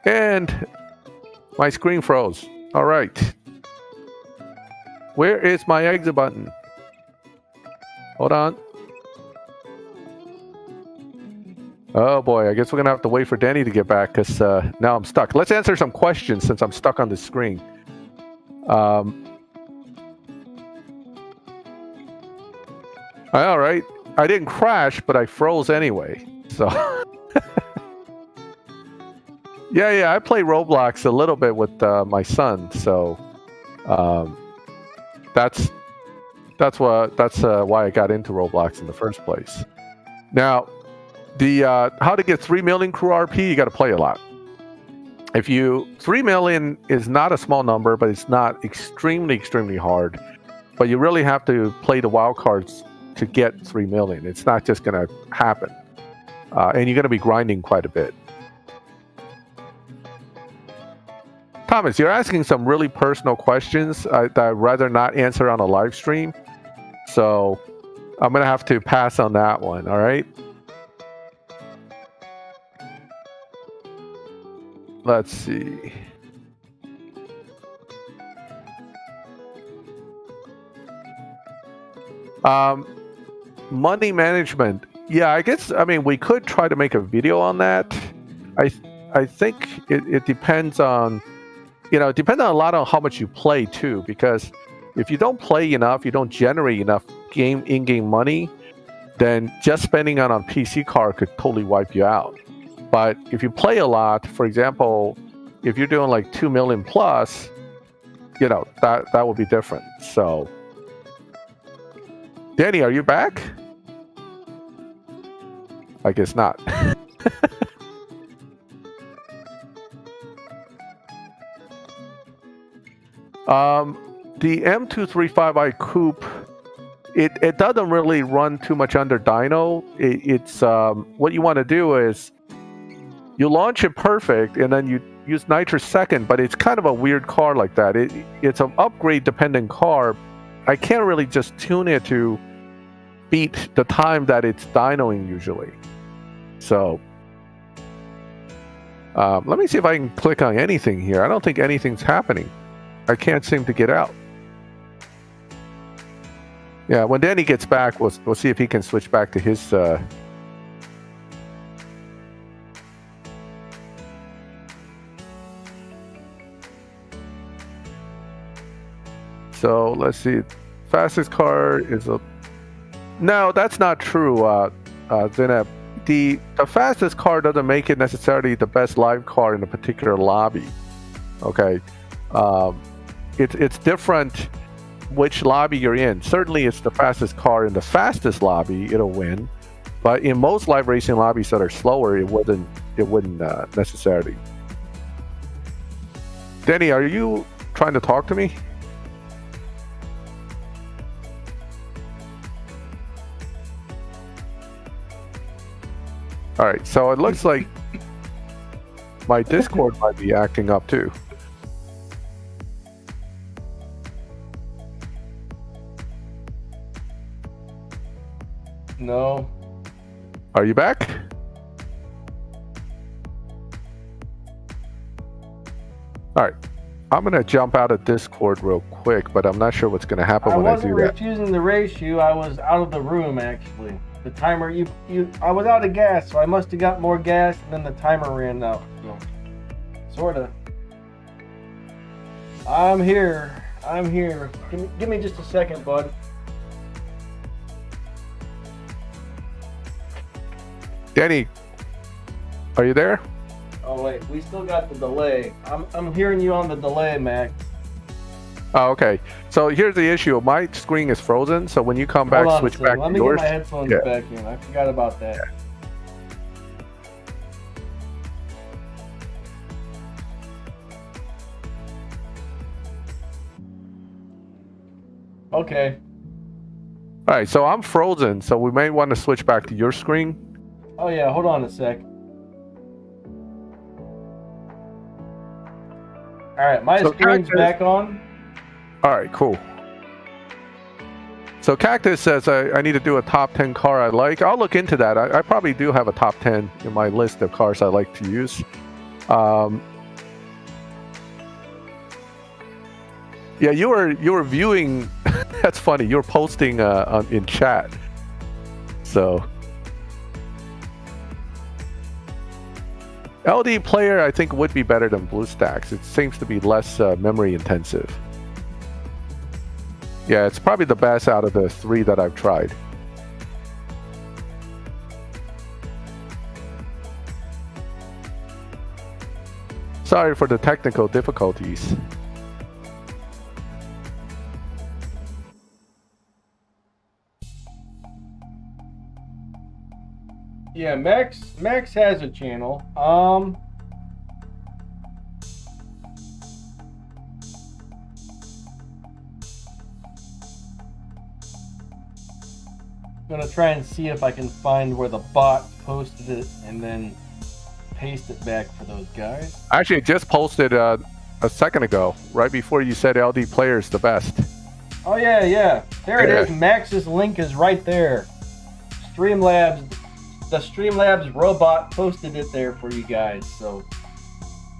And my screen froze. All right. Where is my exit button? Hold on. Oh boy, I guess we're gonna have to wait for Danny to get back, because now I'm stuck. Let's answer some questions since I'm stuck on the screen. All right. I didn't crash, but I froze anyway. So yeah, I play Roblox a little bit with my son. So that's why I got into Roblox in the first place. Now, the how to get 3 million crew RP, you got to play a lot. 3 million is not a small number, but it's not extremely hard. But you really have to play the wild cards to get 3 million. It's not just going to happen. And you're going to be grinding quite a bit. Thomas, you're asking some really personal questions that I'd rather not answer on a live stream. So I'm going to have to pass on that one, all right? Let's see. Money management. Yeah, I mean, we could try to make a video on that. I think it depends on, it depends on a lot on how much you play too, because if you don't play enough, you don't generate enough in-game money, then just spending on a PC card could totally wipe you out. But if you play a lot, for example, if you're doing like 2 million plus, you know, that would be different. So, Danny, are you back? I guess not. The M235i Coupe, it doesn't really run too much under dyno. It's what you want to do is you launch it perfect and then you use nitrous second, but it's kind of a weird car like that. It's an upgrade dependent car. I can't really just tune it to beat the time that it's dynoing usually. So let me see if I can click on anything here. I don't think anything's happening. I can't seem to get out. Yeah, when Danny gets back, we'll see if he can switch back to his. So let's see. Fastest car is a. No, that's not true, Zynga. The fastest car doesn't make it necessarily the best live car in a particular lobby. Okay, it's different which lobby you're in. Certainly, it's the fastest car in the fastest lobby, it'll win. But in most live racing lobbies that are slower, it wouldn't necessarily. Danny, are you trying to talk to me? All right, so it looks like my Discord might be acting up too. No. Are you back? All right. I'm going to jump out of Discord real quick, but I'm not sure what's going to happen when I do that. I wasn't refusing to race you. I was out of the room, actually. The timer, I was out of gas, so I must have got more gas, and then the timer ran out. So, sort of. I'm here. Give me just a second, bud. Danny, are you there? Oh wait, we still got the delay. I'm hearing you on the delay, Max. Oh, okay. So here's the issue. My screen is frozen, so when you come back, switch back to yours. Let me get my headphones back in. I forgot about that. Yeah. Okay. All right, so I'm frozen, so we may want to switch back to your screen. Oh yeah, hold on a sec. All right, my screen's back on. All right, cool. So Cactus says I need to do a top 10 car I like. I'll look into that. I probably do have a top 10 in my list of cars I like to use. Yeah, you were viewing. That's funny. You were posting in chat. So LD player, I think, would be better than BlueStacks. It seems to be less memory intensive. Yeah, it's probably the best out of the 3 that I've tried. Sorry for the technical difficulties. Yeah, Max has a channel. I'm gonna try and see if I can find where the bot posted it and then paste it back for those guys. Actually, it just posted a second ago, right before you said LD player is the best. Oh yeah. There it is. Max's link is right there. Streamlabs. The Streamlabs robot posted it there for you guys, so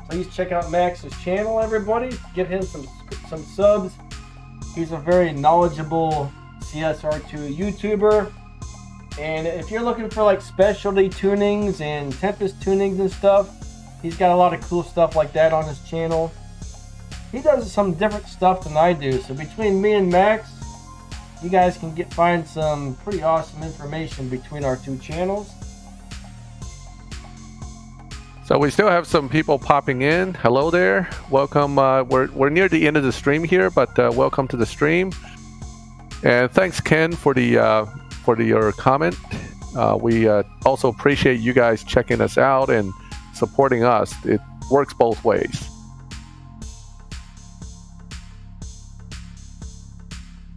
please check out Max's channel, everybody. Get him some subs. He's a very knowledgeable CSR2 YouTuber, and if you're looking for like specialty tunings and Tempest tunings and stuff, he's got a lot of cool stuff like that on his channel. He does some different stuff than I do, so between me and Max, you guys can find some pretty awesome information between our two channels. So we still have some people popping in. Hello there. Welcome. We're near the end of the stream here, but welcome to the stream. And thanks, Ken, for your comment. We also appreciate you guys checking us out and supporting us. It works both ways.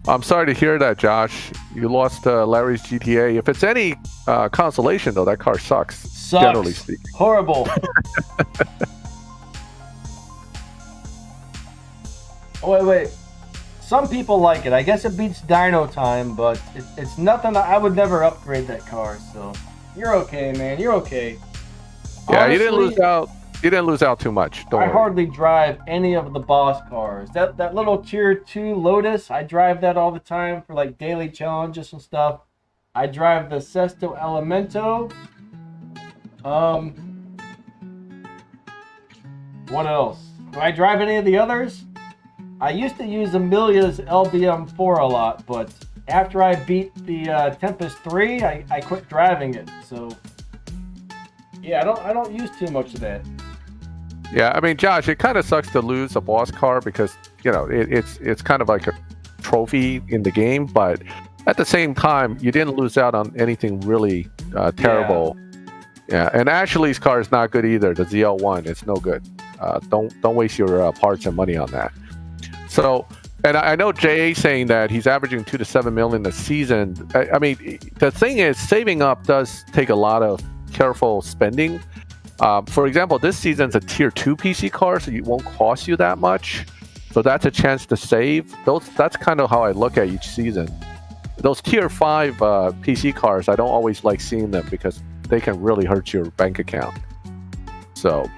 I'm sorry to hear that, Josh. You lost Larry's GTA. If it's any consolation, though, that car sucks. Generally speaking. Horrible. Oh, wait. Some people like it. I guess it beats Dino Time, but it's nothing. I would never upgrade that car. So you're okay, man. You're okay. Yeah, honestly, you didn't lose out. You didn't lose out too much. Don't worry. Hardly drive any of the boss cars. That little tier 2 Lotus, I drive that all the time for like daily challenges and stuff. I drive the Sesto Elemento. What else? Do I drive any of the others? I used to use Amelia's LBM4 a lot, but after I beat the Tempest 3, I quit driving it. So yeah, I don't use too much of that. Yeah, I mean, Josh, it kind of sucks to lose a boss car because, you know, it's kind of like a trophy in the game, but at the same time, you didn't lose out on anything really terrible. Yeah, and Ashley's car is not good either. The ZL1, it's no good. Don't waste your parts and money on that. So, and I know Jay saying that he's averaging 2 to 7 million a season. I mean, the thing is, saving up does take a lot of careful spending. For example, this season's a tier 2 PC car, so it won't cost you that much. So that's a chance to save. That's kind of how I look at each season. Those tier 5 PC cars, I don't always like seeing them because they can really hurt your bank account. So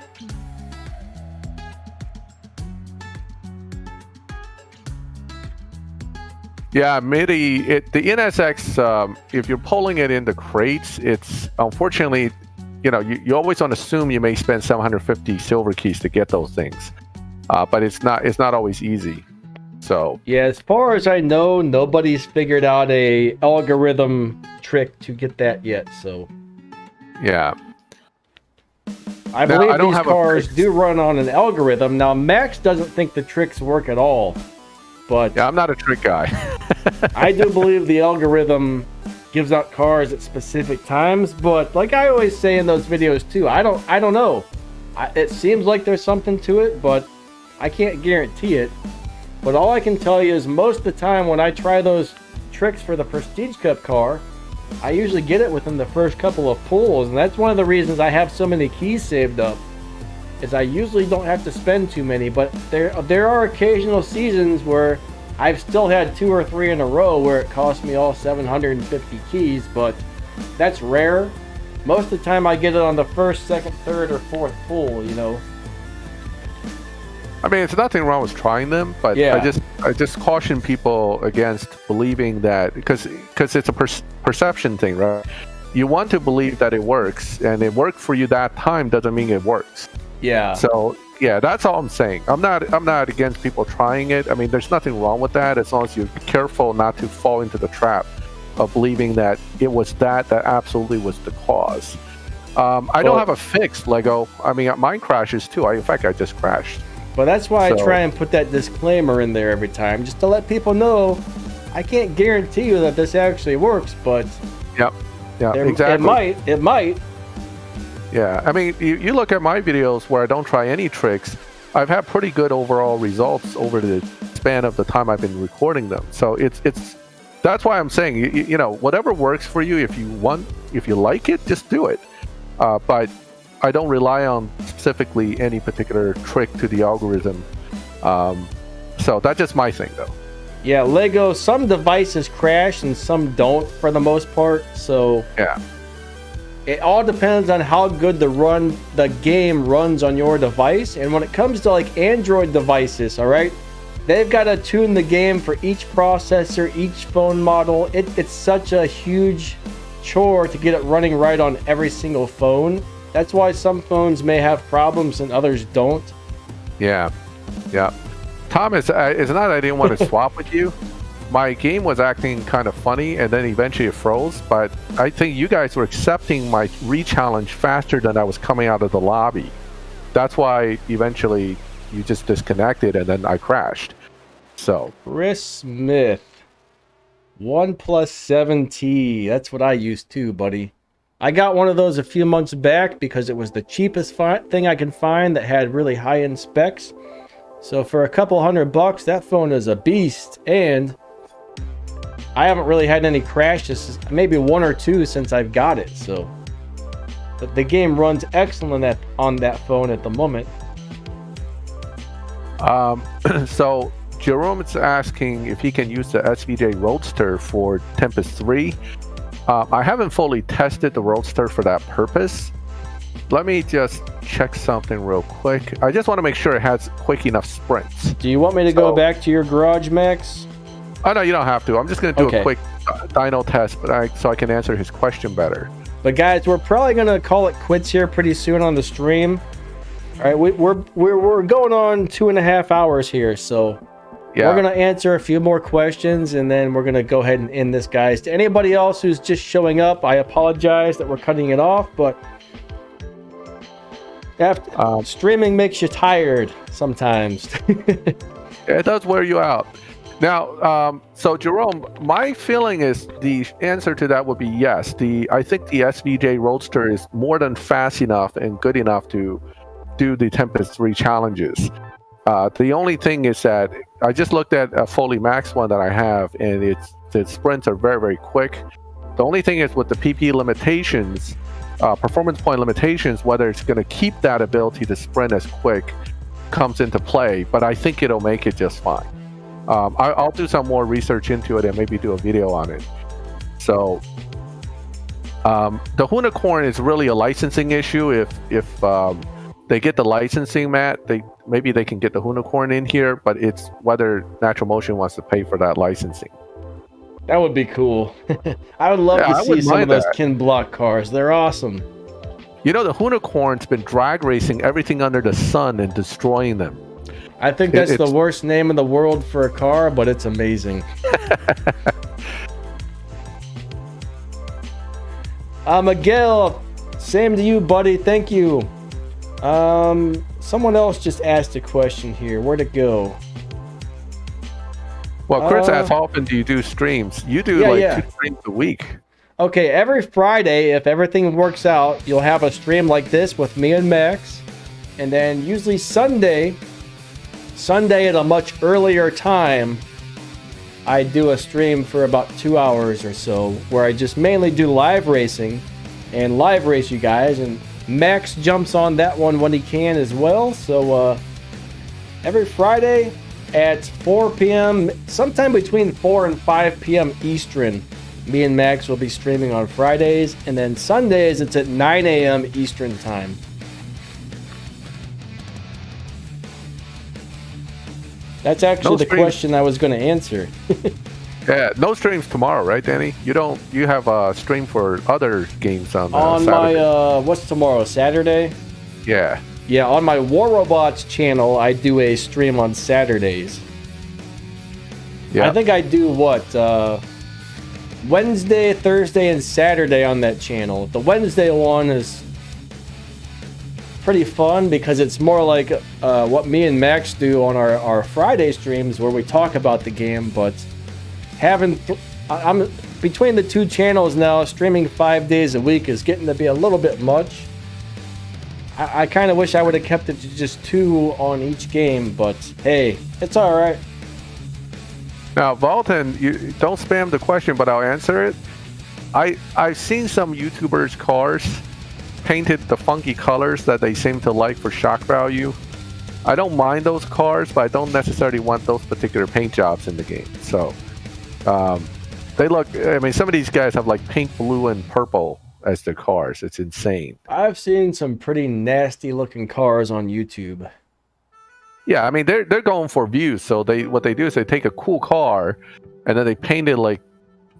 yeah, MIDI, the NSX, if you're pulling it into crates, it's unfortunately, you know, you always want to assume you may spend 750 silver keys to get those things, but it's not always easy. So yeah, as far as I know, nobody's figured out a algorithm trick to get that yet. So yeah, I believe these cars do run on an algorithm. Now Max doesn't think the tricks work at all, but yeah, I'm not a trick guy. I do believe the algorithm gives out cars at specific times, but like I always say in those videos too, I don't know. It seems like there's something to it, but I can't guarantee it. But all I can tell you is most of the time when I try those tricks for the Prestige Cup car, I usually get it within the first couple of pulls, and that's one of the reasons I have so many keys saved up, is I usually don't have to spend too many, but there are occasional seasons where I've still had 2 or 3 in a row where it cost me all 750 keys, but that's rare. Most of the time I get it on the first, second, third, or fourth pull, you know. I mean, it's nothing wrong with trying them, but yeah. I just caution people against believing that, because it's a perception thing, right? You want to believe that it works, and it worked for you that time doesn't mean it works. Yeah. So yeah, that's all I'm saying. I'm not against people trying it. I mean, there's nothing wrong with that as long as you're careful not to fall into the trap of believing that it was that absolutely was the cause. I don't have a fix, Lego. I mean, mine crashes too. In fact, I just crashed. But that's why I try and put that disclaimer in there every time, just to let people know I can't guarantee you that this actually works, but yeah, exactly. It might. Yeah, I mean, you look at my videos where I don't try any tricks, I've had pretty good overall results over the span of the time I've been recording them. So it's that's why I'm saying, you know, whatever works for you, if you like it, just do it. But I don't rely on specifically any particular trick to the algorithm. So that's just my thing, though. Yeah, Lego, some devices crash and some don't for the most part. So yeah, it all depends on how good the game runs on your device. And when it comes to like Android devices, all right, they've got to tune the game for each processor, each phone model. It's such a huge chore to get it running right on every single phone. That's why some phones may have problems and others don't. Yeah. Thomas, it's not that I didn't want to swap with you. my game was acting kind of funny, and then eventually it froze. But I think you guys were accepting my re-challenge faster than I was coming out of the lobby. That's why eventually you just disconnected, and then I crashed. So Chris Smith, OnePlus 7T. That's what I used too, buddy. I got one of those a few months back because it was the cheapest thing I could find that had really high-end specs. So for a couple $100, that phone is a beast, and I haven't really had any crashes, maybe one or two since I've got it. So the game runs excellent on that phone at the moment. So Jerome's asking if he can use the SVJ Roadster for Tempest 3. I haven't fully tested the Roadster for that purpose. Let me just check something real quick. I just want to make sure it has quick enough sprints. Do you want me to go back to your garage, Max? Oh, no, you don't have to. I'm just going to do a quick dyno test so I can answer his question better. But guys, we're probably going to call it quits here pretty soon on the stream. All right, we're going on 2.5 hours here, so... Yeah. We're going to answer a few more questions, and then we're going to go ahead and end this, guys. To anybody else who's just showing up, I apologize that we're cutting it off, but streaming makes you tired sometimes. It does wear you out. Now, so Jerome, my feeling is the answer to that would be yes. I think the SVJ Roadster is more than fast enough and good enough to do the Tempest 3 challenges. The only thing is that I just looked at a Foley Max one that I have, and the sprints are very, very quick. The only thing is with the PP limitations, performance point limitations, whether it's going to keep that ability to sprint as quick comes into play, but I think it'll make it just fine. I'll do some more research into it and maybe do a video on it. So the Unicorn is really a licensing issue. If they get the licensing, Matt, maybe they can get the Unicorn in here, but it's whether Natural Motion wants to pay for that licensing. That would be cool. I would love to see some of those Kin Block cars. They're awesome. You know, the Unicorn's been drag racing everything under the sun and destroying them. I think that's the worst name in the world for a car, but it's amazing. Miguel, same to you, buddy. Thank you. Someone else just asked a question here. Where'd it go? Well, Chris asked, how often do you do streams? You do 2 streams a week. Okay, every Friday, if everything works out, you'll have a stream like this with me and Max. And then usually Sunday at a much earlier time, I do a stream for about 2 hours or so, where I just mainly do live racing and live race you guys. And Max jumps on that one when he can as well. So every Friday at 4 p.m., sometime between 4 and 5 p.m. Eastern, me and Max will be streaming on Fridays. And then Sundays, it's at 9 a.m. Eastern time. That's actually the question I was going to answer. Yeah, no streams tomorrow, right, Danny? You have a stream for other games on Saturday. My what's tomorrow? Saturday? Yeah. Yeah, on my War Robots channel, I do a stream on Saturdays. Yeah. I think I do Wednesday, Thursday, and Saturday on that channel. The Wednesday one is pretty fun because it's more like what me and Max do on our Friday streams where we talk about the game, but I'm between the two channels now, streaming 5 days a week is getting to be a little bit much. I kind of wish I would have kept it to just 2 on each game, but hey, it's all right. Now, Valton, you don't spam the question, but I'll answer it. I've seen some YouTubers' cars painted the funky colors that they seem to like for shock value. I don't mind those cars, but I don't necessarily want those particular paint jobs in the game. So they look, I mean, some of these guys have like pink, blue, and purple as their cars. It's insane. I've seen some pretty nasty looking cars on YouTube. Yeah, I mean, they're going for views. So what they do is they take a cool car and then they paint it like,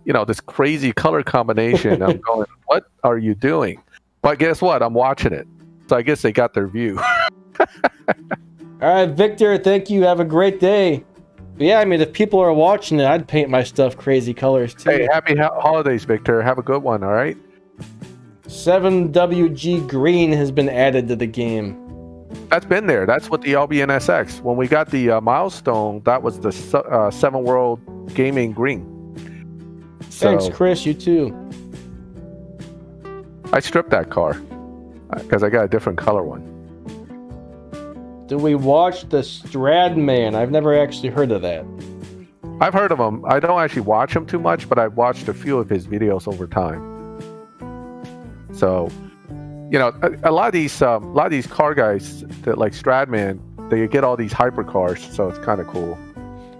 this crazy color combination. I'm going, what are you doing? But guess what? I'm watching it. So I guess they got their view. All right, Victor, thank you. Have a great day. But yeah, I mean, if people are watching it, I'd paint my stuff crazy colors too. Hey, happy holidays, Victor. Have a good one, all right? 7WG Green has been added to the game. That's been there. That's what the LBNSX. When we got the milestone, that was the 7 World Gaming Green. So, Thanks, Chris. You too. I stripped that car because I got a different color one. Do we watch the Stradman? I've never actually heard of that. I've heard of him. I don't actually watch him too much, but I've watched a few of his videos over time. So, you know, a lot of these car guys that like Stradman, they get all these hypercars, so it's kind of cool.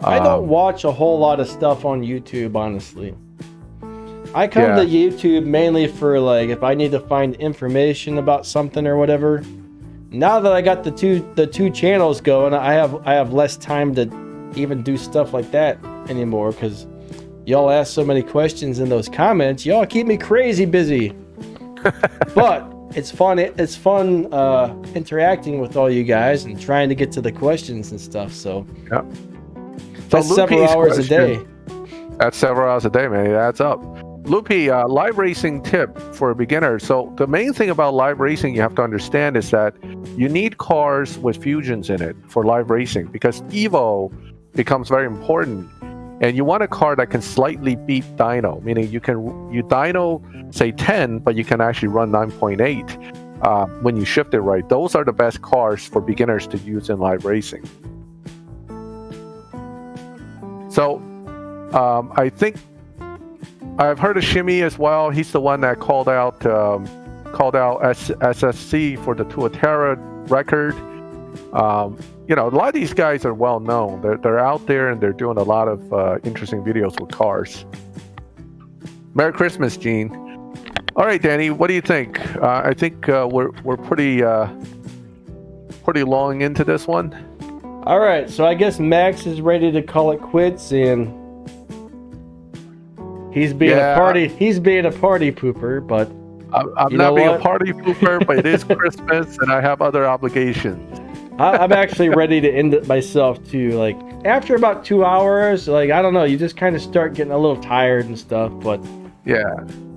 I don't watch a whole lot of stuff on YouTube, honestly. I come to YouTube mainly for like if I need to find information about something or whatever. Now that I got the two channels going, I have less time to even do stuff like that anymore because y'all ask so many questions in those comments. Y'all keep me crazy busy. But it's fun. It's fun interacting with all you guys and trying to get to the questions and stuff. So yeah, that's several hours a day. That's several hours a day, man. It adds up. Loopy, live racing tip for a beginner. So the main thing about live racing you have to understand is that you need cars with fusions in it for live racing because Evo becomes very important. And you want a car that can slightly beat dyno, meaning you dyno, say 10, but you can actually run 9.8 when you shift it right. Those are the best cars for beginners to use in live racing. So I think I've heard of Shimmy as well. He's the one that called out SSC for the Tuatara record. You know, a lot of these guys are well known. They're out there and they're doing a lot of interesting videos with cars. Merry Christmas, Gene. All right, Danny, what do you think? I think we're pretty long into this one. All right, so I guess Max is ready to call it quits, and he's being a party pooper, but I'm not being a party pooper, but it is Christmas and I have other obligations. I'm actually ready to end it myself too. Like after about 2 hours, like I don't know, you just kind of start getting a little tired and stuff. But yeah,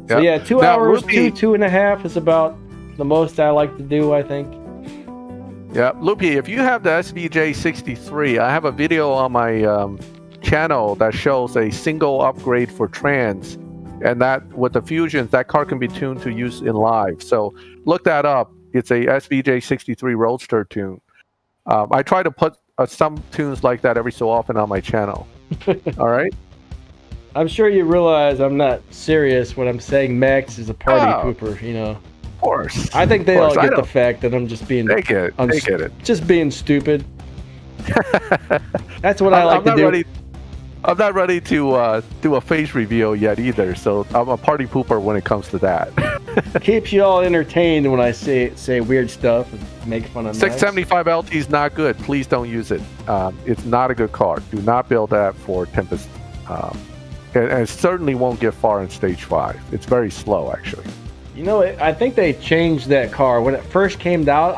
so yeah, 2 hours, two and a half is about the most I like to do, I think. Yeah, Loopy, if you have the SVJ63, I have a video on my channel that shows a single upgrade for trans, and that with the fusions, that car can be tuned to use in live. So look that up. It's a SVJ63 Roadster tune. I try to put some tunes like that every so often on my channel. All right. I'm sure you realize I'm not serious when I'm saying Max is a party pooper. You know. Of course. I think they all get the fact that I'm just being. They get it. Just being stupid. That's what I like to do. I'm not ready to do a face reveal yet either, so I'm a party pooper when it comes to that. Keeps you all entertained when I say weird stuff and make fun of 675 LT is not good. Please don't use it. It's not a good car. Do not build that for Tempest. And it certainly won't get far in stage 5. It's very slow, actually. You know, I think they changed that car when it first came out.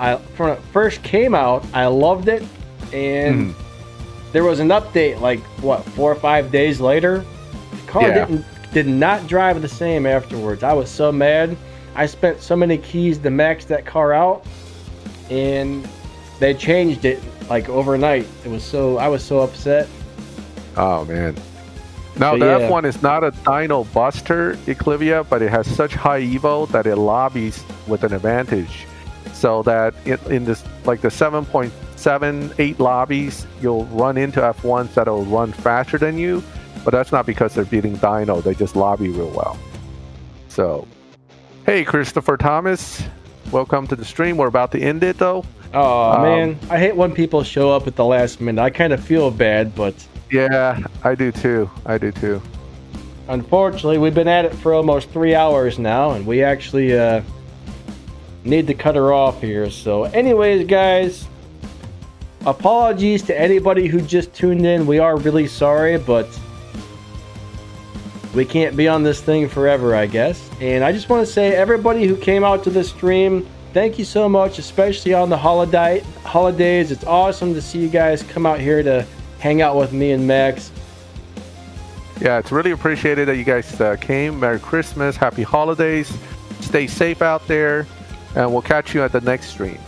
I loved it, and there was an update like 4 or 5 days later. The car did not drive the same afterwards. I was so mad. I spent so many keys to max that car out, and they changed it like overnight. I was so upset. Oh man. Now the F1 is not a dyno buster, Eclivia, but it has such high evo that it lobbies with an advantage. So that in this, like the 7.7, 8 lobbies, you'll run into F1s that'll run faster than you, but that's not because they're beating dyno. They just lobby real well. So, hey, Christopher Thomas, welcome to the stream. We're about to end it though. Oh man, I hate when people show up at the last minute. I kind of feel bad, but yeah, I do too. Unfortunately, we've been at it for almost 3 hours now, and we actually need to cut her off here. So anyways, guys, apologies to anybody who just tuned in. We are really sorry, but we can't be on this thing forever, I guess. And I just want to say, everybody who came out to this stream, thank you so much, especially on the holidays. It's awesome to see you guys come out here to hang out with me and Max. Yeah, it's really appreciated that you guys came. Merry Christmas, Happy Holidays. Stay safe out there, and we'll catch you at the next stream.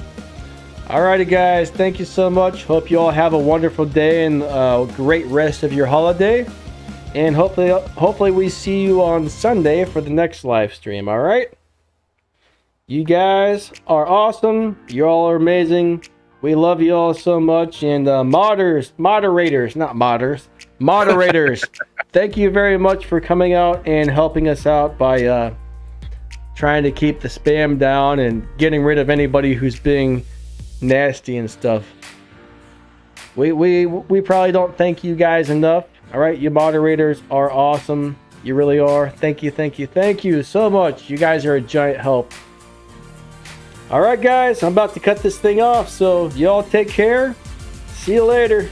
Alrighty, guys. Thank you so much. Hope you all have a wonderful day and a great rest of your holiday. And hopefully we see you on Sunday for the next live stream. All right. You guys are awesome. You all are amazing. We love you all so much. And moderators, thank you very much for coming out and helping us out by trying to keep the spam down and getting rid of anybody who's being nasty and stuff. We probably don't thank you guys enough. All right, you moderators are awesome. You really are. Thank you so much. You guys are a giant help. All right, guys, I'm about to cut this thing off, so y'all take care. See you later.